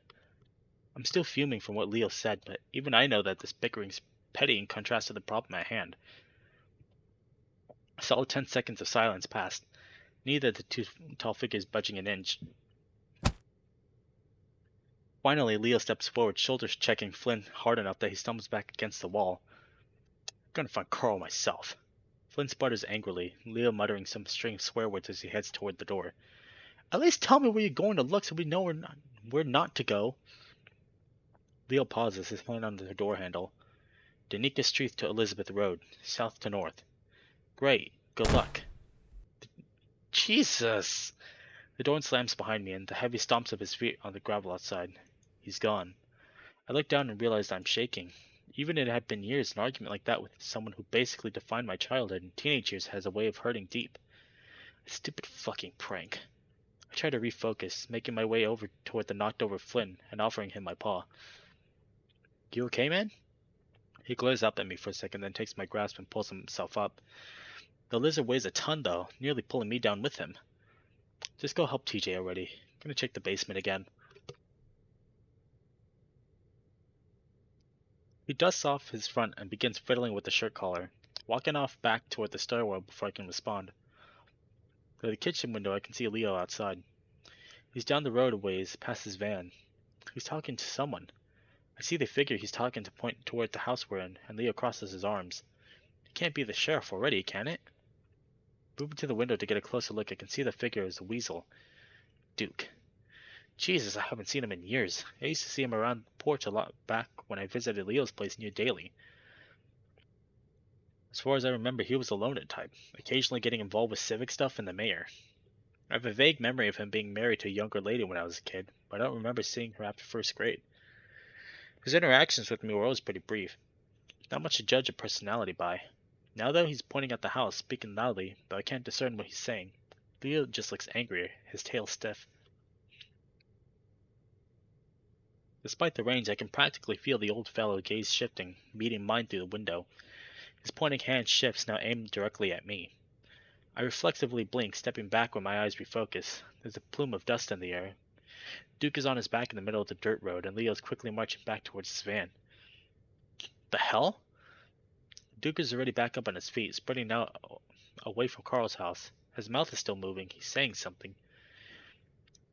I'm still fuming from what Leo said, but even I know that this bickering's petty in contrast to the problem at hand. A solid 10 seconds of silence passed, neither of the two tall figures budging an inch. Finally, Leo steps forward, shoulders checking Flynn hard enough that he stumbles back against the wall. I'm gonna find Carl myself. Flynn sputters angrily, Leo muttering some strange swear words as he heads toward the door. At least tell me where you're going to look so we know where not to go. Leo pauses, his hand on the door handle. Danica Street to Elizabeth Road, south to north. Great. Good luck. Jesus! The door slams behind me, and the heavy stomps of his feet on the gravel outside. He's gone. I look down and realize I'm shaking. Even if it had been years, an argument like that with someone who basically defined my childhood and teenage years has a way of hurting deep. A stupid fucking prank. I try to refocus, making my way over toward the knocked over Flynn and offering him my paw. You okay, man? He glares up at me for a second, then takes my grasp and pulls himself up. The lizard weighs a ton, though, nearly pulling me down with him. Just go help TJ already. I'm gonna check the basement again. He dusts off his front and begins fiddling with the shirt collar, walking off back toward the stairwell before I can respond. Through the kitchen window, I can see Leo outside. He's down the road a ways, past his van. He's talking to someone. I see the figure he's talking to point toward the house we're in, and Leo crosses his arms. It can't be the sheriff already, can it? Moving to the window to get a closer look, I can see the figure is a weasel. Duke. Jesus, I haven't seen him in years. I used to see him around the porch a lot back when I visited Leo's place near Daly. As far as I remember, he was a loner type, occasionally getting involved with civic stuff and the mayor. I have a vague memory of him being married to a younger lady when I was a kid, but I don't remember seeing her after first grade. His interactions with me were always pretty brief. Not much to judge a personality by. Now though, he's pointing at the house, speaking loudly, though I can't discern what he's saying. Leo just looks angry, his tail stiff. Despite the range, I can practically feel the old fellow gaze shifting, meeting mine through the window. His pointing hand shifts, now aimed directly at me. I reflexively blink, stepping back when my eyes refocus. There's a plume of dust in the air. Duke is on his back in the middle of the dirt road, and Leo's quickly marching back towards his van. The hell? Duke is already back up on his feet, spreading out away from Carl's house. His mouth is still moving. He's saying something.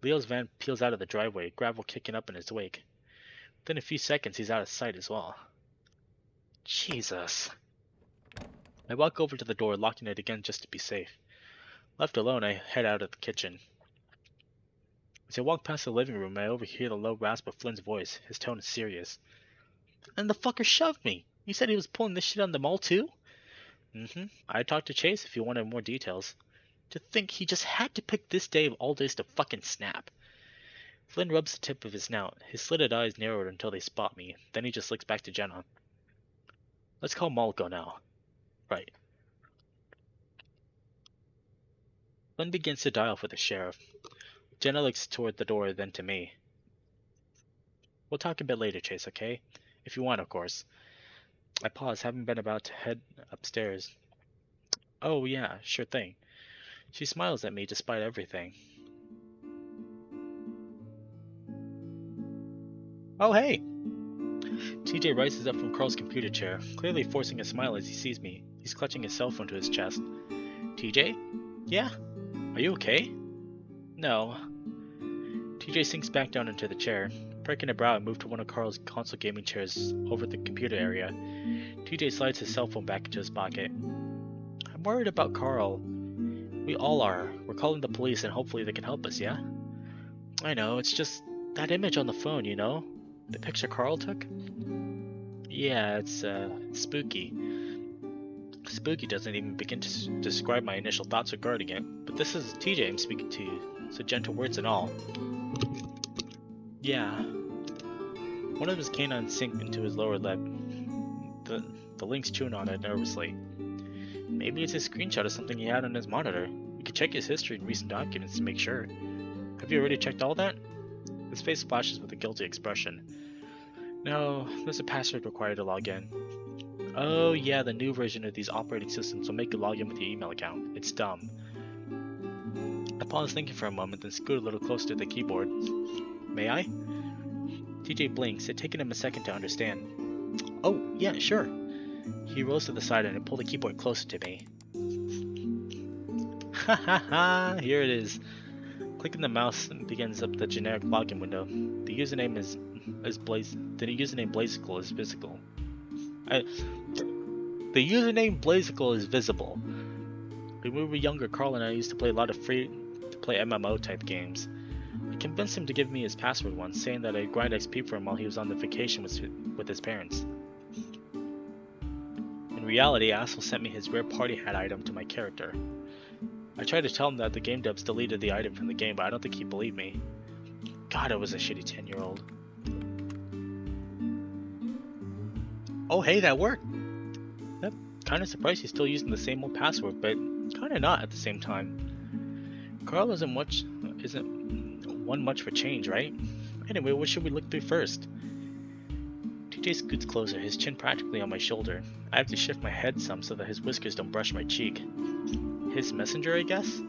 Leo's van peels out of the driveway, gravel kicking up in his wake. Within a few seconds, he's out of sight as well. Jesus. I walk over to the door, locking it again just to be safe. Left alone, I head out of the kitchen. As I walk past the living room, I overhear the low rasp of Flynn's voice. His tone is serious. And the fucker shoved me! You said he was pulling this shit on the mall too? I talked to Chase if you wanted more details. To think he just had to pick this day of all days to fucking snap. Flynn rubs the tip of his snout. His slitted eyes narrowed until they spot me. Then he just looks back to Jenna. Let's call Malco now. Right. Flynn begins to dial for the sheriff. Jenna looks toward the door, then to me. We'll talk a bit later, Chase, okay? If you want, of course. I pause, having been about to head upstairs. Oh, yeah, sure thing. She smiles at me despite everything. Oh, hey! TJ rises up from Carl's computer chair, clearly forcing a smile as he sees me. He's clutching his cell phone to his chest. TJ? Yeah? Are you okay? No. TJ sinks back down into the chair. Perking a brow, I move to one of Carl's console gaming chairs over the computer area. TJ slides his cell phone back into his pocket. I'm worried about Carl. We all are. We're calling the police and hopefully they can help us, yeah? I know, it's just that image on the phone, you know? The picture Carl took? Yeah, it's spooky. Spooky doesn't even begin to describe my initial thoughts regarding it, but this is TJ I'm speaking to, so gentle words and all. Yeah. One of his canines sink into his lower lip. The link's chewing on it nervously. Maybe it's a screenshot of something he had on his monitor. We could check his history and recent documents to make sure. Have you already checked all that? His face flashes with a guilty expression. No, there's a password required to log in. Oh yeah, the new version of these operating systems will make you log in with your email account. It's dumb. I pause thinking for a moment, then scoot a little closer to the keyboard. May I? TJ blinks, it taking him a second to understand. Oh, yeah, sure. He rolls to the side and I pull the keyboard closer to me. Ha ha ha, here it is. Clicking the mouse begins up the generic login window. The username Blazicle is visible. The username Blazicle is visible. When we were younger, Carl and I used to play a lot of free-to-play MMO type games. I convinced him to give me his password once, saying that I'd grind XP for him while he was on the vacation with his parents. In reality, Asshole sent me his rare party hat item to my character. I tried to tell him that the game devs deleted the item from the game, but I don't think he believed me. God, I was a shitty 10-year-old. Oh hey, that worked! Yep, kinda surprised he's still using the same old password, but kinda not at the same time. Carl isn't one much for change, right? Anyway, what should we look through first? TJ scoots closer, his chin practically on my shoulder. I have to shift my head some so that his whiskers don't brush my cheek. His messenger, I guess?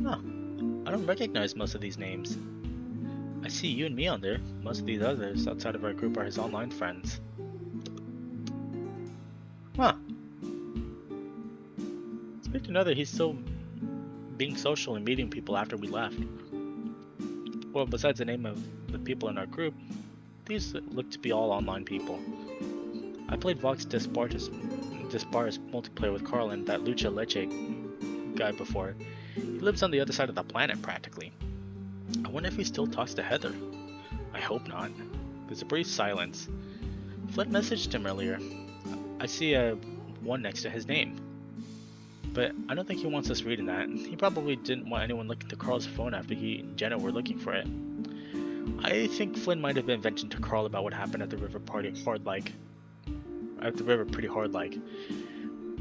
Huh. I don't recognize most of these names. I see you and me on there. Most of these others outside of our group are his online friends. Huh. It's good to know that he's still being social and meeting people after we left. Well, besides the name of the people in our group, these look to be all online people. I played Vox Disparis multiplayer with Carl and that Lucha Leche guy before. He lives on the other side of the planet, practically. I wonder if he still talks to Heather. I hope not. There's a brief silence. Flynn messaged him earlier. I see a 1 next to his name. But I don't think he wants us reading that. He probably didn't want anyone looking through Carl's phone after he and Jenna were looking for it. I think Flynn might have been venting to Carl about what happened at the river pretty hard-like.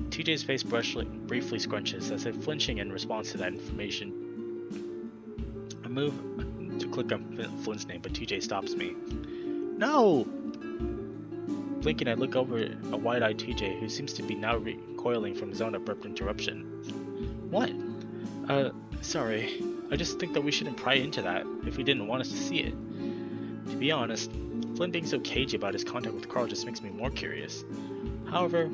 TJ's face briefly scrunches, as if flinching in response to that information. I move to click on Flynn's name, but TJ stops me. No! Blinking, I look over at a wide-eyed TJ, who seems to be now recoiling from his own abrupt interruption. What? Sorry. I just think that we shouldn't pry into that, if he didn't want us to see it. To be honest, Flynn being so cagey about his contact with Carl just makes me more curious. However,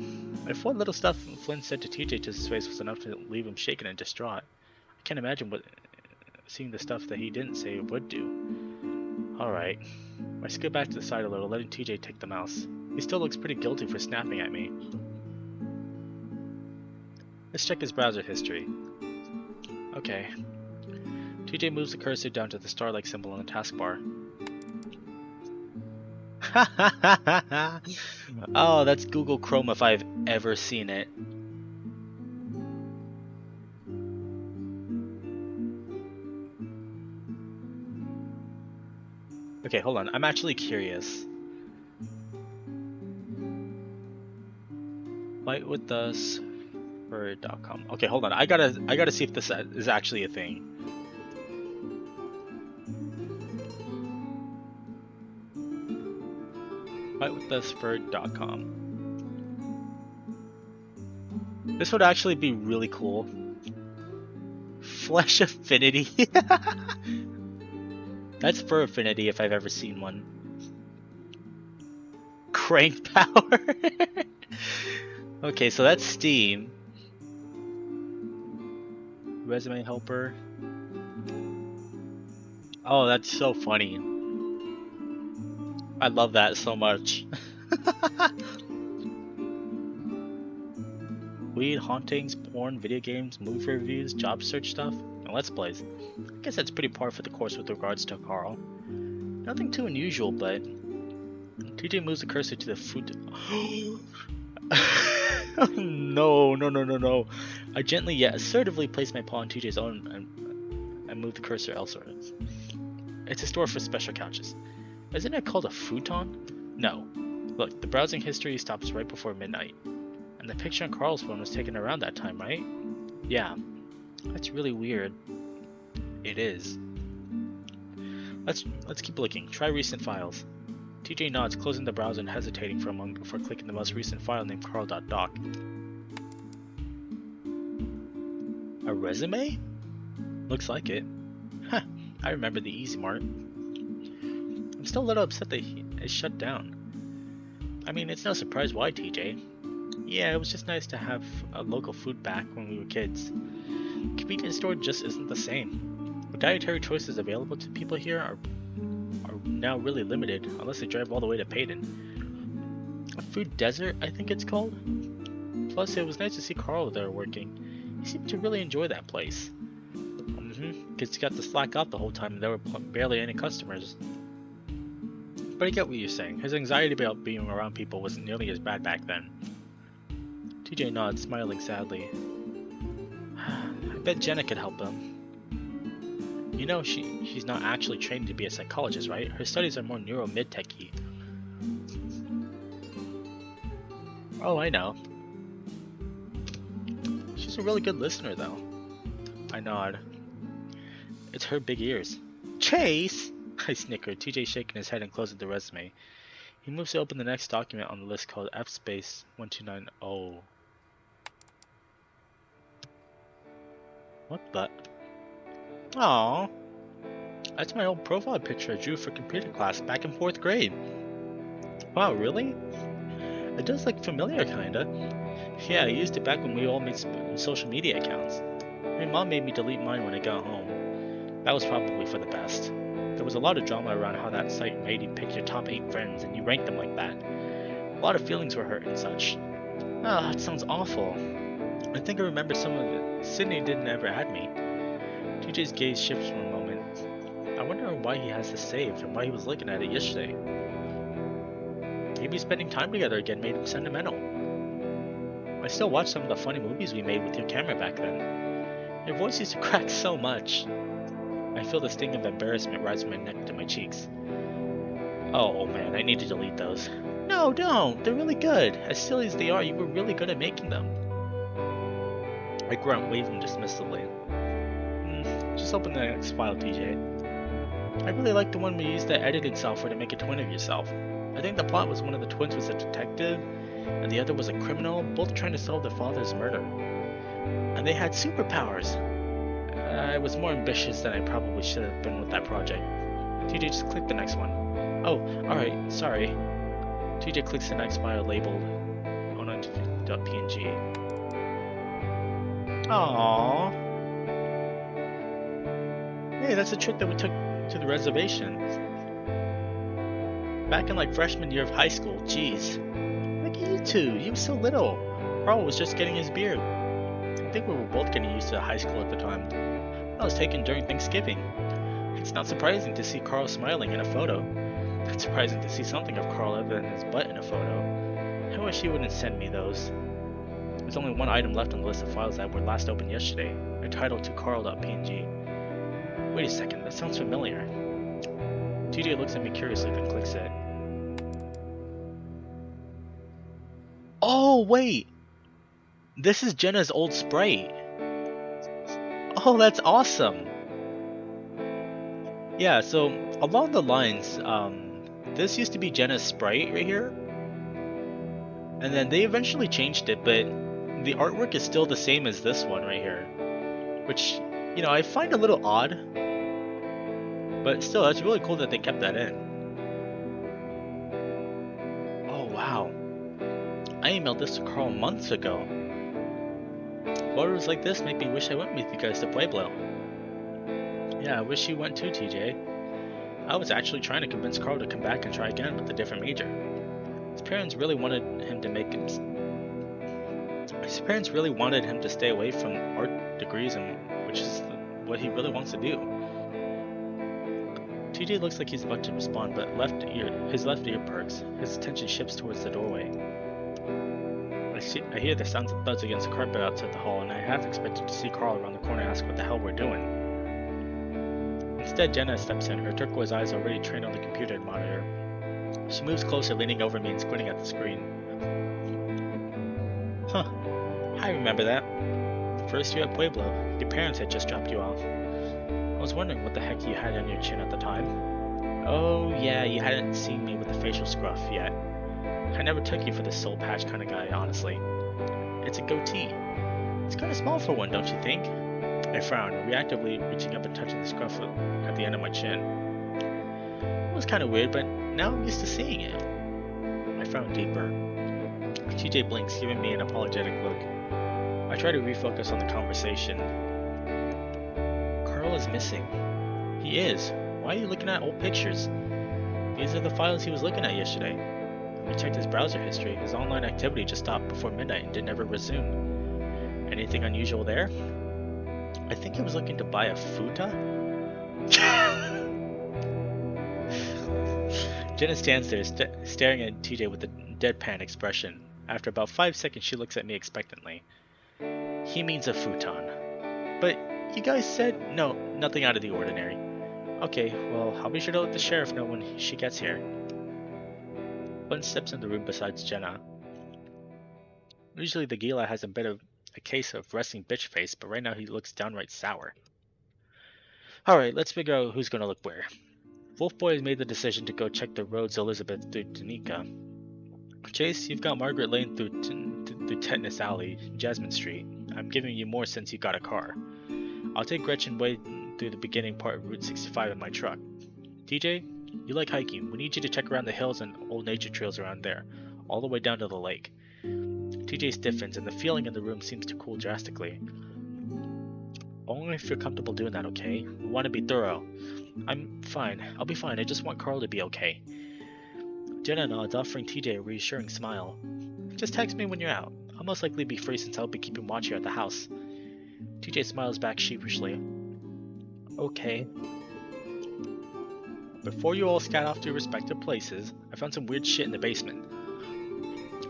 if what little stuff Flynn said to TJ to his face was enough to leave him shaken and distraught, I can't imagine what seeing the stuff that he didn't say would do. Alright. I scoot back to the side a little, letting TJ take the mouse. He still looks pretty guilty for snapping at me. Let's check his browser history. Okay. TJ moves the cursor down to the star-like symbol on the taskbar. Oh, that's Google Chrome if I've ever seen it. Okay, hold on. I'm actually curious. Fightwithus.com. Okay, hold on. I gotta see if this is actually a thing. Fightwithusfur.com. This would actually be really cool. Flesh Affinity. That's Fur Affinity if I've ever seen one. Crank Power. Okay, so that's Steam. Resume Helper. Oh, that's so funny. I love that so much. Weed, hauntings, porn, video games, movie reviews, job search stuff, and let's plays. I guess that's pretty par for the course with regards to Carl. Nothing too unusual, but TJ moves the cursor to the food. No. I gently yet assertively place my paw on TJ's own and move the cursor elsewhere. It's a store for special couches. Isn't it called a futon? No. Look, the browsing history stops right before midnight. And the picture on Carl's phone was taken around that time, right? Yeah. That's really weird. It is. Let's keep looking. Try recent files. TJ nods, closing the browser and hesitating for a moment before clicking the most recent file named carl.doc. A resume? Looks like it. Huh, I remember the Easy Mart. I'm still a little upset that it's shut down. I mean, it's no surprise why, TJ. Yeah, it was just nice to have a local food back when we were kids. Convenience store just isn't the same. The dietary choices available to people here are now really limited, unless they drive all the way to Payton. A food desert, I think it's called? Plus, it was nice to see Carl there working. He seemed to really enjoy that place. Kids got to slack out the whole time and there were barely any customers. But I get what you're saying. His anxiety about being around people wasn't nearly as bad back then. TJ nodded, smiling sadly. I bet Jenna could help him. You know, she's not actually trained to be a psychologist, right? Her studies are more neuro-mid-techy. Oh, I know. She's a really good listener, though. I nod. It's her big ears. Chase! I snickered, TJ shaking his head and closing the resume. He moves to open the next document on the list called F-1290. What the? Aww. That's my old profile picture I drew for computer class back in 4th grade. Wow, really? It does look familiar, kinda. Yeah, I used it back when we all made social media accounts. My mom made me delete mine when I got home. That was probably for the best. There was a lot of drama around how that site made you pick your top 8 friends and you ranked them like that. A lot of feelings were hurt and such. Ah, it sounds awful. I think I remember some of it. Sydney didn't ever add me. TJ's gaze shifts for a moment. I wonder why he has this saved and why he was looking at it yesterday. Maybe spending time together again made him sentimental. I still watch some of the funny movies we made with your camera back then. Your voice used to crack so much. I feel the sting of embarrassment rise from my neck to my cheeks. Oh man, I need to delete those. No, don't! They're really good! As silly as they are, you were really good at making them. I grunt, waving dismissively. Just open the next file, TJ. I really like the one we used that editing software to make a twin of yourself. I think the plot was one of the twins was a detective, and the other was a criminal, both trying to solve their father's murder. And they had superpowers! I was more ambitious than I probably should have been with that project. TJ, just click the next one. Oh, alright, sorry. TJ clicks the next file labeled onunderstood.png. Aww. Hey, that's a trip that we took to the reservation. Back in like freshman year of high school, jeez. Look at you two, you were so little. Carl was just getting his beard. I think we were both getting used to high school at the time. That was taken during Thanksgiving. It's not surprising to see Carl smiling in a photo. It's surprising to see something of Carl other than his butt in a photo. I wish he wouldn't send me those. There's only one item left on the list of files that were last opened yesterday, a title to carl.png. Wait a second, that sounds familiar. TJ looks at me curiously, then clicks it. Oh, wait! This is Jenna's old sprite. Oh, that's awesome! Yeah, so along the lines, this used to be Jenna's sprite right here. And then they eventually changed it, but the artwork is still the same as this one right here. Which, you know, I find a little odd. But still, that's really cool that they kept that in. Oh, wow. I emailed this to Carl months ago. Photos like this make me wish I went with you guys to Pueblo. Yeah, I wish you went too, TJ. I was actually trying to convince Carl to come back and try again with a different major. His parents really wanted him to stay away from art degrees, which is what he really wants to do. TJ looks like he's about to respond, but his left ear perks. His attention shifts towards the doorway. I hear the sounds of thuds against the carpet outside the hall, and I half expected to see Carl around the corner ask what the hell we're doing. Instead, Jenna steps in, her turquoise eyes already trained on the computer monitor. She moves closer, leaning over me and squinting at the screen. Huh, I remember that. First year at Pueblo, your parents had just dropped you off. I was wondering what the heck you had on your chin at the time. Oh yeah, you hadn't seen me with the facial scruff yet. I never took you for the soul patch kind of guy, honestly. It's a goatee. It's kind of small for one, don't you think? I frowned, reactively reaching up and touching the scruff at the end of my chin. It was kind of weird, but now I'm used to seeing it. I frowned deeper. TJ blinks, giving me an apologetic look. I try to refocus on the conversation. Carl is missing. He is. Why are you looking at old pictures? These are the files he was looking at yesterday. I checked his browser history. His online activity just stopped before midnight and didn't ever resume. Anything unusual there? I think I was looking to buy a futa? Jenna stands there staring at TJ with a deadpan expression. After about 5 seconds, she looks at me expectantly. He means a futon. But you guys said no, nothing out of the ordinary. Okay, well, I'll be sure to let the sheriff know when she gets here. Flynn steps in the room besides Jenna. Usually the Gila has a bit of a case of resting bitch face, but right now he looks downright sour. Alright, let's figure out who's gonna look where. Wolfboy has made the decision to go check the roads Elizabeth through Tanika. Chase, you've got Margaret Lane through Tetanus Alley, Jasmine Street. I'm giving you more since you got a car. I'll take Gretchen Way through the beginning part of Route 65 in my truck. TJ, you like hiking. We need you to check around the hills and old nature trails around there, all the way down to the lake. TJ stiffens, and the feeling in the room seems to cool drastically. Only if you're comfortable doing that, okay? We want to be thorough. I'm fine. I'll be fine. I just want Carl to be okay. Jenna nods, offering TJ a reassuring smile. Just text me when you're out. I'll most likely be free since I'll be keeping watch here at the house. TJ smiles back sheepishly. Okay. Before you all scat off to your respective places, I found some weird shit in the basement.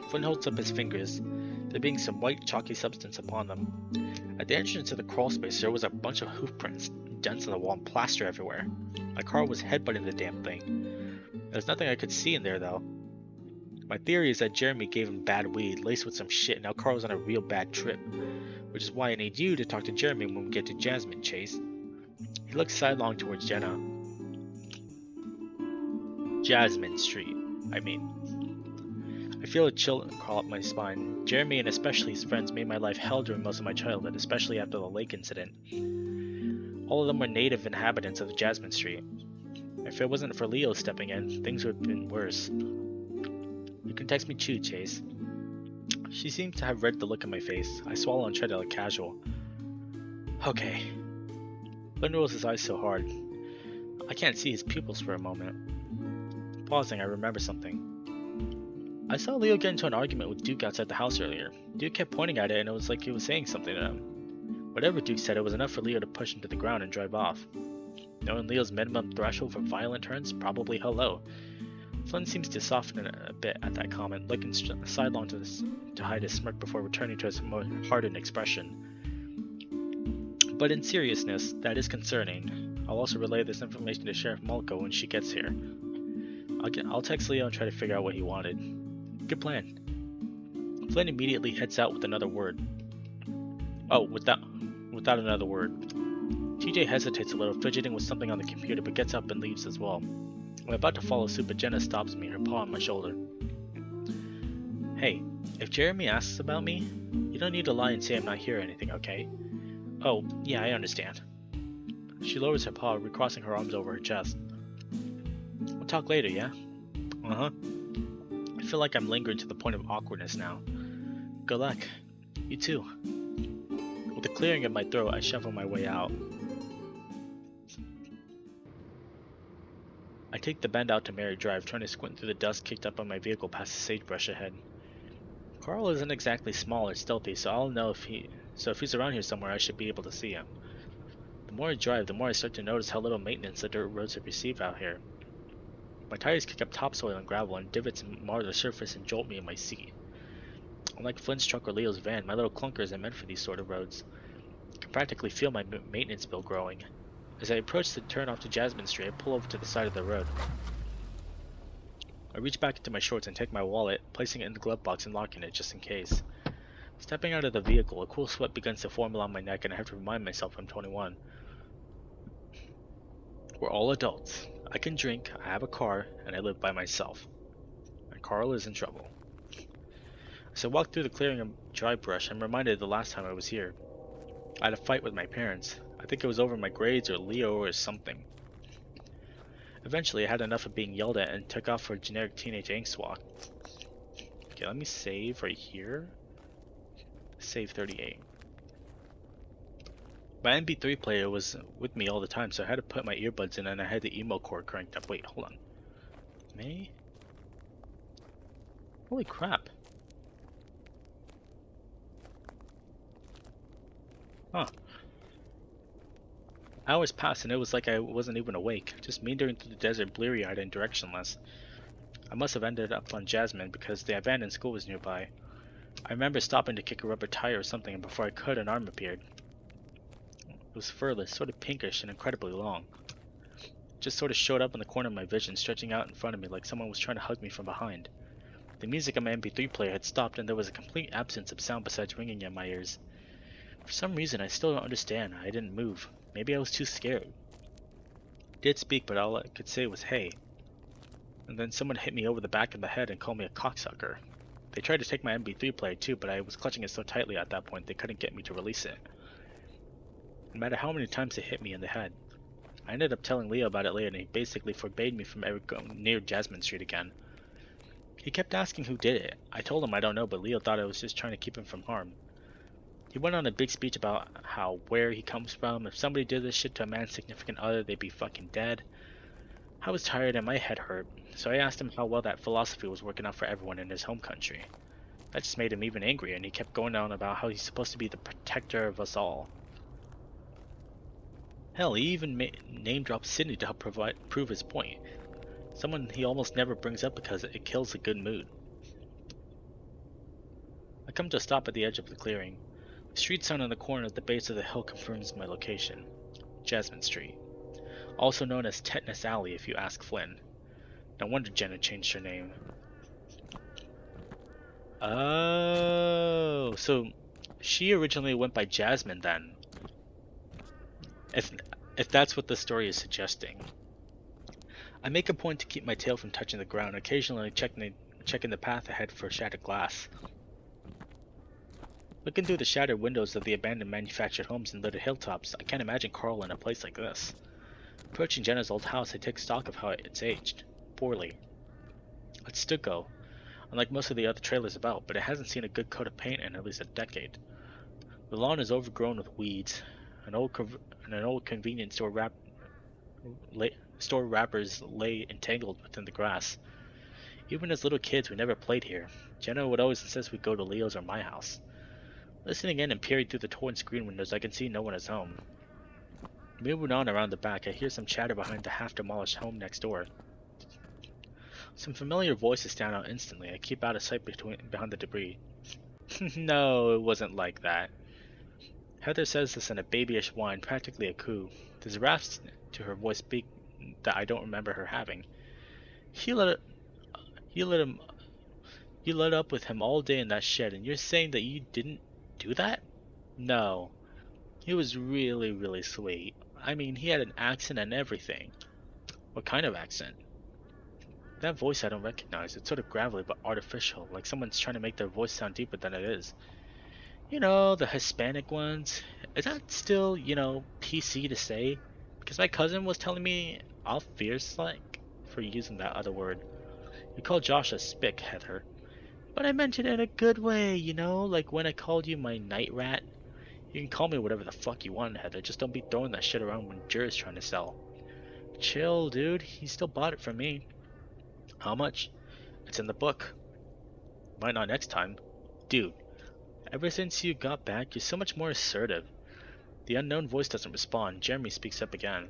Flynn holds up his fingers, there being some white chalky substance upon them. At the entrance to the crawl space, there was a bunch of hoof prints, dents in the wall, and plaster everywhere. My car was headbutting the damn thing. There's nothing I could see in there, though. My theory is that Jeremy gave him bad weed, laced with some shit, and now Carl's on a real bad trip. Which is why I need you to talk to Jeremy when we get to Jasmine, Chase. He looks sidelong towards Jenna. Jasmine Street, I mean. I feel a chill crawl up my spine. Jeremy and especially his friends made my life hell during most of my childhood, especially after the lake incident. All of them were native inhabitants of Jasmine Street. If it wasn't for Leo stepping in, things would have been worse. You can text me too, Chase. She seemed to have read the look in my face. I swallow and try to look casual. Okay. Flynn rolls his eyes so hard. I can't see his pupils for a moment. Pausing, I remember something. I saw Leo get into an argument with Duke outside the house earlier. Duke kept pointing at it and it was like he was saying something to him. Whatever Duke said, it was enough for Leo to push him to the ground and drive off. Knowing Leo's minimum threshold for violent turns, probably hello. Flynn seems to soften a bit at that comment, looking sidelong to hide his smirk before returning to his more hardened expression. But in seriousness, that is concerning. I'll also relay this information to Sheriff Malko when she gets here. I'll text Leo and try to figure out what he wanted. Good plan. Flynn immediately heads out with another word. Oh, without another word. TJ hesitates a little, fidgeting with something on the computer, but gets up and leaves as well. I'm about to follow suit, but Jenna stops me, her paw on my shoulder. Hey, if Jeremy asks about me, you don't need to lie and say I'm not here or anything, okay? Oh, yeah, I understand. She lowers her paw, recrossing her arms over her chest. We'll talk later, yeah? Uh-huh. I feel like I'm lingering to the point of awkwardness now. Good luck. You too. With a clearing in my throat, I shuffle my way out. I take the bend out to Mary Drive, trying to squint through the dust kicked up on my vehicle past the sagebrush ahead. Carl isn't exactly small or stealthy, so I'll know if he's around here somewhere, I should be able to see him. The more I drive, the more I start to notice how little maintenance the dirt roads have received out here. My tires kick up topsoil and gravel, and divots mar the surface and jolt me in my seat. Unlike Flynn's truck or Leo's van, my little clunker isn't meant for these sort of roads. I can practically feel my maintenance bill growing. As I approach the turn off to Jasmine Street, I pull over to the side of the road. I reach back into my shorts and take my wallet, placing it in the glove box and locking it just in case. Stepping out of the vehicle, a cool sweat begins to form along my neck, and I have to remind myself I'm 21. We're all adults. I can drink, I have a car, and I live by myself. And Carl is in trouble. As I walk through the clearing of dry brush, I'm reminded of the last time I was here. I had a fight with my parents. I think it was over my grades or Leo or something. Eventually, I had enough of being yelled at and took off for a generic teenage angst walk. Okay, let me save right here. Save 38. My MP3 player was with me all the time, so I had to put my earbuds in and I had the emo cord cranked up. Wait, hold on. May? Holy crap. Huh. Hours passed and it was like I wasn't even awake, just meandering through the desert bleary-eyed and directionless. I must have ended up on Jasmine because the abandoned school was nearby. I remember stopping to kick a rubber tire or something, and before I could, an arm appeared. It was furless, sort of pinkish, and incredibly long. It just sort of showed up in the corner of my vision, stretching out in front of me like someone was trying to hug me from behind. The music on my MP3 player had stopped, and there was a complete absence of sound besides ringing in my ears. For some reason, I still don't understand. I didn't move. Maybe I was too scared. I did speak, but all I could say was, "Hey." And then someone hit me over the back of the head and called me a cocksucker. They tried to take my MP3 player too, but I was clutching it so tightly at that point they couldn't get me to release it. No matter how many times they hit me in the head. I ended up telling Leo about it later, and he basically forbade me from ever going near Jasmine Street again. He kept asking who did it. I told him I don't know, but Leo thought I was just trying to keep him from harm. He went on a big speech about where he comes from. If somebody did this shit to a man's significant other, they'd be fucking dead. I was tired and my head hurt, so I asked him how well that philosophy was working out for everyone in his home country. That just made him even angrier, and he kept going on about how he's supposed to be the protector of us all. Hell, he even name-dropped Sydney to help prove his point. Someone he almost never brings up because it kills a good mood. I come to a stop at the edge of the clearing. The street sign on the corner at the base of the hill confirms my location. Jasmine Street. Also known as Tetanus Alley if you ask Flynn. No wonder Jenna changed her name. Oh, so she originally went by Jasmine then. If that's what the story is suggesting. I make a point to keep my tail from touching the ground, occasionally checking the path ahead for shattered glass. Looking through the shattered windows of the abandoned manufactured homes and littered hilltops, I can't imagine Carl in a place like this. Approaching Jenna's old house, I take stock of how it's aged. Poorly. It's stucco, unlike most of the other trailers about, but it hasn't seen a good coat of paint in at least a decade. The lawn is overgrown with weeds. An old convenience store wrappers lay entangled within the grass. Even as little kids, we never played here. Jenna would always insist we go to Leo's or my house. Listening in and peering through the torn screen windows, I can see no one is home. Moving on around the back, I hear some chatter behind the half-demolished home next door. Some familiar voices stand out instantly. I keep out of sight behind the debris. No, it wasn't like that. Heather says this in a babyish whine, practically a coo. There's rasps to her voice that I don't remember her having. You let up with him all day in that shed, and you're saying that you didn't do that? No. He was really, really sweet. I mean, he had an accent and everything. What kind of accent? That voice I don't recognize. It's sort of gravelly but artificial, like someone's trying to make their voice sound deeper than it is. You know, the Hispanic ones. Is that still, PC to say? Because my cousin was telling me all fierce like for using that other word. You called Josh a spick, Heather. But I meant it in a good way, like when I called you my night rat. You can call me whatever the fuck you want, Heather. Just don't be throwing that shit around when Jer's trying to sell. Chill, dude. He still bought it from me. How much? It's in the book. Might not next time. Dude, ever since you got back, you're so much more assertive. The unknown voice doesn't respond. Jeremy speaks up again.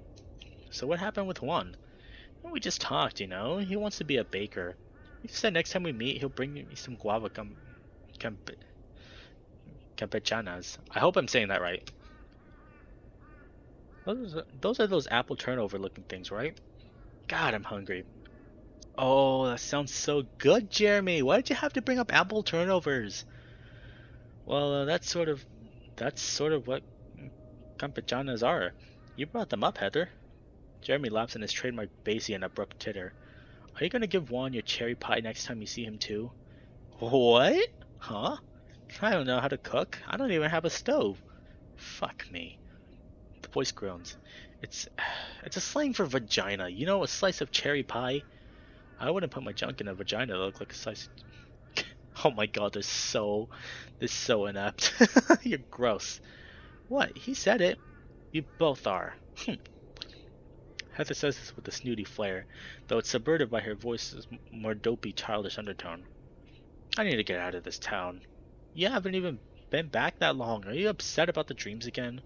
So what happened with Juan? Well, we just talked, He wants to be a baker. He said next time we meet, he'll bring me some guava campechanas. I hope I'm saying that right. Those are those apple turnover looking things, right? God, I'm hungry. Oh, that sounds so good, Jeremy. Why did you have to bring up apple turnovers? Well, that's sort of what campechanas are. You brought them up, Heather. Jeremy laughs in his trademark bassy and abrupt titter. Are you gonna give Juan your cherry pie next time you see him too? What? Huh? I don't know how to cook. I don't even have a stove. Fuck me. The voice groans. It's a slang for vagina. A slice of cherry pie? I wouldn't put my junk in a vagina that looked like a slice of... Oh my god, this is so inept. You're gross. What? He said it. You both are. Heather says this with a snooty flair, though it's subverted by her voice's more dopey, childish undertone. I need to get out of this town. You haven't even been back that long. Are you upset about the dreams again?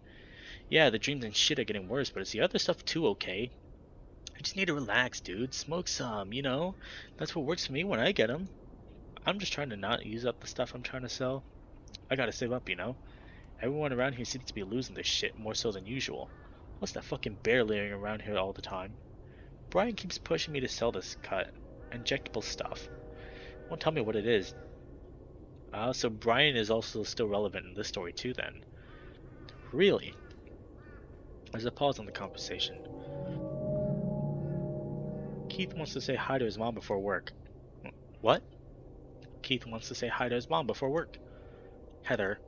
Yeah, the dreams and shit are getting worse, but is the other stuff too okay? I just need to relax, dude. Smoke some, you know? That's what works for me when I get them. I'm just trying to not use up the stuff I'm trying to sell. I gotta save up, you know? Everyone around here seems to be losing this shit more so than usual. What's that fucking bear laying around here all the time? Brian keeps pushing me to sell this injectable stuff. Won't tell me what it is. So Brian is also still relevant in this story too then. Really? There's a pause on the conversation. Keith wants to say hi to his mom before work. What? Keith wants to say hi to his mom before work. Heather.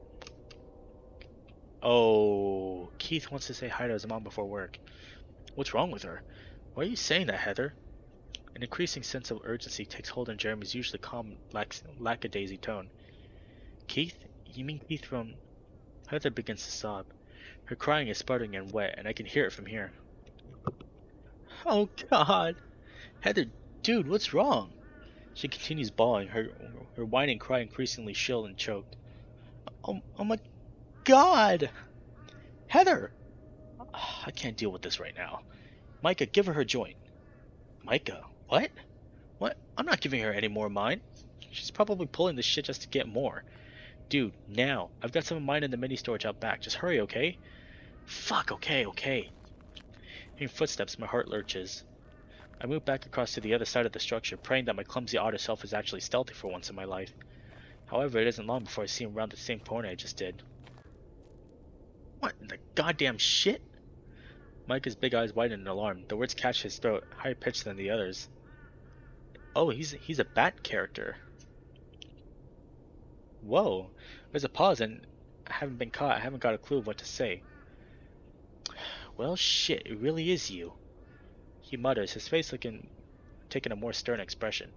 Oh, Keith wants to say hi to his mom before work. What's wrong with her? Why are you saying that, Heather? An increasing sense of urgency takes hold on Jeremy's usually calm, lackadaisy tone. Keith? You mean Keith from... Heather begins to sob. Her crying is sputtering and wet, and I can hear it from here. Oh, God! Heather, dude, what's wrong? She continues bawling, her whining cry increasingly shrill and choked. Oh my God! Heather! I can't deal with this right now. Micah, give her joint. Micah? What? What? I'm not giving her any more of mine. She's probably pulling this shit just to get more. Dude, now. I've got some of mine in the mini storage out back. Just hurry, okay? Fuck, okay. Hearing footsteps, my heart lurches. I move back across to the other side of the structure, praying that my clumsy otter self is actually stealthy for once in my life. However, it isn't long before I see him round the same corner I just did. What in the goddamn shit? Micah's big eyes widen in alarm. The words catch his throat, higher pitched than the others. Oh, he's a bat character. Whoa. There's a pause and I haven't been caught. I haven't got a clue of what to say. Well, shit, it really is you. He mutters, his face taking a more stern expression.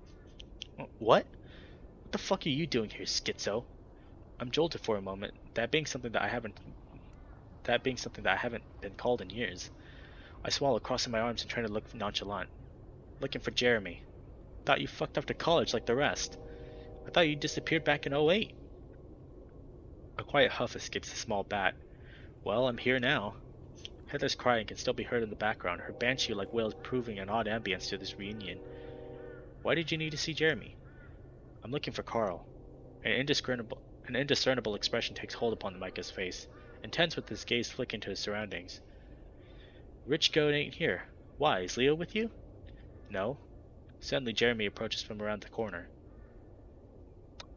What? What the fuck are you doing here, schizo? I'm jolted for a moment, that being something that I haven't been called in years. I swallow, crossing my arms and trying to look nonchalant. Looking for Jeremy. Thought you fucked up to college like the rest. I thought you disappeared back in '08. A quiet huff escapes the small bat. Well, I'm here now. Heather's crying can still be heard in the background, her banshee-like wails proving an odd ambience to this reunion. Why did you need to see Jeremy? I'm looking for Carl. An indiscernible expression takes hold upon Micah's face, intense with his gaze flicking to his surroundings. Rich goat ain't here. Why, is Leo with you? No. Suddenly Jeremy approaches from around the corner.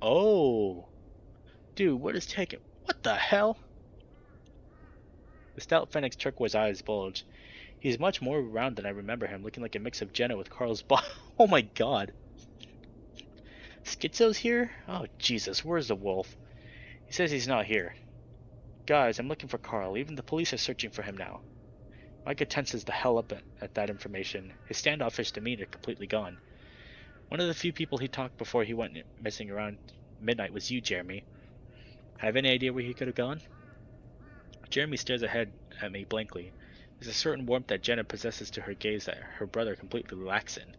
Oh! Dude, what is taking... What the hell? The stout Fennec's turquoise eyes bulge. He's much more round than I remember him, looking like a mix of Jenna with Carl's body. Oh my god. Schizo's here? Oh Jesus, where's the wolf? He says he's not here. Guys, I'm looking for Carl. Even the police are searching for him now. Micah tenses the hell up at that information, his standoffish demeanor completely gone. One of the few people he talked before he went missing around midnight was you, Jeremy. Have any idea where he could have gone? Jeremy stares ahead at me blankly. There's a certain warmth that Jenna possesses to her gaze that her brother completely lacks in.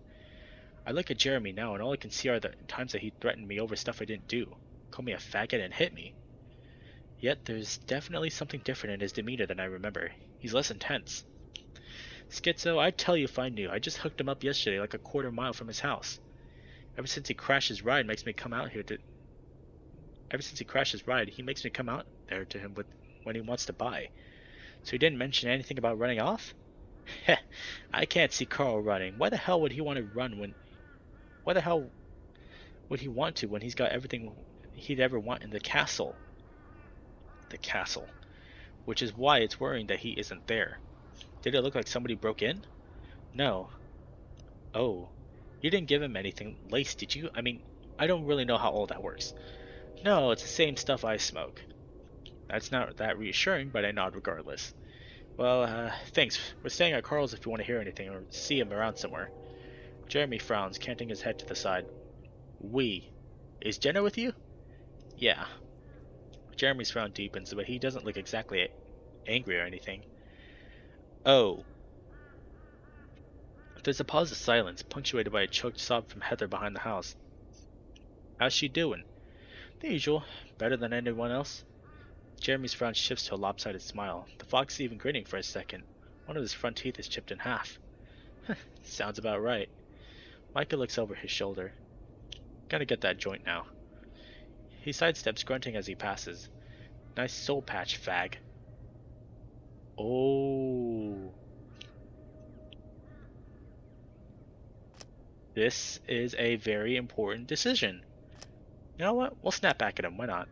I look at Jeremy now, and all I can see are the times that he threatened me over stuff I didn't do. Called me a faggot and hit me. Yet there's definitely something different in his demeanor than I remember. He's less intense. Schizo, I'd tell you if I knew. I just hooked him up yesterday like a quarter mile from his house. Ever since he crashed his ride, he makes me come out there to him when he wants to buy. So he didn't mention anything about running off? Heh, I can't see Carl running. Why the hell would he want to run when... Why the hell would he want to when he's got everything he'd ever want in the castle? The castle. Which is why it's worrying that he isn't there. Did it look like somebody broke in? No. Oh. You didn't give him anything laced, did you? I mean, I don't really know how all that works. No, it's the same stuff I smoke. That's not that reassuring, but I nod regardless. Well, thanks. We're staying at Carl's if you want to hear anything or see him around somewhere. Jeremy frowns, canting his head to the side. We. Is Jenna with you? Yeah. Jeremy's frown deepens, but he doesn't look exactly angry or anything. Oh. There's a pause of silence, punctuated by a choked sob from Heather behind the house. How's she doing? The usual. Better than anyone else. Jeremy's frown shifts to a lopsided smile. The fox is even grinning for a second. One of his front teeth is chipped in half. Sounds about right. Micah looks over his shoulder. Gotta get that joint now. He sidesteps, grunting as he passes. Nice soul patch, fag. Oh. This is a very important decision. You know what? We'll snap back at him. Why not?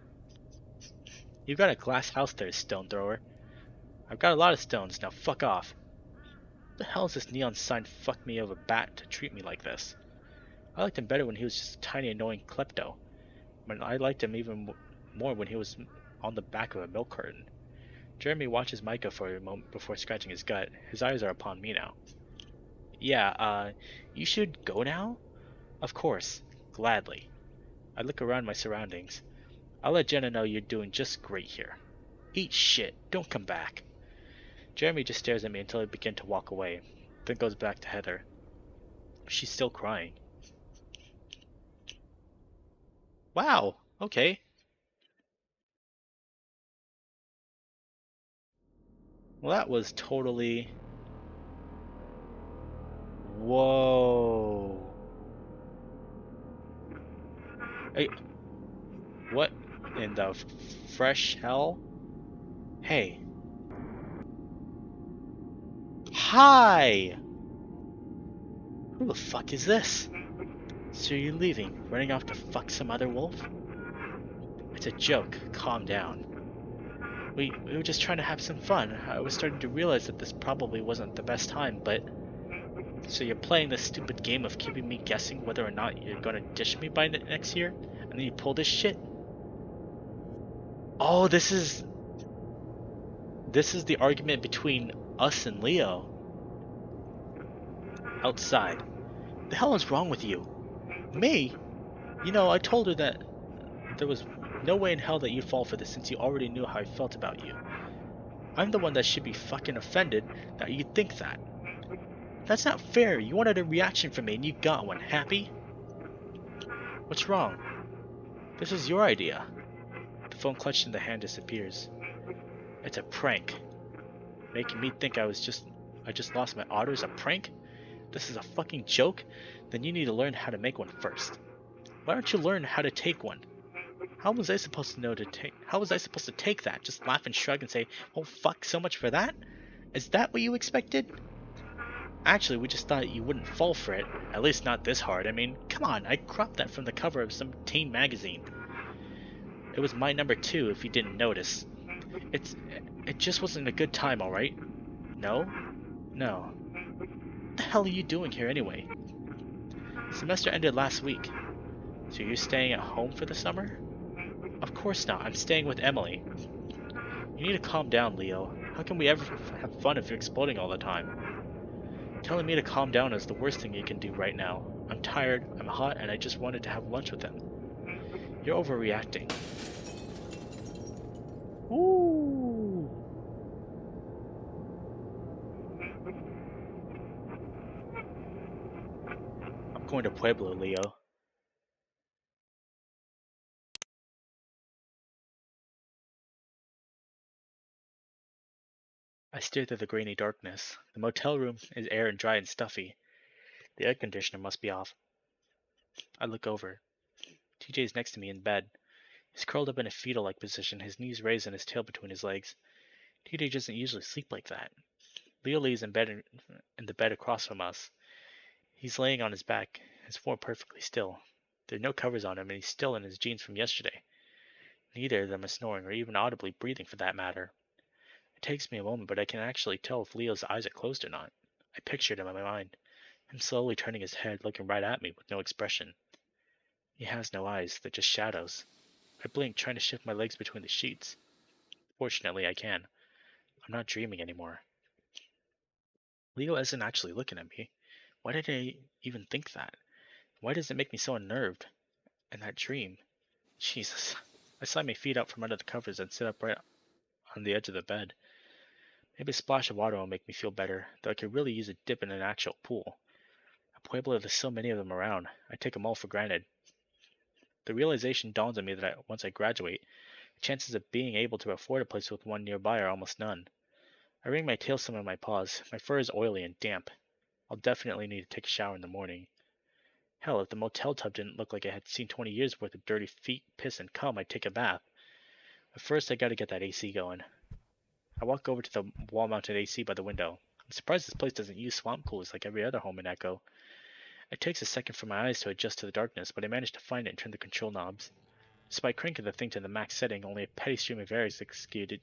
You've got a glass house there, stone thrower. I've got a lot of stones. Now fuck off. What the hell is this neon sign fuck me of a bat to treat me like this? I liked him better when he was just a tiny annoying klepto. But I liked him even more when he was on the back of a milk carton. Jeremy watches Micah for a moment before scratching his gut. His eyes are upon me now. Yeah, you should go now? Of course. Gladly. I look around my surroundings. I'll let Jenna know you're doing just great here. Eat shit. Don't come back. Jeremy just stares at me until I begin to walk away, then goes back to Heather. She's still crying. Wow, okay. Well, that was totally... Whoa. Hey, what in the fresh hell? Hey. Hi! Who the fuck is this? So you're leaving, running off to fuck some other wolf? It's a joke. Calm down. We were just trying to have some fun. I was starting to realize that this probably wasn't the best time, but... So you're playing this stupid game of keeping me guessing whether or not you're gonna ditch me by next year? And then you pull this shit? Oh, this is the argument between us and Leo. Outside. The hell is wrong with you? Me? You know, I told her that there was no way in hell that you'd fall for this since you already knew how I felt about you. I'm the one that should be fucking offended that you think that. That's not fair. You wanted a reaction from me and you got one. Happy? What's wrong? This was your idea. The phone clutched in the hand disappears. It's a prank. Making me think I just lost my otter is a prank? This is a fucking joke? Then you need to learn how to make one first. Why don't you learn how to take one? How was I supposed to take that? Just laugh and shrug and say, "Oh fuck, so much for that?" Is that what you expected? Actually, we just thought you wouldn't fall for it. At least not this hard. I mean, come on, I cropped that from the cover of some teen magazine. It was my number 2 if you didn't notice. It just wasn't a good time, alright? No? No. What the hell are you doing here anyway? Semester ended last week. So you're staying at home for the summer? Of course not. I'm staying with Emily. You need to calm down, Leo. How can we ever have fun if you're exploding all the time? Telling me to calm down is the worst thing you can do right now. I'm tired, I'm hot, and I just wanted to have lunch with him. You're overreacting. Ooh. I'm going to Pueblo, Leo. I stare through the grainy darkness. The motel room is air and dry and stuffy. The air conditioner must be off. I look over. TJ is next to me in bed. He's curled up in a fetal-like position, his knees raised and his tail between his legs. TJ doesn't usually sleep like that. Leo lays in the bed across from us. He's laying on his back, his form perfectly still. There are no covers on him, and he's still in his jeans from yesterday. Neither of them are snoring, or even audibly breathing for that matter. It takes me a moment, but I can actually tell if Leo's eyes are closed or not. I pictured him in my mind, him slowly turning his head, looking right at me with no expression. He has no eyes, they're just shadows. I blink, trying to shift my legs between the sheets. Fortunately, I can. I'm not dreaming anymore. Leo isn't actually looking at me. Why did I even think that? Why does it make me so unnerved? And that dream. Jesus. I slide my feet out from under the covers and sit up right on the edge of the bed. Maybe a splash of water will make me feel better, though I could really use a dip in an actual pool. At Pueblo, there's so many of them around. I take them all for granted. The realization dawns on me that once I graduate, The chances of being able to afford a place with one nearby are almost none. I wring my tail some of my paws. My fur is oily and damp. I'll definitely need to take a shower in the morning. Hell, if the motel tub didn't look like it had seen 20 years worth of dirty feet, piss, and cum, I'd take a bath. But first, I gotta get that AC going. I walk over to the wall-mounted AC by the window. I'm surprised this place doesn't use swamp coolers like every other home in Echo. It takes a second for my eyes to adjust to the darkness, but I manage to find it and turn the control knobs. Despite cranking the thing to the max setting, only a petty stream of air is exuded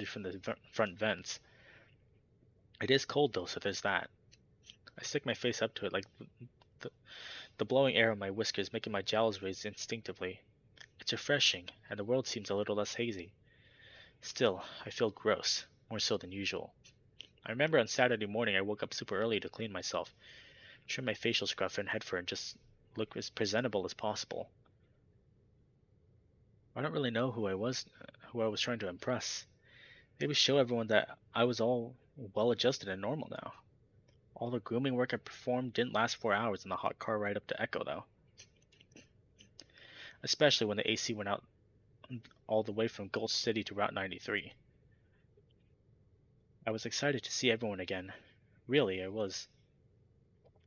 from the front vents. It is cold though, so there's that. I stick my face up to it like the, the blowing air on my whiskers making my jowls raise instinctively. It's refreshing, and the world seems a little less hazy. Still, I feel gross, more so than usual. I remember on Saturday morning I woke up super early to clean myself, trim my facial scruff and head fur, and just look as presentable as possible. I don't really know who I was trying to impress. Maybe show everyone that I was all well adjusted and normal now. All the grooming work I performed didn't last 4 hours in the hot car ride up to Echo, though. Especially when the AC went out all the way from Gulch City to Route 93. I was excited to see everyone again. Really, I was.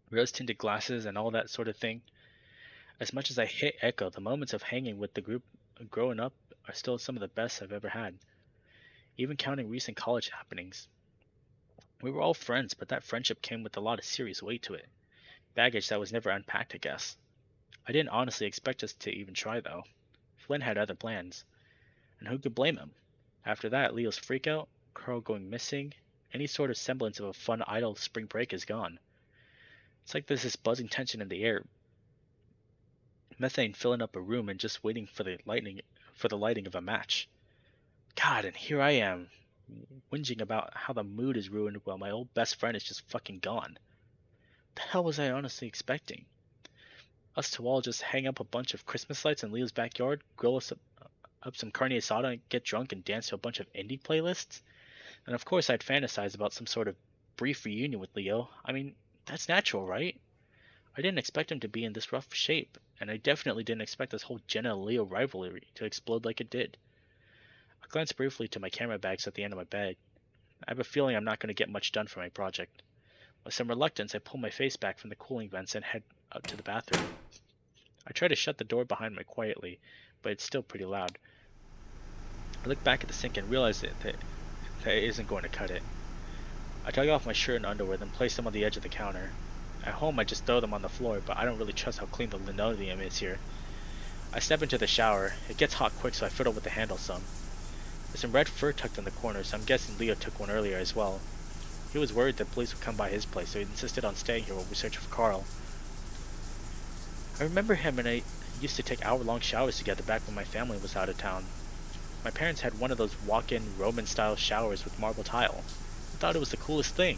Rose-tinted glasses and all that sort of thing. As much as I hate Echo, the moments of hanging with the group growing up are still some of the best I've ever had. Even counting recent college happenings. We were all friends, but that friendship came with a lot of serious weight to it. Baggage that was never unpacked, I guess. I didn't honestly expect us to even try, though. Flynn had other plans. And who could blame him? After that, Leo's freakout, Carl going missing, any sort of semblance of a fun, idle spring break is gone. It's like there's this buzzing tension in the air, methane filling up a room and just waiting for the lighting of a match. God, and here I am, whinging about how the mood is ruined while my old best friend is just fucking gone. The hell was I honestly expecting? Us to all just hang up a bunch of Christmas lights in Leo's backyard, grill us up some carne asada, and get drunk and dance to a bunch of indie playlists? And of course I'd fantasize about some sort of brief reunion with Leo. I mean, that's natural, right? I didn't expect him to be in this rough shape, and I definitely didn't expect this whole Jenna-Leo rivalry to explode like it did. I glanced briefly to my camera bags at the end of my bed. I have a feeling I'm not going to get much done for my project. With some reluctance, I pull my face back from the cooling vents and head out to the bathroom. I try to shut the door behind me quietly, but it's still pretty loud. I look back at the sink and realize that it isn't going to cut it. I tug off my shirt and underwear, then place them on the edge of the counter. At home, I just throw them on the floor, but I don't really trust how clean the linoleum is here. I step into the shower. It gets hot quick, so I fiddle with the handle some. There's some red fur tucked in the corner, so I'm guessing Leo took one earlier as well. He was worried that police would come by his place, so he insisted on staying here while we searched for Carl. I remember him and I used to take hour-long showers together back when my family was out of town. My parents had one of those walk-in Roman-style showers with marble tile. I thought it was the coolest thing.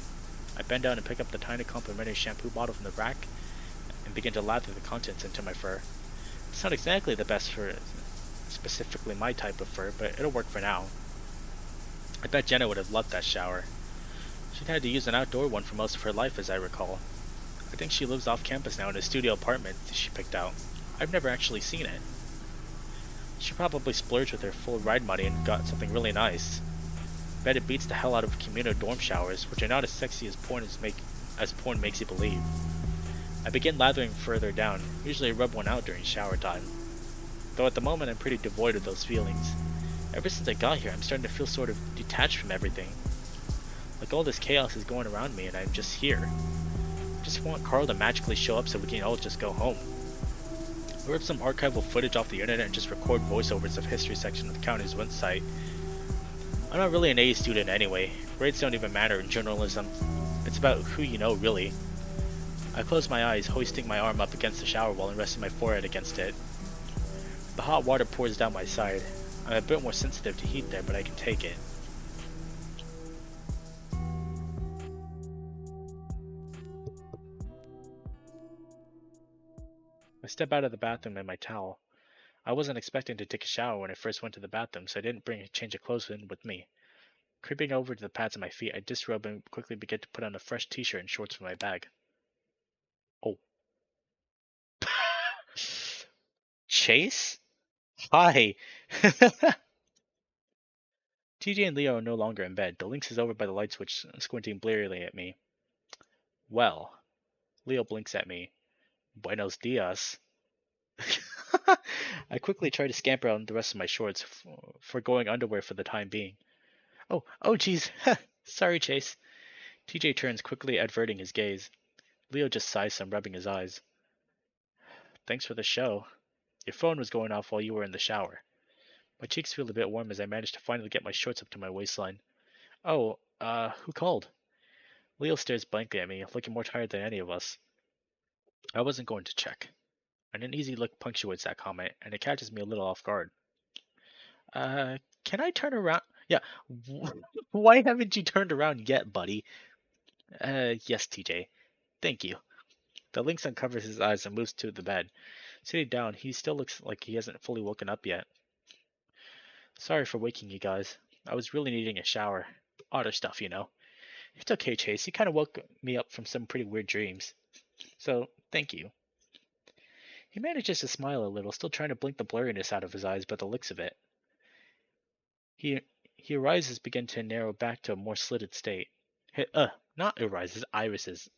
I bend down and pick up the tiny complimentary shampoo bottle from the rack and begin to lather the contents into my fur. It's not exactly the best for specifically my type of fur, but it'll work for now. I bet Jenna would have loved that shower. She'd had to use an outdoor one for most of her life, as I recall. I think she lives off campus now in a studio apartment she picked out. I've never actually seen it. She probably splurged with her full ride money and got something really nice. Bet it beats the hell out of communal dorm showers, which are not as sexy as porn makes you believe. I begin lathering further down, usually I rub one out during shower time. Though at the moment I'm pretty devoid of those feelings. Ever since I got here, I'm starting to feel sort of detached from everything. Like all this chaos is going around me and I'm just here. I just want Carl to magically show up so we can all just go home. Or rip some archival footage off the internet and just record voiceovers of history section of the county's website. I'm not really an A student anyway. Grades don't even matter in journalism. It's about who you know, really. I close my eyes, hoisting my arm up against the shower wall and resting my forehead against it. The hot water pours down my side. I'm a bit more sensitive to heat there, but I can take it. I step out of the bathroom in my towel. I wasn't expecting to take a shower when I first went to the bathroom, so I didn't bring a change of clothes in with me. Creeping over to the pads of my feet, I disrobe and quickly begin to put on a fresh t-shirt and shorts from my bag. Oh. Chase? Hi! TJ and Leo are no longer in bed. The Lynx is over by the light switch, squinting blearily at me. Well, Leo blinks at me. Buenos dias. I quickly try to scamper out the rest of my shorts, foregoing underwear for the time being. Oh, geez. Sorry, Chase. TJ turns, quickly averting his gaze. Leo just sighs some, rubbing his eyes. Thanks for the show. Your phone was going off while you were in the shower. My cheeks feel a bit warm as I manage to finally get my shorts up to my waistline. Oh, who called? Leo stares blankly at me, looking more tired than any of us. I wasn't going to check. An uneasy look punctuates that comment, and it catches me a little off guard. Can I turn around? Yeah, why haven't you turned around yet, buddy? Yes, TJ. Thank you. The lynx uncovers his eyes and moves to the bed. Sitting down, he still looks like he hasn't fully woken up yet. Sorry for waking you guys. I was really needing a shower. Otter stuff, you know. It's okay, Chase. You kind of woke me up from some pretty weird dreams. So, thank you. He manages to smile a little, still trying to blink the blurriness out of his eyes by the looks of it. He he arises begin to narrow back to a more slitted state. Not arises, irises.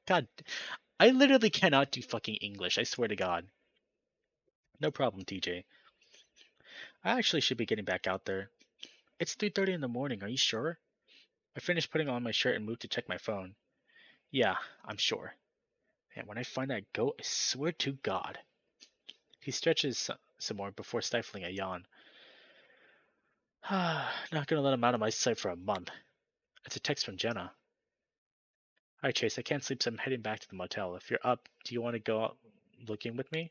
God, I literally cannot do fucking English, I swear to God. No problem, TJ. I actually should be getting back out there. It's 3:30 in the morning, are you sure? I finished putting on my shirt and moved to check my phone. Yeah, I'm sure. And when I find that goat, I swear to God. He stretches some more before stifling a yawn. Not gonna let him out of my sight for a month. It's a text from Jenna. Hi Chase, I can't sleep so I'm heading back to the motel. If you're up, do you want to go out looking with me?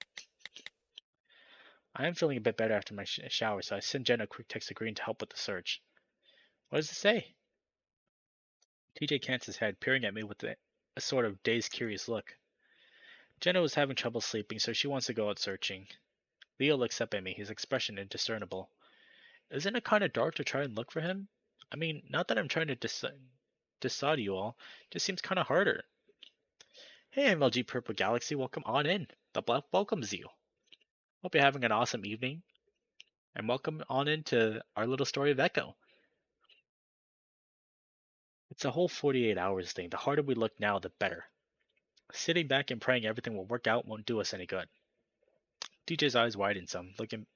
I am feeling a bit better after my shower, so I send Jenna a quick text agreeing to help with the search. What does it say? TJ cants his head, peering at me with a sort of dazed, curious look. Jenna was having trouble sleeping, so she wants to go out searching. Leo looks up at me, his expression indiscernible. Isn't it kind of dark to try and look for him? I mean, not that I'm trying to decide you all, just seems kind of harder. Hey, MLG Purple Galaxy, welcome on in. The bluff welcomes you. Hope you're having an awesome evening, and welcome on into our little story of Echo. It's a whole 48 hours thing. The harder we look now, the better. Sitting back and praying everything will work out won't do us any good. DJ's eyes widen some, looking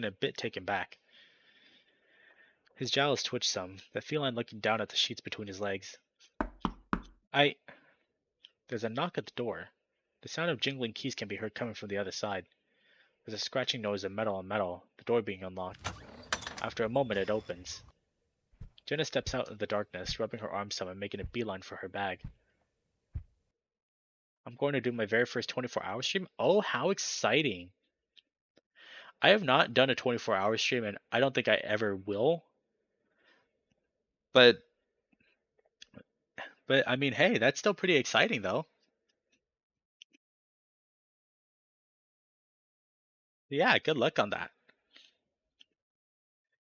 a bit taken back. His jowls twitch some, the feline looking down at the sheets between his legs. I. There's a knock at the door. The sound of jingling keys can be heard coming from the other side. There's a scratching noise of metal on metal, the door being unlocked. After a moment, it opens. Jenna steps out of the darkness, rubbing her arms some and making a beeline for her bag. I'm going to do my very first 24-hour stream? Oh, how exciting! I have not done a 24-hour stream, and I don't think I ever will. But I mean, hey, that's still pretty exciting, though. Yeah, good luck on that.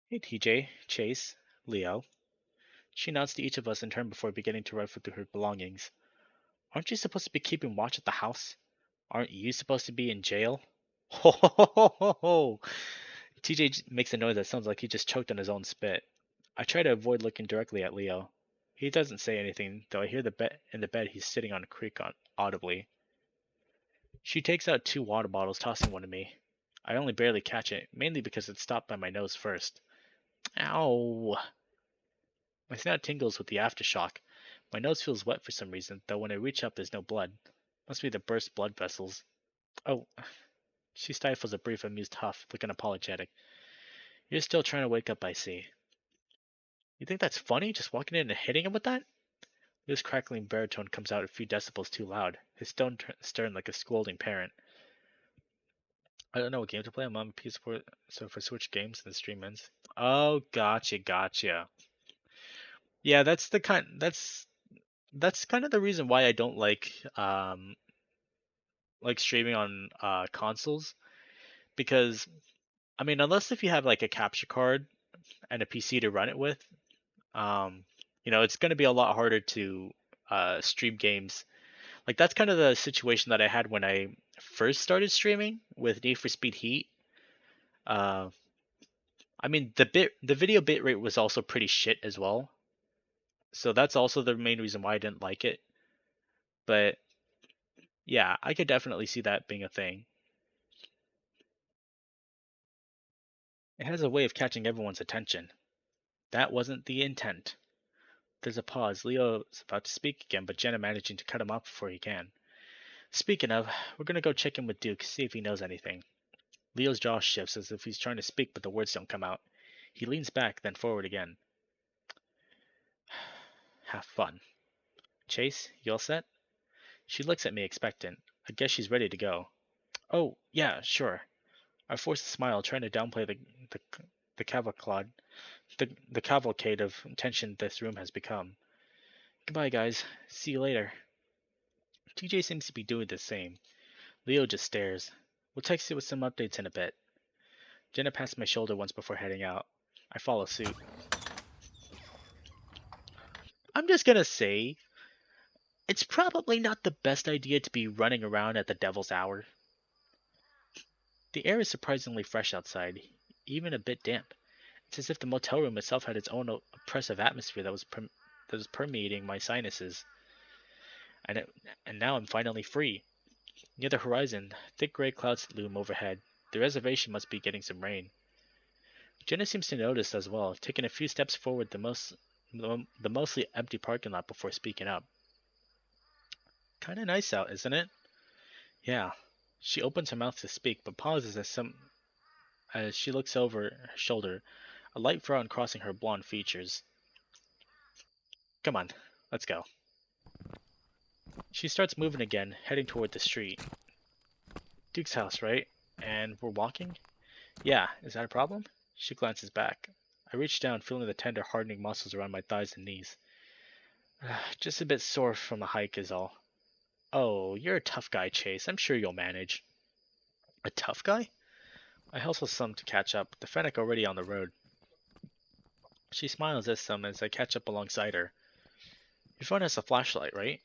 Hey, TJ, Chase, Leo. She nods to each of us in turn before beginning to rifle through her belongings. Aren't you supposed to be keeping watch at the house? Aren't you supposed to be in jail? Ho ho ho ho ho ho! TJ makes a noise that sounds like he just choked on his own spit. I try to avoid looking directly at Leo. He doesn't say anything, though I hear in the bed he's sitting on a creak audibly. She takes out 2 water bottles, tossing one to me. I only barely catch it, mainly because it stopped by my nose first. Ow! My snout tingles with the aftershock. My nose feels wet for some reason, though when I reach up there's no blood. Must be the burst blood vessels. Oh, she stifles a brief amused huff, looking apologetic. You're still trying to wake up, I see. You think that's funny, just walking in and hitting him with that? This crackling baritone comes out a few decibels too loud, his tone stern like a scolding parent. I don't know what game to play. I'm on PS4, so for Switch games, the stream ends. Oh, gotcha. Yeah, that's kind of the reason why I don't like streaming on consoles, because I mean, unless if you have like a capture card and a PC to run it with, um, it's going to be a lot harder to stream games. Like that's kind of the situation that I had when I first started streaming with Need for Speed Heat. Uh, I mean, the video bitrate was also pretty shit as well. So that's also the main reason why I didn't like it. But yeah, I could definitely see that being a thing. It has a way of catching everyone's attention. That wasn't the intent. There's a pause. Leo is about to speak again, but Jenna managing to cut him off before he can. Speaking of, we're gonna go check in with Duke, see if he knows anything. Leo's jaw shifts as if he's trying to speak, but the words don't come out. He leans back, then forward again. Have fun. Chase, you all set? She looks at me expectant. I guess she's ready to go. Oh, yeah, sure. I force a smile, trying to downplay the, the cavalcade, the cavalcade of tension this room has become. Goodbye, guys. See you later. TJ seems to be doing the same. Leo just stares. We'll text you with some updates in a bit. Jenna pats my shoulder once before heading out. I follow suit. I'm just gonna say, it's probably not the best idea to be running around at the devil's hour. The air is surprisingly fresh outside, even a bit damp. It's as if the motel room itself had its own oppressive atmosphere that was permeating my sinuses. And, and now I'm finally free. Near the horizon, thick gray clouds loom overhead. The reservation must be getting some rain. Jenna seems to notice as well, taking a few steps forward the mostly empty parking lot before speaking up. Kinda nice out, isn't it? Yeah. She opens her mouth to speak, but pauses as she looks over her shoulder, a light frown crossing her blonde features. Come on, let's go. She starts moving again, heading toward the street. Duke's house, right? And we're walking? Yeah, is that a problem? She glances back. I reach down, feeling the tender, hardening muscles around my thighs and knees. Just a bit sore from the hike is all. Oh, you're a tough guy, Chase. I'm sure you'll manage. A tough guy? I hustle some to catch up, the Fennec already on the road. She smiles at some as I catch up alongside her. Your phone has a flashlight, right?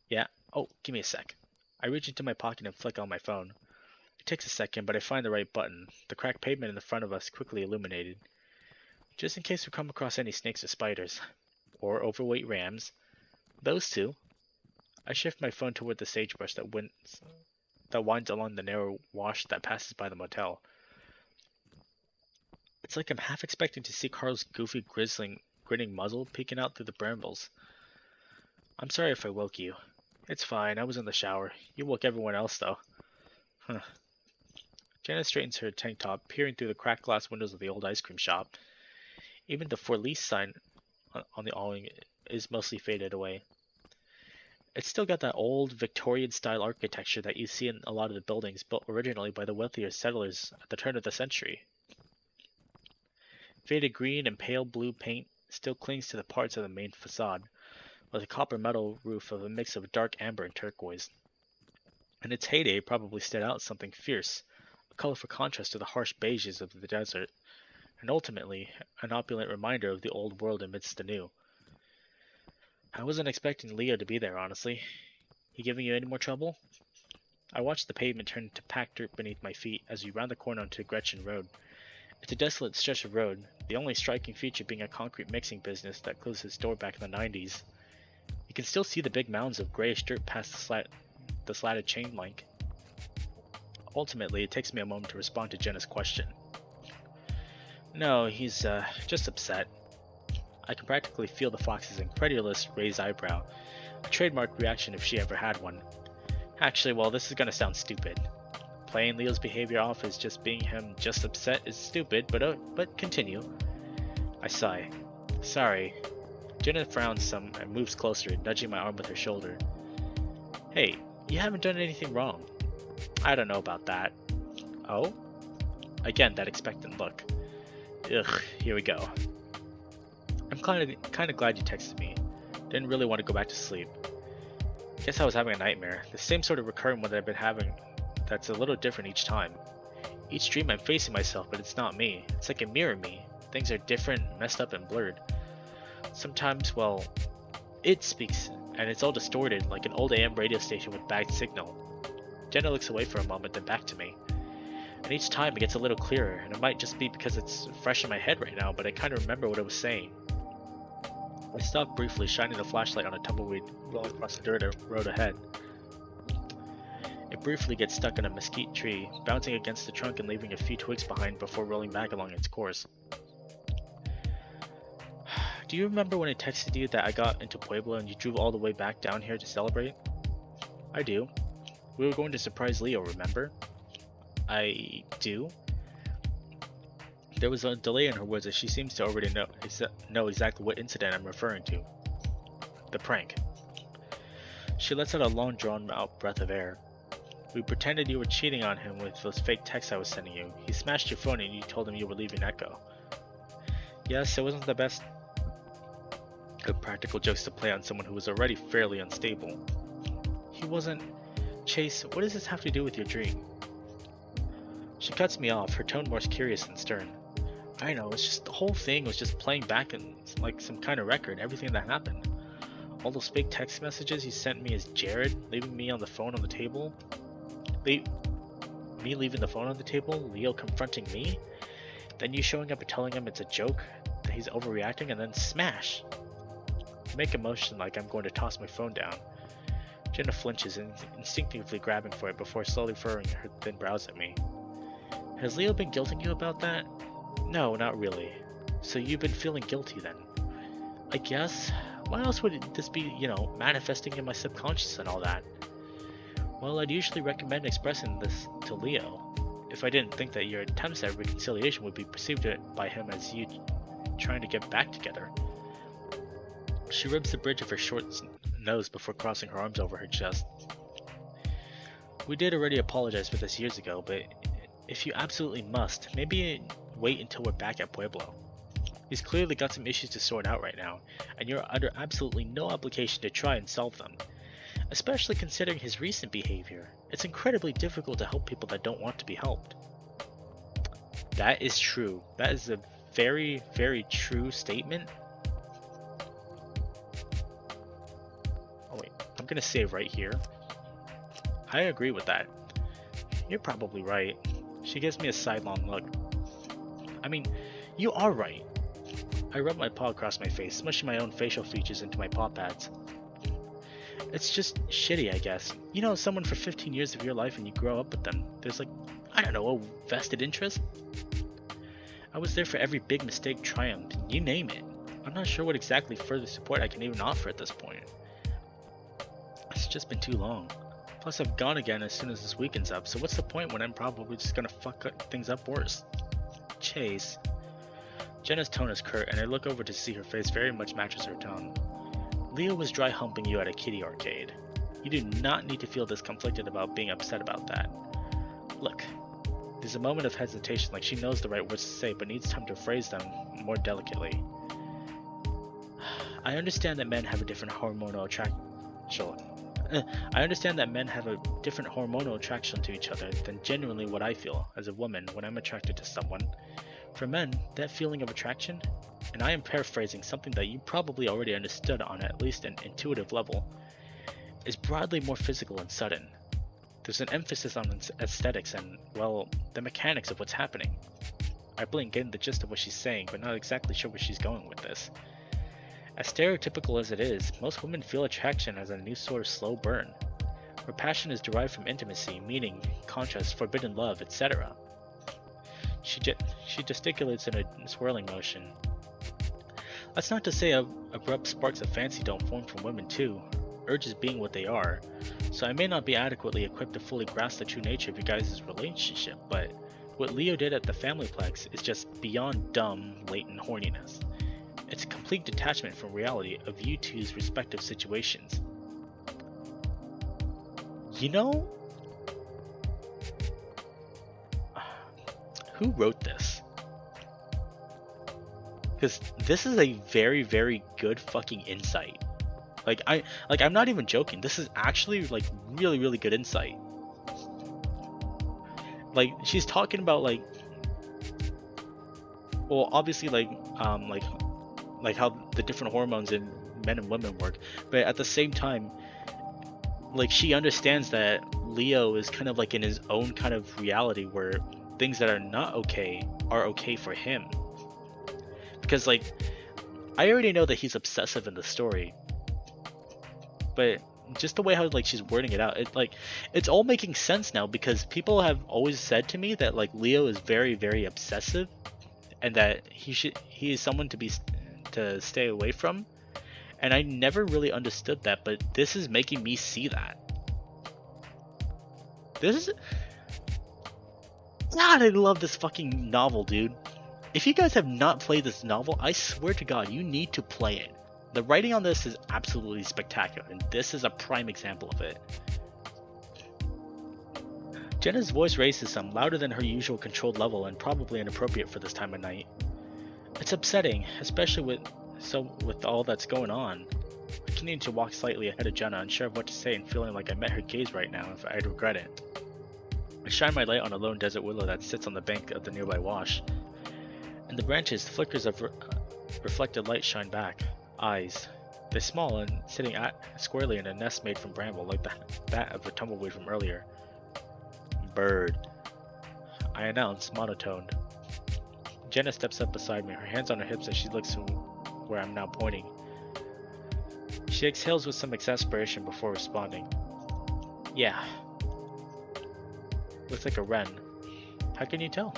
Yeah. Oh, give me a sec. I reach into my pocket and flick on my phone. It takes a second, but I find the right button, the cracked pavement in the front of us quickly illuminated. Just in case we come across any snakes or spiders. Or overweight rams. Those two. I shift my phone toward the sagebrush that winds along the narrow wash that passes by the motel. It's like I'm half expecting to see Carl's goofy, grinning muzzle peeking out through the brambles. I'm sorry if I woke you. It's fine, I was in the shower. You woke everyone else, though. Huh. Jenna straightens her tank top, peering through the cracked glass windows of the old ice cream shop. Even the for lease sign on the awning is mostly faded away. It's still got that old Victorian-style architecture that you see in a lot of the buildings built originally by the wealthier settlers at the turn of the century. Faded green and pale blue paint still clings to the parts of the main facade, with a copper metal roof of a mix of dark amber and turquoise. In its heyday, it probably stood out something fierce, a colorful contrast to the harsh beiges of the desert, and ultimately an opulent reminder of the old world amidst the new. I wasn't expecting Leo to be there, honestly. He giving you any more trouble? I watched the pavement turn to packed dirt beneath my feet as we round the corner onto Gretchen Road. It's a desolate stretch of road, the only striking feature being a concrete mixing business that closed its door back in the 90s. You can still see the big mounds of grayish dirt past the slatted chain link. Ultimately, it takes me a moment to respond to Jenna's question. No, he's just upset. I can practically feel the fox's incredulous raised eyebrow, a trademark reaction if she ever had one. Actually, well, this is gonna sound stupid. Playing Leo's behavior off as just being him just upset is stupid, but continue. I sigh. Sorry. Jenna frowns some and moves closer, nudging my arm with her shoulder. Hey, you haven't done anything wrong. I don't know about that. Oh? Again, that expectant look. Ugh, here we go. I'm kinda glad you texted me. Didn't really want to go back to sleep. Guess I was having a nightmare. The same sort of recurring one that I've been having that's a little different each time. Each dream I'm facing myself, but it's not me. It's like a mirror me. Things are different, messed up, and blurred. Sometimes, well, it speaks, and it's all distorted, like an old AM radio station with bad signal. Jenna looks away for a moment, then back to me. And each time it gets a little clearer, and it might just be because it's fresh in my head right now, but I kind of remember what it was saying. I stopped briefly, shining the flashlight on a tumbleweed rolling across the dirt road ahead. It briefly gets stuck in a mesquite tree, bouncing against the trunk and leaving a few twigs behind before rolling back along its course. Do you remember when I texted you that I got into Pueblo and you drove all the way back down here to celebrate? I do. We were going to surprise Leo, remember? I do. There was a delay in her words as she seems to already know exactly what incident I'm referring to. The prank. She lets out a long drawn out breath of air. We pretended you were cheating on him with those fake texts I was sending you. He smashed your phone and you told him you were leaving Echo. Yes, it wasn't the best of practical jokes to play on someone who was already fairly unstable. He wasn't... Chase, what does this have to do with your dream? She cuts me off, her tone more curious than stern. I know, it's just the whole thing was just playing back in like some kind of record, everything that happened. All those fake text messages you sent me as Jared, leaving me on the phone on the table. Me leaving the phone on the table, Leo confronting me, then you showing up and telling him it's a joke, that he's overreacting, and then smash! I make a motion like I'm going to toss my phone down. Jenna flinches, instinctively grabbing for it before slowly furrowing her thin brows at me. Has Leo been guilting you about that? No, not really. So you've been feeling guilty then? I guess. Why else would this be, manifesting in my subconscious and all that? Well, I'd usually recommend expressing this to Leo, if I didn't think that your attempts at reconciliation would be perceived by him as you trying to get back together. She rubs the bridge of her short nose before crossing her arms over her chest. We did already apologize for this years ago, but if you absolutely must, maybe wait until we're back at Pueblo. He's clearly got some issues to sort out right now, and you're under absolutely no obligation to try and solve them. Especially considering his recent behavior. It's incredibly difficult to help people that don't want to be helped. That is true. That is a very, very true statement. Oh wait, I'm gonna save right here. I agree with that. You're probably right. She gives me a sidelong look. I mean, you are right. I rub my paw across my face, smushing my own facial features into my paw pads. It's just shitty, I guess. You know someone for 15 years of your life and you grow up with them. There's like, I don't know, a vested interest? I was there for every big mistake triumphed, you name it. I'm not sure what exactly further support I can even offer at this point. It's just been too long. Plus I've gone again as soon as this weekend's up, so what's the point when I'm probably just gonna fuck things up worse? Chase. Jenna's tone is curt, and I look over to see her face very much matches her tone. Leo was dry humping you at a kiddie arcade. You do not need to feel this conflicted about being upset about that. Look, there's a moment of hesitation, like she knows the right words to say, but needs time to phrase them more delicately. I understand that men have a different hormonal attraction. I understand that men have a different hormonal attraction to each other than genuinely what I feel as a woman when I'm attracted to someone. For men, that feeling of attraction, and I am paraphrasing something that you probably already understood on at least an intuitive level, is broadly more physical and sudden. There's an emphasis on aesthetics and, well, the mechanics of what's happening. I blink, getting the gist of what she's saying, but not exactly sure where she's going with this. As stereotypical as it is, most women feel attraction as a new sort of slow burn, where passion is derived from intimacy, meaning, contrast, forbidden love, etc. She gesticulates in a swirling motion. That's not to say abrupt sparks of fancy don't form from women too, urges being what they are, so I may not be adequately equipped to fully grasp the true nature of you guys' relationship, but what Leo did at the Familyplex is just beyond dumb, latent horniness. It's a complete detachment from reality of you two's respective situations. You know, who wrote this? Because this is a very, very good fucking insight. I'm not even joking. This is actually like really, really good insight. Like she's talking about well, obviously like how the different hormones in men and women work, but at the same time, like she understands that Leo is kind of like in his own kind of reality where things that are not okay are okay for him. Because, like, I already know that he's obsessive in the story, but just the way how, like, she's wording it out, it's all making sense now, because people have always said to me that, like, Leo is very, very obsessive, and that he is someone to stay away from, and I never really understood that, but this is making me see that. God, I love this fucking novel, dude. If you guys have not played this novel, I swear to God, you need to play it. The writing on this is absolutely spectacular, and this is a prime example of it. Jenna's voice raises some, louder than her usual controlled level and probably inappropriate for this time of night. It's upsetting, especially with all that's going on. I continue to walk slightly ahead of Jenna, unsure of what to say and feeling like I met her gaze right now if I'd regret it. I shine my light on a lone desert willow that sits on the bank of the nearby wash. In the branches, flickers of reflected light shine back. Eyes. They're small and sitting squarely in a nest made from bramble, like that of a tumbleweed from earlier. Bird. I announce, monotoned. Jenna steps up beside me, her hands on her hips as she looks where I'm now pointing. She exhales with some exasperation before responding. Yeah. Looks like a wren. How can you tell?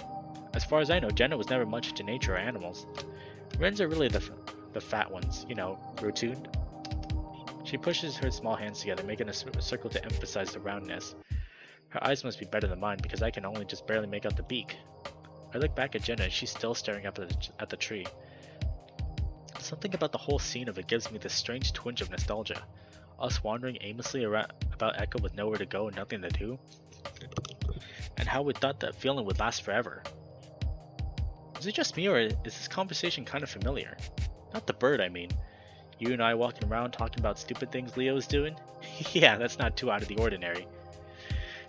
As far as I know, Jenna was never much into nature or animals. Wrens are really the fat ones, you know, rotund. She pushes her small hands together, making a circle to emphasize the roundness. Her eyes must be better than mine, because I can only just barely make out the beak. I look back at Jenna and she's still staring up at the tree. Something about the whole scene of it gives me this strange twinge of nostalgia. Us wandering aimlessly about Echo with nowhere to go and nothing to do. And how we thought that feeling would last forever. Is it just me, or is this conversation kind of familiar? Not the bird, I mean. You and I walking around talking about stupid things Leo is doing? Yeah, that's not too out of the ordinary.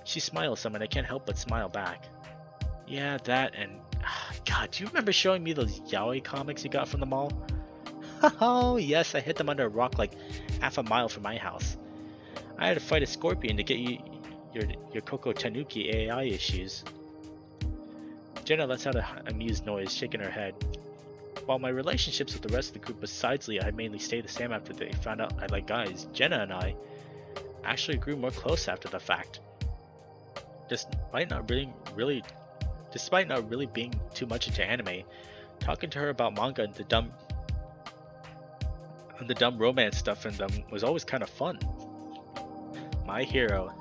She smiles some and I can't help but smile back. Yeah, that and... God, do you remember showing me those yaoi comics you got from the mall? Oh, yes, I hid them under a rock like half a mile from my house. I had to fight a scorpion to get you your Koko Tanuki AI issues. Jenna lets out an amused noise, shaking her head. While my relationships with the rest of the group besides Leah had mainly stayed the same after they found out I like guys, Jenna and I actually grew more close after the fact. Despite not really being too much into anime, talking to her about manga and the dumb romance stuff in them was always kind of fun. My hero.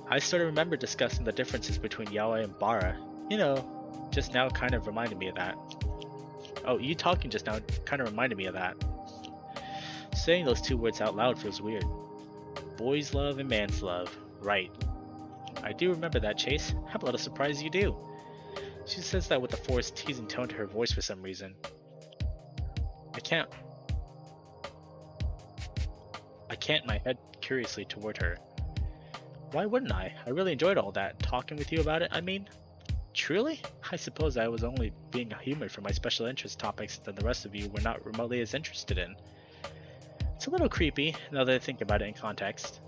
I sort of remember discussing the differences between yaoi and bara. You know, just now kind of reminded me of that. Oh, you talking just now kind of reminded me of that. Saying those two words out loud feels weird. Boys love and man's love. Right. I do remember that, Chase. How about a surprise you do? She says that with a forced, teasing tone to her voice for some reason. I can't my head curiously toward her. Why wouldn't I? I really enjoyed all that. Talking with you about it, I mean. Truly? I suppose I was only being humoured for my special interest topics that the rest of you were not remotely as interested in. It's a little creepy, now that I think about it in context.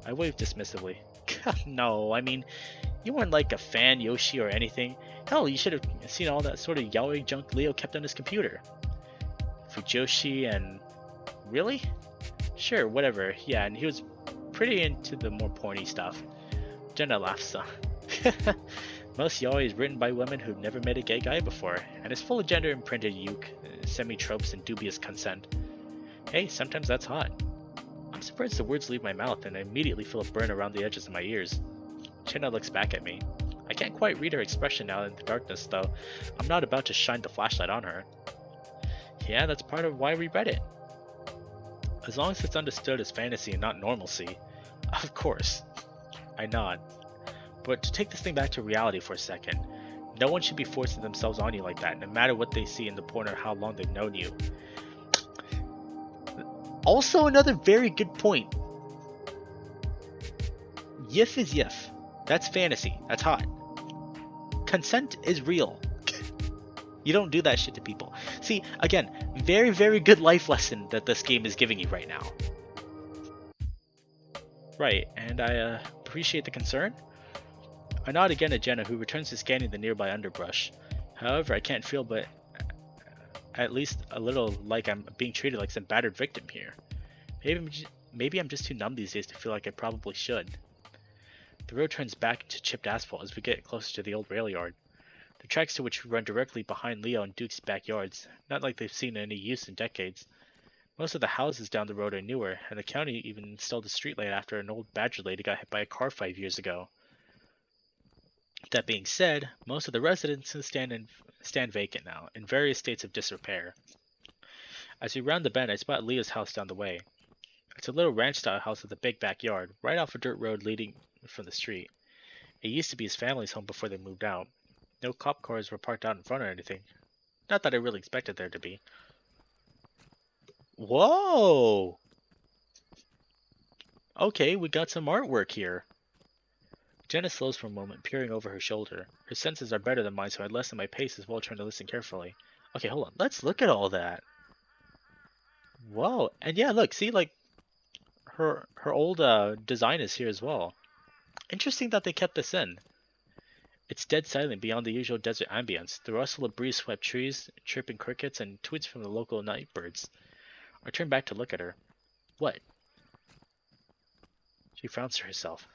I waved dismissively. No, I mean, you weren't like a fan Yoshi or anything. Hell, you should have seen all that sort of yaoi junk Leo kept on his computer. Fujoshi and... Really? Sure, whatever. Yeah, and he was pretty into the more porny stuff. Jenna laughs. Most yaoi is written by women who've never met a gay guy before, and is full of gender-imprinted semi-tropes and dubious consent. Hey, sometimes that's hot. I'm surprised the words leave my mouth, and I immediately feel a burn around the edges of my ears. Jenna looks back at me. I can't quite read her expression now in the darkness, though. I'm not about to shine the flashlight on her. Yeah, that's part of why we read it. As long as it's understood as fantasy and not normalcy. Of course. I nod. But to take this thing back to reality for a second, no one should be forcing themselves on you like that, no matter what they see in the porn or how long they've known you. Also, another very good point. Yif is yif. That's fantasy. That's hot. Consent is real. You don't do that shit to people. See, again, very, very good life lesson that this game is giving you right now. Right, and I appreciate the concern. I nod again at Jenna, who returns to scanning the nearby underbrush. However, I can't feel but at least a little like I'm being treated like some battered victim here. Maybe I'm just too numb these days to feel like I probably should. The road turns back into chipped asphalt as we get closer to the old rail yard. The tracks to which run directly behind Leo and Duke's backyards, not like they've seen any use in decades. Most of the houses down the road are newer, and the county even installed a streetlight after an old Badger lady got hit by a car 5 years ago. That being said, most of the residences stand vacant now, in various states of disrepair. As we round the bend, I spot Leo's house down the way. It's a little ranch-style house with a big backyard, right off a dirt road leading from the street. It used to be his family's home before they moved out. No cop cars were parked out in front or anything. Not that I really expected there to be. Whoa! Okay, we got some artwork here. Jenna slows for a moment, peering over her shoulder. Her senses are better than mine, so I lessen my pace as well, trying to listen carefully. Okay, hold on. Let's look at all that. Whoa! And yeah, look, see, like her old design is here as well. Interesting that they kept this in. It's dead silent beyond the usual desert ambience. The rustle of breeze-swept trees, chirping crickets, and tweets from the local nightbirds. I turn back to look at her. What? She frowns to herself.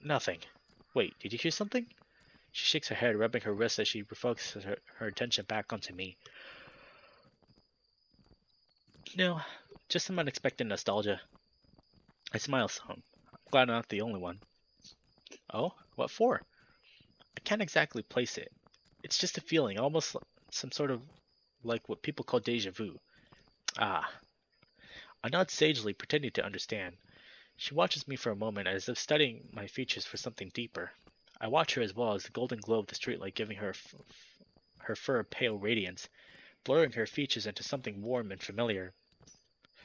Nothing. Wait, did you hear something? She shakes her head, rubbing her wrist as she refocuses her attention back onto me. No, just some unexpected nostalgia. I smile some. I'm glad I'm not the only one. Oh, what for? I can't exactly place it. It's just a feeling, almost some sort of like what people call deja vu. Ah. I nod sagely, pretending to understand. She watches me for a moment as if studying my features for something deeper. I watch her as well as the golden glow of the streetlight giving her fur a pale radiance, blurring her features into something warm and familiar.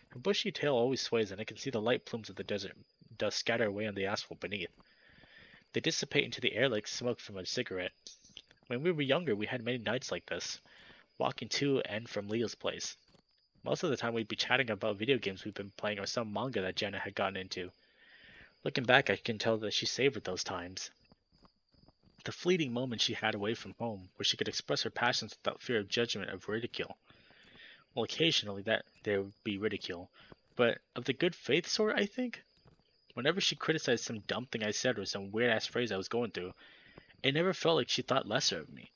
Her bushy tail always sways, and I can see the light plumes of the desert dust scatter away on the asphalt beneath. They dissipate into the air like smoke from a cigarette. When we were younger, we had many nights like this, walking to and from Leo's place. Most of the time, we'd be chatting about video games we've been playing or some manga that Jenna had gotten into. Looking back, I can tell that she savored those times. The fleeting moments she had away from home, where she could express her passions without fear of judgment or ridicule. Well, occasionally that there would be ridicule, but of the good faith sort, I think. Whenever she criticized some dumb thing I said or some weird ass phrase I was going through, it never felt like she thought lesser of me.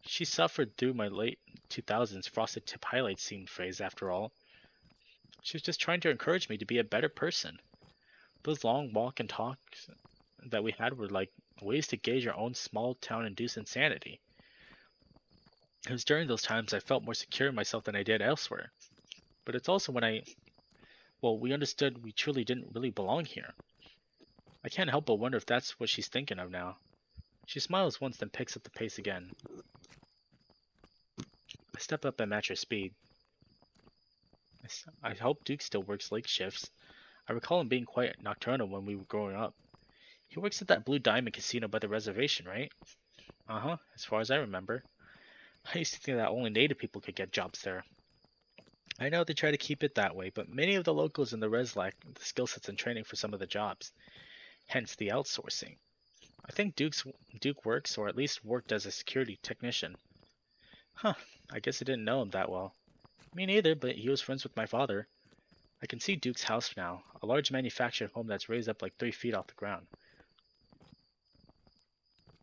She suffered through my late 2000s frosted tip highlight scene phase after all. She was just trying to encourage me to be a better person. Those long walk and talks that we had were like ways to gauge our own small town induced insanity. It was during those times I felt more secure in myself than I did elsewhere. But it's also when we understood we truly didn't really belong here. I can't help but wonder if that's what she's thinking of now. She smiles once, then picks up the pace again. I step up and match her speed. I hope Duke still works late shifts. I recall him being quite nocturnal when we were growing up. He works at that Blue Diamond casino by the reservation, right? Uh-huh, as far as I remember. I used to think that only native people could get jobs there. I know they try to keep it that way, but many of the locals in the res lack the skill sets and training for some of the jobs. Hence the outsourcing. I think Duke works, or at least worked as a security technician. Huh, I guess I didn't know him that well. Me neither, but he was friends with my father. I can see Duke's house now, a large manufactured home that's raised up like 3 feet off the ground.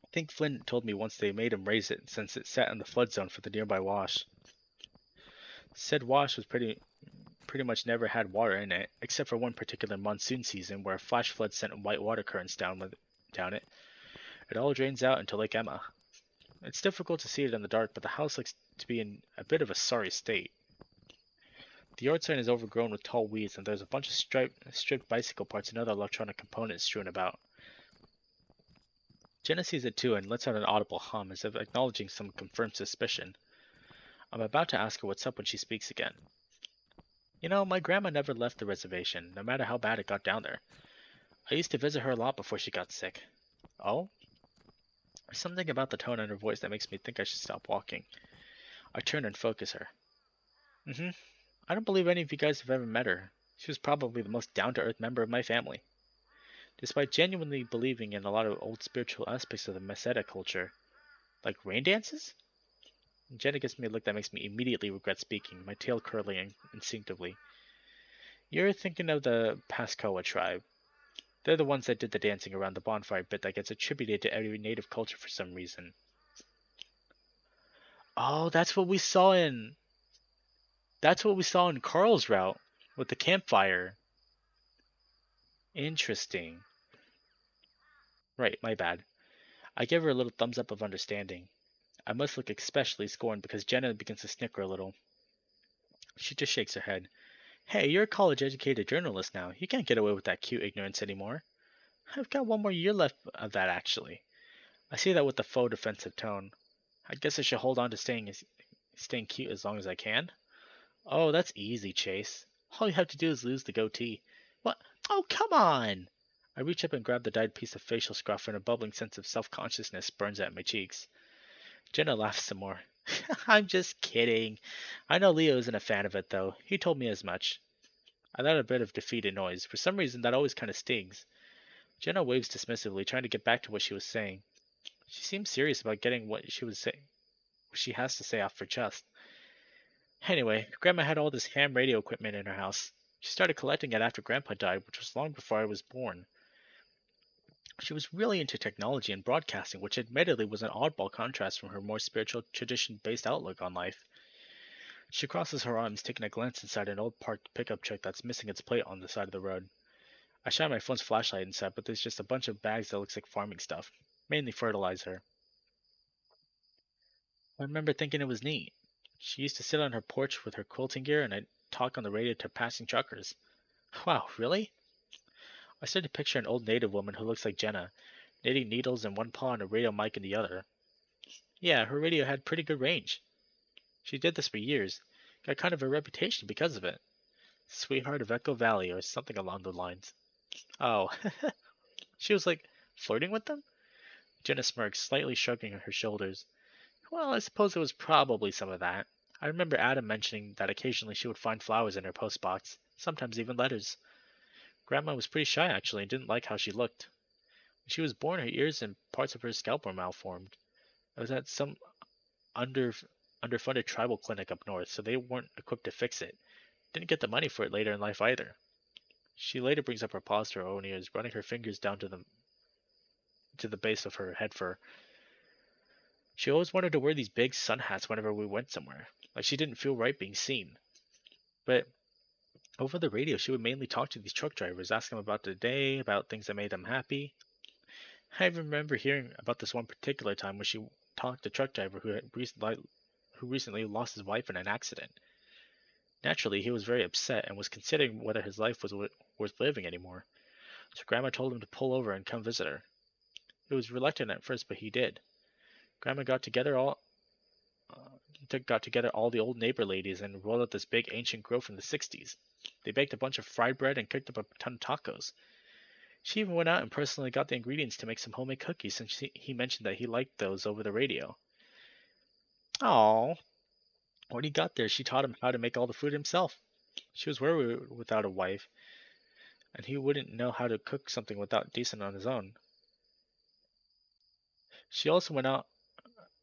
I think Flynn told me once they made him raise it since it sat in the flood zone for the nearby wash. Said wash was pretty much never had water in it, except for one particular monsoon season where a flash flood sent white water currents down it. It all drains out into Lake Emma. It's difficult to see it in the dark, but the house looks to be in a bit of a sorry state. The yard sign is overgrown with tall weeds, and there's a bunch of stripped bicycle parts and other electronic components strewn about. Jenna sees it too and lets out an audible hum as if acknowledging some confirmed suspicion. I'm about to ask her what's up when she speaks again. You know, my grandma never left the reservation, no matter how bad it got down there. I used to visit her a lot before she got sick. Oh? There's something about the tone in her voice that makes me think I should stop walking. I turn and focus her. I don't believe any of you guys have ever met her. She was probably the most down-to-earth member of my family. despite genuinely believing in a lot of old spiritual aspects of the Meseta culture. Like rain dances? Jenna gives me a look that makes me immediately regret speaking, my tail curling instinctively. You're thinking of the Pascoa tribe. They're the ones that did the dancing around the bonfire bit that gets attributed to every native culture for some reason. Oh, that's what we saw in Carl's route with the campfire. Interesting. Right, my bad. I give her a little thumbs up of understanding. I must look especially scorned because Jenna begins to snicker a little. She just shakes her head. Hey, you're a college-educated journalist now. You can't get away with that cute ignorance anymore. I've got one more year left of that, actually. I say that with a faux defensive tone. I guess I should hold on to staying cute as long as I can. Oh, that's easy, Chase. All you have to do is lose the goatee. What? Oh, come on! I reach up and grab the dyed piece of facial scruff, and a bubbling sense of self-consciousness burns at my cheeks. Jenna laughs some more. I'm just kidding. I know Leo isn't a fan of it, though. He told me as much. I let a bit of defeated noise. For some reason, that always kind of stings. Jenna waves dismissively, trying to get back to what she was saying. She seems serious about getting what she has to say off her chest. Anyway, Grandma had all this ham radio equipment in her house. She started collecting it after Grandpa died, which was long before I was born. She was really into technology and broadcasting, which admittedly was an oddball contrast from her more spiritual, tradition-based outlook on life. She crosses her arms, taking a glance inside an old parked pickup truck that's missing its plate on the side of the road. I shine my phone's flashlight inside, but there's just a bunch of bags that looks like farming stuff, mainly fertilizer. I remember thinking it was neat. She used to sit on her porch with her quilting gear, and I'd talk on the radio to passing truckers. Wow, really? I started to picture an old native woman who looks like Jenna, knitting needles in one paw and a radio mic in the other. Yeah, her radio had pretty good range. She did this for years, got kind of a reputation because of it. Sweetheart of Echo Valley, or something along those lines. Oh, she was like flirting with them? Jenna smirked, slightly shrugging her shoulders. Well, I suppose it was probably some of that. I remember Adam mentioning that occasionally she would find flowers in her postbox, sometimes even letters. Grandma was pretty shy actually and didn't like how she looked. When she was born, her ears and parts of her scalp were malformed. I was at some under underfunded tribal clinic up north, so they weren't equipped to fix it. Didn't get the money for it later in life either. She later brings up her paws to her own ears, running her fingers down to the base of her head fur. She always wanted to wear these big sun hats whenever we went somewhere, like she didn't feel right being seen. But over the radio, she would mainly talk to these truck drivers, ask them about the day, about things that made them happy. I remember hearing about this one particular time when she talked to a truck driver who recently lost his wife in an accident. Naturally, he was very upset and was considering whether his life was worth living anymore. So Grandma told him to pull over and come visit her. He was reluctant at first, but he did. Grandma got together all the old neighbor ladies and rolled out this big ancient grill from the 60s. They baked a bunch of fried bread and cooked up a ton of tacos. She even went out and personally got the ingredients to make some homemade cookies since he mentioned that he liked those over the radio. Oh, when he got there, she taught him how to make all the food himself. She was worried without a wife, and he wouldn't know how to cook something without decent on his own. She also went out.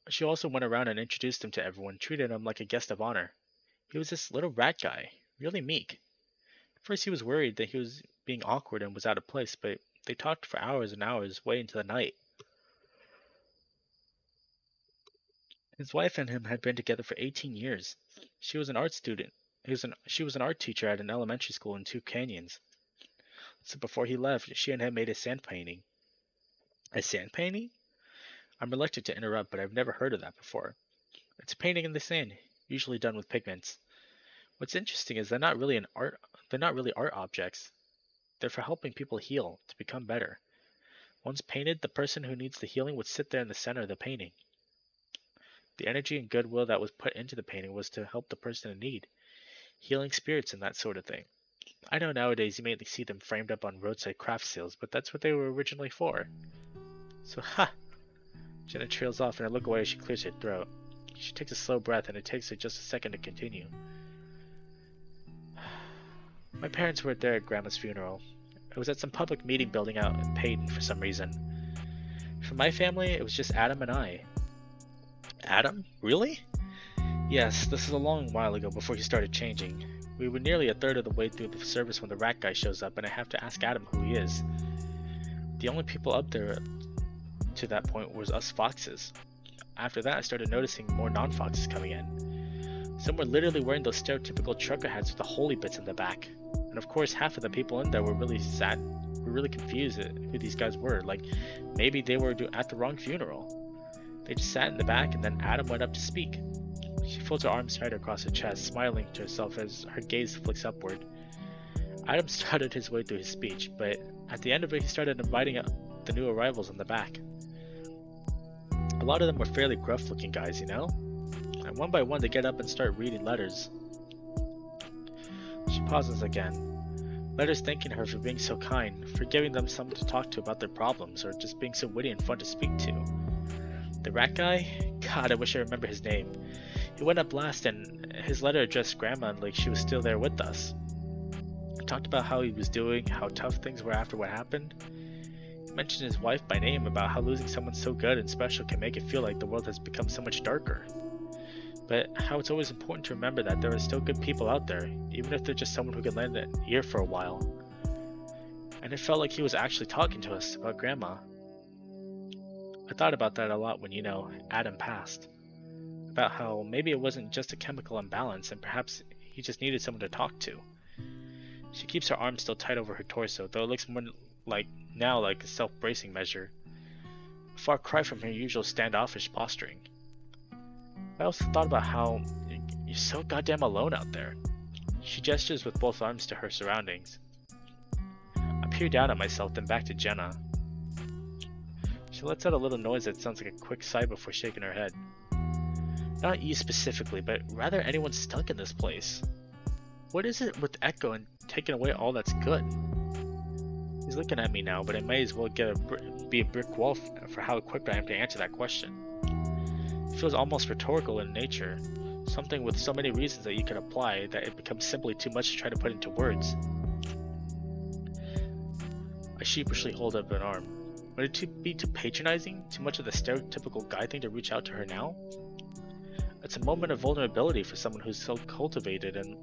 She also went around and introduced him to everyone, treated him like a guest of honor. He was this little rat guy, really meek. At first, he was worried that he was being awkward and was out of place, but they talked for hours and hours, way into the night. His wife and him had been together for 18 years. She was an art student. She was an art teacher at an elementary school in Two Canyons. So before he left, she and him made a sand painting. A sand painting? I'm reluctant to interrupt, but I've never heard of that before. It's a painting in the sand, usually done with pigments. What's interesting is they're not really art objects. They're for helping people heal, to become better. Once painted, the person who needs the healing would sit there in the center of the painting. The energy and goodwill that was put into the painting was to help the person in need, healing spirits and that sort of thing. I know nowadays you mainly see them framed up on roadside craft sales, but that's what they were originally for. So, ha! Jenna trails off and I look away as she clears her throat. She takes a slow breath and it takes her just a second to continue. My parents weren't there at Grandma's funeral. It was at some public meeting building out in Peyton for some reason. For my family, it was just Adam and I. Adam? Really? Yes, this is a long while ago before he started changing. We were nearly a third of the way through the service when the rat guy shows up, and I have to ask Adam who he is. The only people up there to that point was us foxes. After that, I started noticing more non-foxes coming in. Some were literally wearing those stereotypical trucker hats with the holy bits in the back. And of course, half of the people in there were really sad, were really confused at who these guys were. Like, maybe they were at the wrong funeral. They just sat in the back, and then Adam went up to speak. She folds her arms tight across her chest, smiling to herself as her gaze flicks upward. Adam started his way through his speech, but at the end of it, he started inviting the new arrivals in the back. A lot of them were fairly gruff-looking guys, you know? And one by one, they get up and start reading letters. She pauses again. Letters thanking her for being so kind, for giving them someone to talk to about their problems, or just being so witty and fun to speak to. The rat guy? God, I wish I remember his name. He went up last, and his letter addressed Grandma like she was still there with us. He talked about how he was doing, how tough things were after what happened. He mentioned his wife by name, about how losing someone so good and special can make it feel like the world has become so much darker. But how it's always important to remember that there are still good people out there, even if they're just someone who can lend an ear for a while. And it felt like he was actually talking to us about Grandma. I thought about that a lot when, Adam passed. About how maybe it wasn't just a chemical imbalance and perhaps he just needed someone to talk to. She keeps her arm still tight over her torso, though it looks more like a self-bracing measure. A far cry from her usual standoffish posturing. I also thought about how you're so goddamn alone out there. She gestures with both arms to her surroundings. I peer down at myself, then back to Jenna. She lets out a little noise that sounds like a quick sigh before shaking her head. Not you specifically, but rather anyone stuck in this place. What is it with Echo and taking away all that's good? He's looking at me now, but it may as well be a brick wall for how quick I am to answer that question. It feels almost rhetorical in nature, something with so many reasons that you could apply that it becomes simply too much to try to put into words. I sheepishly hold up an arm. Would it be too patronizing? Too much of the stereotypical guy thing to reach out to her now? It's a moment of vulnerability for someone who's so cultivated and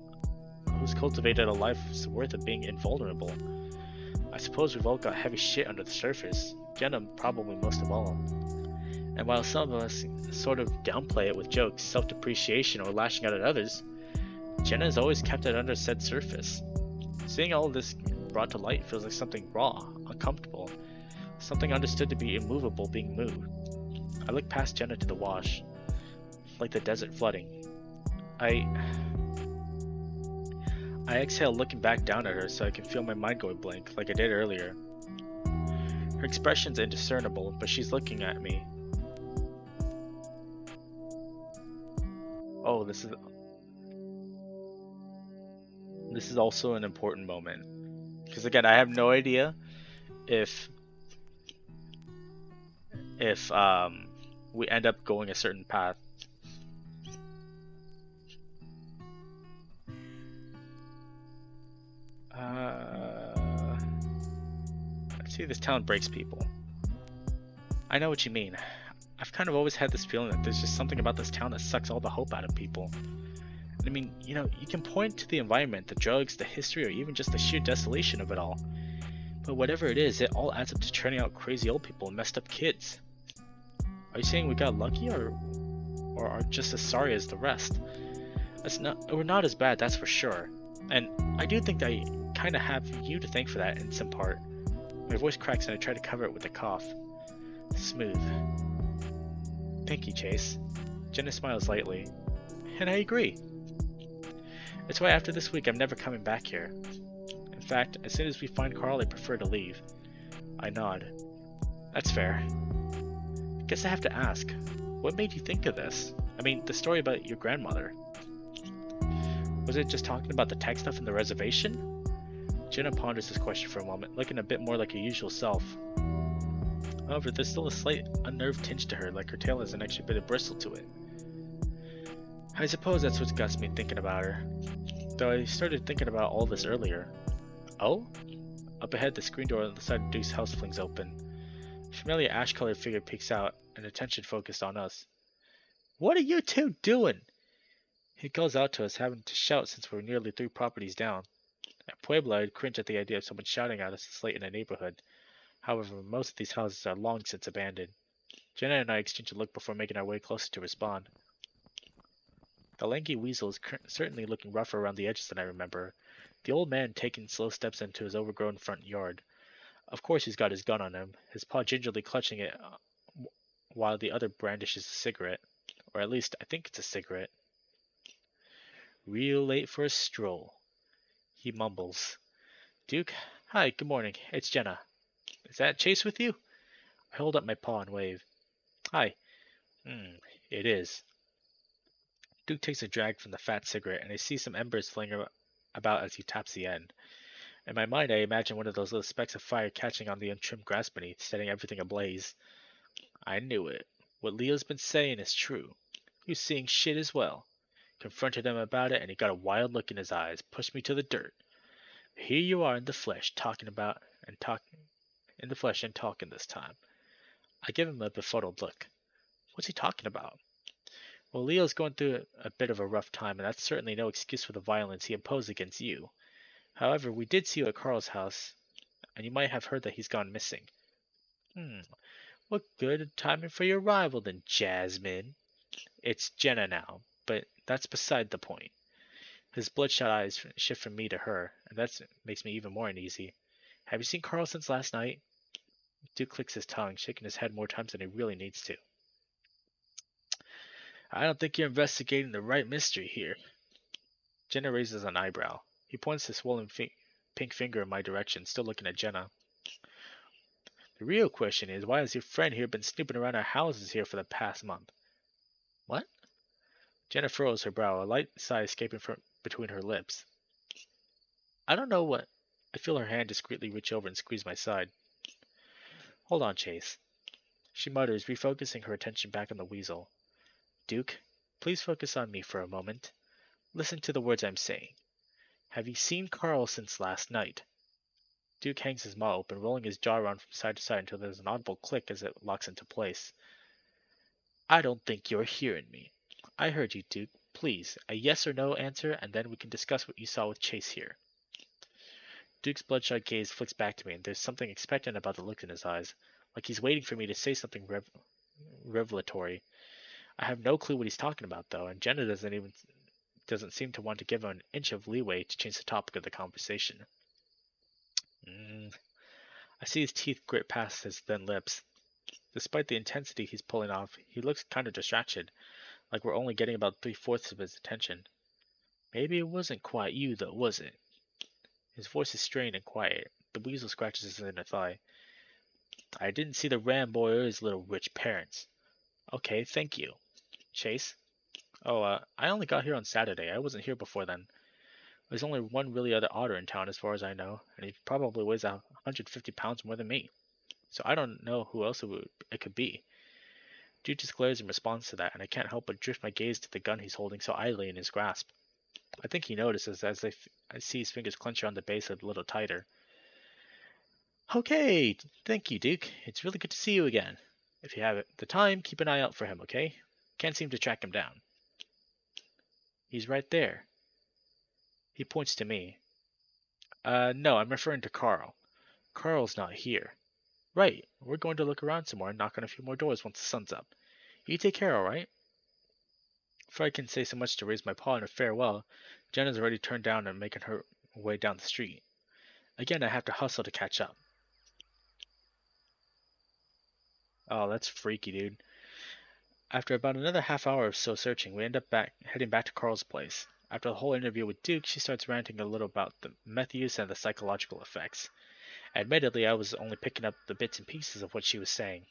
who's cultivated a life's worth of being invulnerable. I suppose we've all got heavy shit under the surface, Jenna probably most of all. And while some of us sort of downplay it with jokes, self-depreciation, or lashing out at others, Jenna has always kept it under said surface. Seeing all this brought to light feels like something raw, uncomfortable, something understood to be immovable being moved. I look past Jenna to the wash, like the desert flooding. I exhale, looking back down at her so I can feel my mind going blank, like I did earlier. Her expression's indiscernible, but she's looking at me. Oh, this is also an important moment. Because again, I have no idea if we end up going a certain path. Let's see, this town breaks people. I know what you mean. I've kind of always had this feeling that there's just something about this town that sucks all the hope out of people. I mean, you can point to the environment, the drugs, the history, or even just the sheer desolation of it all. But whatever it is, it all adds up to churning out crazy old people and messed up kids. Are you saying we got lucky, or are just as sorry as the rest? We're not as bad, that's for sure. And I do think that I kind of have you to thank for that in some part. My voice cracks and I try to cover it with a cough. Smooth. Thank you, Chase. Jenna smiles lightly. And I agree. That's why after this week I'm never coming back here. In fact, as soon as we find Carl, I prefer to leave. I nod. That's fair. I guess I have to ask, what made you think of this? I mean, the story about your grandmother. Was it just talking about the tech stuff in the reservation? Jenna ponders this question for a moment, looking a bit more like her usual self. However, there's still a slight unnerved tinge to her, like her tail has an extra bit of bristle to it. I suppose that's what got me thinking about her. Though I started thinking about all this earlier. Oh? Up ahead, the screen door on the side of Duke's house flings open. A familiar ash-colored figure peeks out, and attention focused on us. What are you two doing? He calls out to us, having to shout since we're nearly 3 properties down. At Puebla, I'd cringe at the idea of someone shouting at us this late in a neighborhood. However, most of these houses are long since abandoned. Jenna and I exchange a look before making our way closer to respond. The lanky weasel is certainly looking rougher around the edges than I remember, the old man taking slow steps into his overgrown front yard. Of course he's got his gun on him, his paw gingerly clutching it while the other brandishes a cigarette. Or at least, I think it's a cigarette. Real late for a stroll, he mumbles. Duke, hi, good morning. It's Jenna. Is that Chase with you? I hold up my paw and wave. Hi. It is. Duke takes a drag from the fat cigarette, and I see some embers flinging about as he taps the end. In my mind, I imagine one of those little specks of fire catching on the untrimmed grass beneath, setting everything ablaze. I knew it. What Leo's been saying is true. He was seeing shit as well. Confronted him about it, and he got a wild look in his eyes, pushed me to the dirt. Here you are in the flesh, talking this time. I give him a befuddled look. What's he talking about? Well, Leo's going through a bit of a rough time, and that's certainly no excuse for the violence he imposed against you. However, we did see you at Carl's house, and you might have heard that he's gone missing. What good timing for your arrival then, Jasmine? It's Jenna now, but that's beside the point. His bloodshot eyes shift from me to her, and that makes me even more uneasy. Have you seen Carl since last night? Duke clicks his tongue, shaking his head more times than he really needs to. I don't think you're investigating the right mystery here. Jenna raises an eyebrow. He points his swollen pink finger in my direction, still looking at Jenna. The real question is, why has your friend here been snooping around our houses here for the past month? What? Jenna furrows her brow, a light sigh escaping from between her lips. I don't know what. I feel her hand discreetly reach over and squeeze my side. Hold on, Chase. She mutters, refocusing her attention back on the weasel. Duke, please focus on me for a moment. Listen to the words I'm saying. Have you seen Carl since last night? Duke hangs his maw open, rolling his jaw around from side to side until there's an audible click as it locks into place. I don't think you're hearing me. I heard you, Duke. Please, a yes or no answer, and then we can discuss what you saw with Chase here. Duke's bloodshot gaze flicks back to me, and there's something expectant about the look in his eyes, like he's waiting for me to say something revelatory. I have no clue what he's talking about, though, and Jenna doesn't seem to want to give him an inch of leeway to change the topic of the conversation. I see his teeth grit past his thin lips. Despite the intensity he's pulling off, he looks kind of distracted, like we're only getting about 3/4 of his attention. Maybe it wasn't quite you, though, was it? His voice is strained and quiet. The weasel scratches his inner thigh. I didn't see the Rambo or his little rich parents. Okay, thank you. Chase? Oh, I only got here on Saturday. I wasn't here before then. There's only one really other otter in town as far as I know, and he probably weighs 150 pounds more than me. So I don't know who else it could be. Dude just glares in response to that, and I can't help but drift my gaze to the gun he's holding so idly in his grasp. I think he notices as I see his fingers clench around the base a little tighter. Okay, thank you, Duke. It's really good to see you again. If you have the time, keep an eye out for him, okay? Can't seem to track him down. He's right there. He points to me. No, I'm referring to Carl. Carl's not here. Right, we're going to look around some more and knock on a few more doors once the sun's up. You take care, alright? Before I can say so much to raise my paw in a farewell, Jenna's already turned down and making her way down the street. Again, I have to hustle to catch up. Oh, that's freaky, dude. After about another half hour or so searching, we end up heading back to Carl's place. After the whole interview with Duke, she starts ranting a little about the meth use and the psychological effects. Admittedly, I was only picking up the bits and pieces of what she was saying.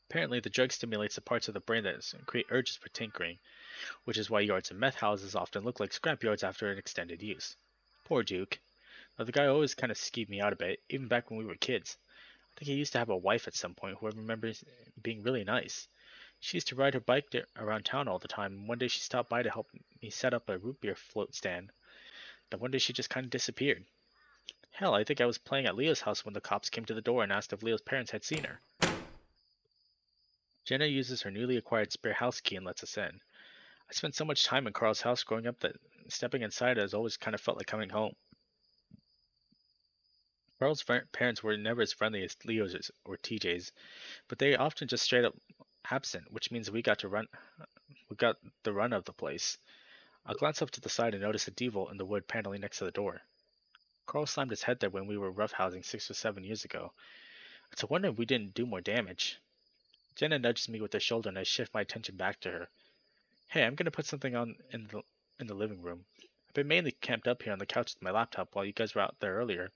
Apparently, the drug stimulates the parts of the brain that create urges for tinkering, which is why yards and meth houses often look like scrapyards after an extended use. Poor Duke. Now, the guy always kind of skeeved me out a bit, even back when we were kids. I think he used to have a wife at some point who I remember being really nice. She used to ride her bike around town all the time, and one day she stopped by to help me set up a root beer float stand. Then one day she just kind of disappeared. Hell, I think I was playing at Leo's house when the cops came to the door and asked if Leo's parents had seen her. Jenna uses her newly acquired spare house key and lets us in. I spent so much time in Carl's house growing up that stepping inside has always kind of felt like coming home. Carl's parents were never as friendly as Leo's or TJ's, but they often just straight up absent, which means we got the run of the place. I glanced up to the side and noticed a devolt in the wood paneling next to the door. Carl slammed his head there when we were roughhousing 6 or 7 years ago. It's a wonder we didn't do more damage. Jenna nudges me with her shoulder and I shift my attention back to her. Hey, I'm gonna put something on in the living room. I've been mainly camped up here on the couch with my laptop while you guys were out there earlier,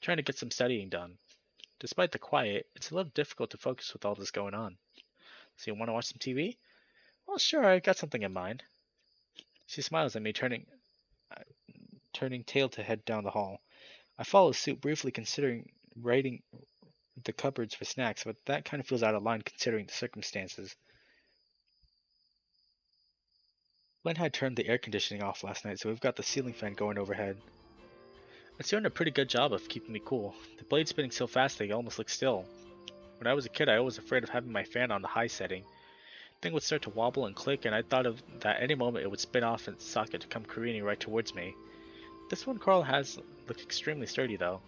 trying to get some studying done. Despite the quiet, it's a little difficult to focus with all this going on. So you want to watch some TV? Well, sure, I got something in mind. She smiles at me, turning tail to head down the hall. I follow suit, briefly considering raiding the cupboards for snacks, but that kind of feels out of line considering the circumstances. Flynn had turned the air conditioning off last night, so we've got the ceiling fan going overhead. It's doing a pretty good job of keeping me cool. The blade's spinning so fast they almost look still. When I was a kid, I was afraid of having my fan on the high setting. The thing would start to wobble and click, and I thought of that any moment it would spin off its socket to come careening right towards me. This one Carl has looks extremely sturdy, though.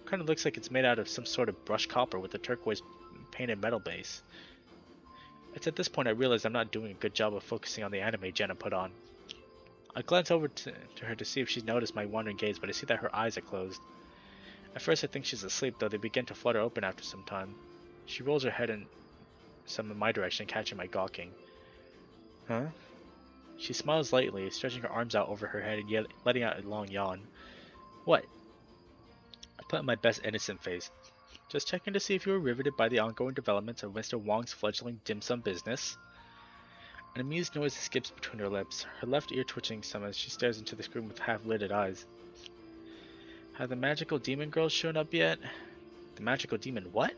Kind of looks like it's made out of some sort of brushed copper with a turquoise painted metal base. It's at this point I realize I'm not doing a good job of focusing on the anime Jenna put on. I glance over to her to see if she's noticed my wandering gaze, but I see that her eyes are closed. At first I think she's asleep, though they begin to flutter open after some time. She rolls her head in my direction, catching my gawking. Huh? She smiles lightly, stretching her arms out over her head and yet letting out a long yawn. What? I put on my best innocent face. Just checking to see if you were riveted by the ongoing developments of Mr. Wong's fledgling dim sum business. An amused noise escapes between her lips, her left ear twitching some as she stares into the screen with half-lidded eyes. Have the magical demon girls shown up yet? The magical demon what?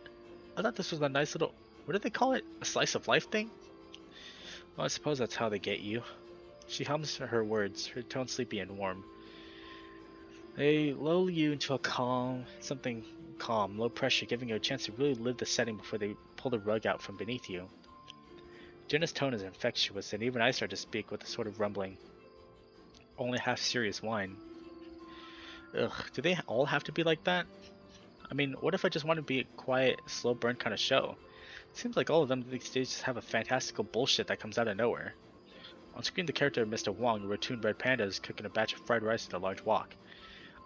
I thought this was a nice little... what did they call it? A slice of life thing? Well, I suppose that's how they get you. She hums her words, her tone sleepy and warm. They lull you into a something calm, low pressure, giving you a chance to really live the setting before they pull the rug out from beneath you. Jenna's tone is infectious, and even I start to speak with a sort of rumbling. Only half serious whine. Ugh, do they all have to be like that? I mean, what if I just want to be a quiet, slow burn kind of show? It seems like all of them these days just have a fantastical bullshit that comes out of nowhere. On screen, the character of Mr. Wong, a rotund red panda, is cooking a batch of fried rice at a large wok.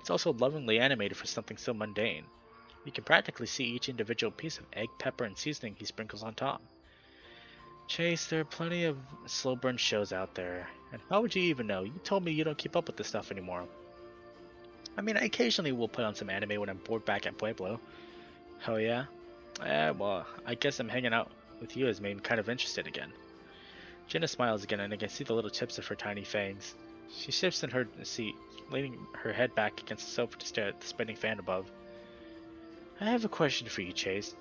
It's also lovingly animated for something so mundane. You can practically see each individual piece of egg, pepper, and seasoning he sprinkles on top. Chase, there are plenty of slow burn shows out there. And how would you even know? You told me you don't keep up with this stuff anymore. I mean, I occasionally will put on some anime when I'm bored back at Pueblo. Oh yeah? Well, I guess I'm hanging out with you has made me kind of interested again. Jenna smiles again, and I can see the little tips of her tiny fangs. She shifts in her seat, leaning her head back against the sofa to stare at the spinning fan above. I have a question for you, Chase.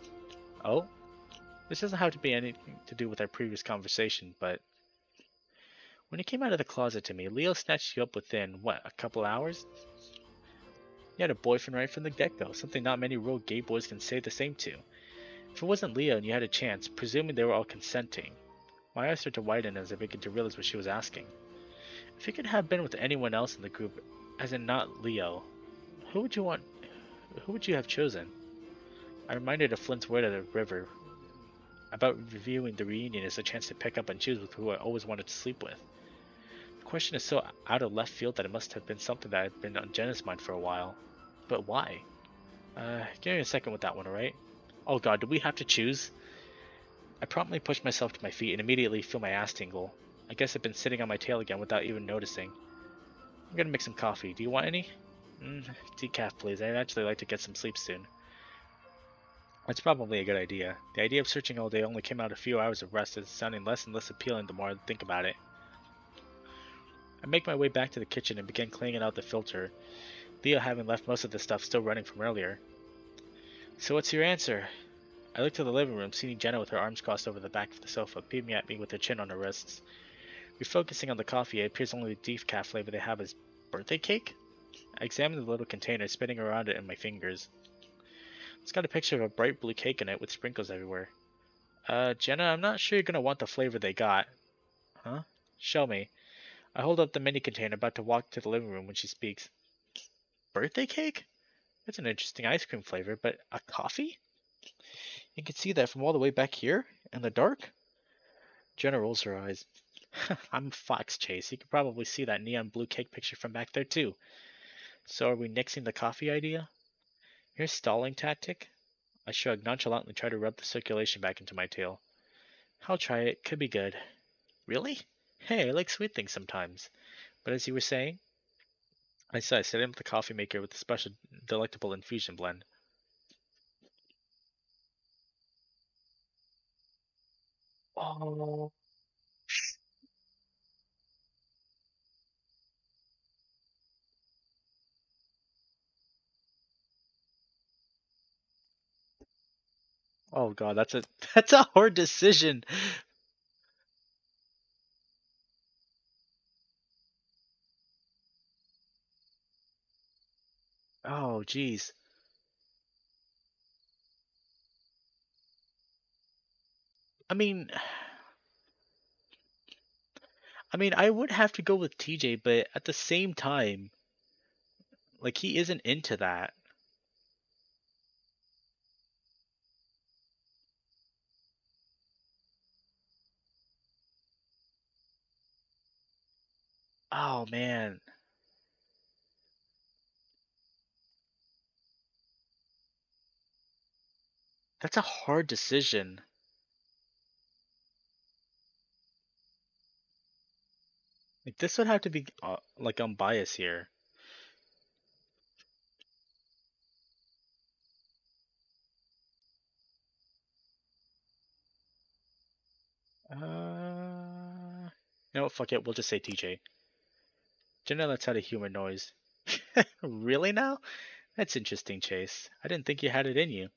Oh? This doesn't have to be anything to do with our previous conversation, but... when you came out of the closet to me, Leo snatched you up within, what, a couple hours? You had a boyfriend right from the get-go, something not many real gay boys can say the same to. If it wasn't Leo and you had a chance, presuming they were all consenting, my eyes started to widen as I began to realize what she was asking. If you could have been with anyone else in the group, as in not Leo, who would you have chosen? I reminded of Flynn's word at the river about viewing the reunion as a chance to pick up and choose with who I always wanted to sleep with. The question is so out of left field that it must have been something that had been on Jenna's mind for a while. But why? Give me a second with that one, alright? Oh god, do we have to choose? I promptly pushed myself to my feet and immediately feel my ass tingle. I guess I've been sitting on my tail again without even noticing. I'm gonna make some coffee. Do you want any? Decaf, please. I'd actually like to get some sleep soon. That's probably a good idea. The idea of searching all day only came out a few hours of rest is sounding less and less appealing the more I think about it. I make my way back to the kitchen and begin cleaning out the filter, Leo having left most of the stuff still running from earlier. So what's your answer? I looked to the living room, seeing Jenna with her arms crossed over the back of the sofa, peeping at me with her chin on her wrists. Refocusing on the coffee, it appears only the decaf flavor they have is birthday cake? I examine the little container, spinning around it in my fingers. It's got a picture of a bright blue cake in it with sprinkles everywhere. Jenna, I'm not sure you're gonna want the flavor they got. Huh? Show me. I hold up the mini container, about to walk to the living room when she speaks. Birthday cake? That's an interesting ice cream flavor, but a coffee? You can see that from all the way back here? In the dark? Jenna rolls her eyes. I'm a fox, Chase. You can probably see that neon blue cake picture from back there, too. So are we nixing the coffee idea? Your stalling tactic? I shrug, nonchalantly try to rub the circulation back into my tail. I'll try it. Could be good. Really? Hey, I like sweet things sometimes. But as you were saying? I said, setting up the coffee maker with a special delectable infusion blend. Oh. Oh god, that's a hard decision. Oh jeez. I mean I would have to go with TJ, but at the same time, like he isn't into that. Oh man, that's a hard decision. Like this would have to be like unbiased here. You know what? Fuck it. We'll just say TJ. Jenna lets out a humor noise. Really now? That's interesting, Chase. I didn't think you had it in you.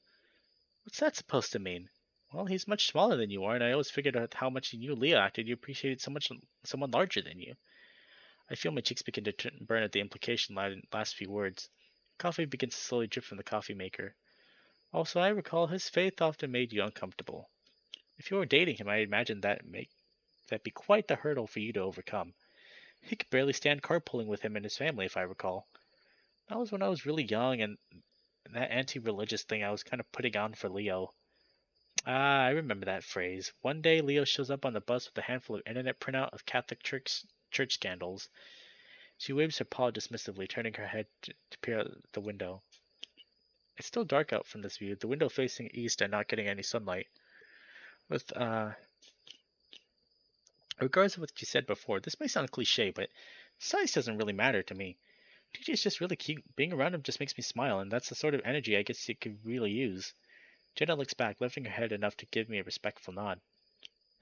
What's that supposed to mean? Well, he's much smaller than you are, and I always figured out how much you knew Leo acted. You appreciated so much someone larger than you. I feel my cheeks begin to burn at the implication last few words. Coffee begins to slowly drip from the coffee maker. Also, I recall his faith often made you uncomfortable. If you were dating him, I imagine that be quite the hurdle for you to overcome. He could barely stand carpooling with him and his family, if I recall. That was when I was really young, and that anti-religious thing I was kind of putting on for Leo. Ah, I remember that phrase. One day, Leo shows up on the bus with a handful of internet printout of Catholic church scandals. She waves her paw dismissively, turning her head to peer out the window. It's still dark out from this view, the window facing east and not getting any sunlight. With regardless of what you said before, this may sound cliche, but size doesn't really matter to me. TJ's just really cute. Being around him just makes me smile, and that's the sort of energy I guess you could really use. Jenna looks back, lifting her head enough to give me a respectful nod.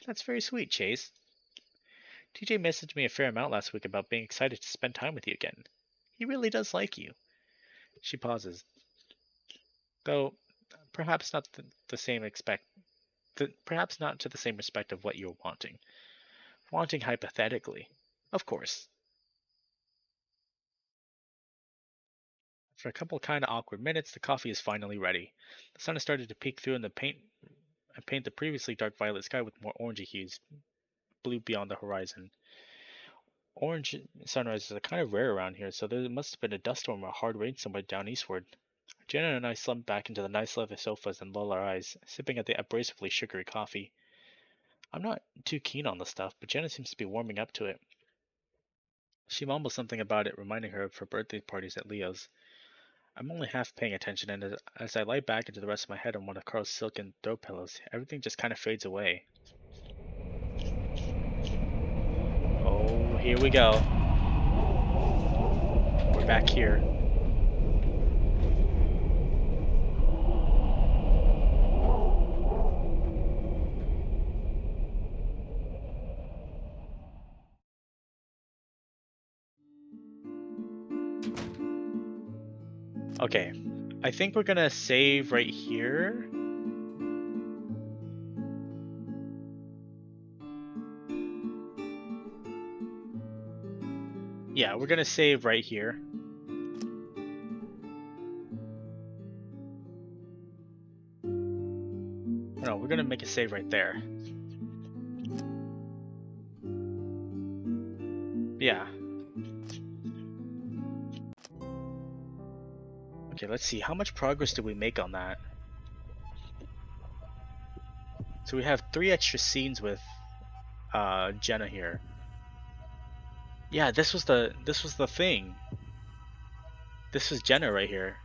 That's very sweet, Chase. TJ messaged me a fair amount last week about being excited to spend time with you again. He really does like you. She pauses. Though perhaps not the same perhaps not to the same respect of what you're wanting. Wanting hypothetically. Of course. For a couple kind of awkward minutes, the coffee is finally ready. The sun has started to peek through and paint the previously dark violet sky with more orangey hues, blue beyond the horizon. Orange sunrises are kind of rare around here, so there must have been a dust storm or a hard rain somewhere down eastward. Jenna and I slump back into the nice leather sofas and lull our eyes, sipping at the abrasively sugary coffee. I'm not too keen on the stuff, but Jenna seems to be warming up to it. She mumbles something about it, reminding her of her birthday parties at Leo's. I'm only half paying attention, and as I lie back into the rest of my head on one of Carl's silken throw pillows, everything just kind of fades away. Oh, here we go. We're back here. Okay, I think we're gonna save right here. Yeah, we're gonna save right here. gonna make a save right there. Yeah. Okay, let's see. How much progress did we make on that? So we have 3 extra scenes with Jenna here. Yeah, this was the thing. This was Jenna right here.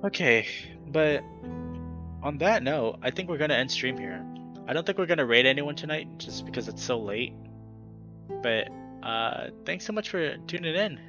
Okay, but on that note, I think we're gonna end stream here. I don't think we're gonna raid anyone tonight just because it's so late. But thanks so much for tuning in.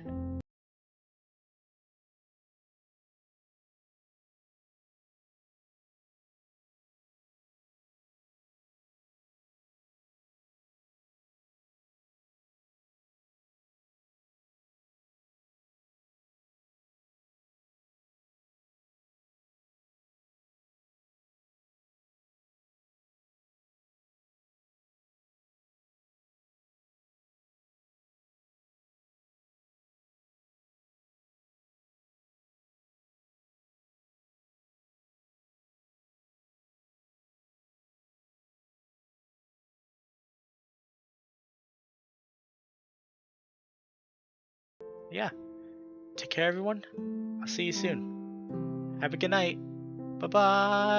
Yeah, take care everyone. I'll see you soon. Have a good night. Bye bye.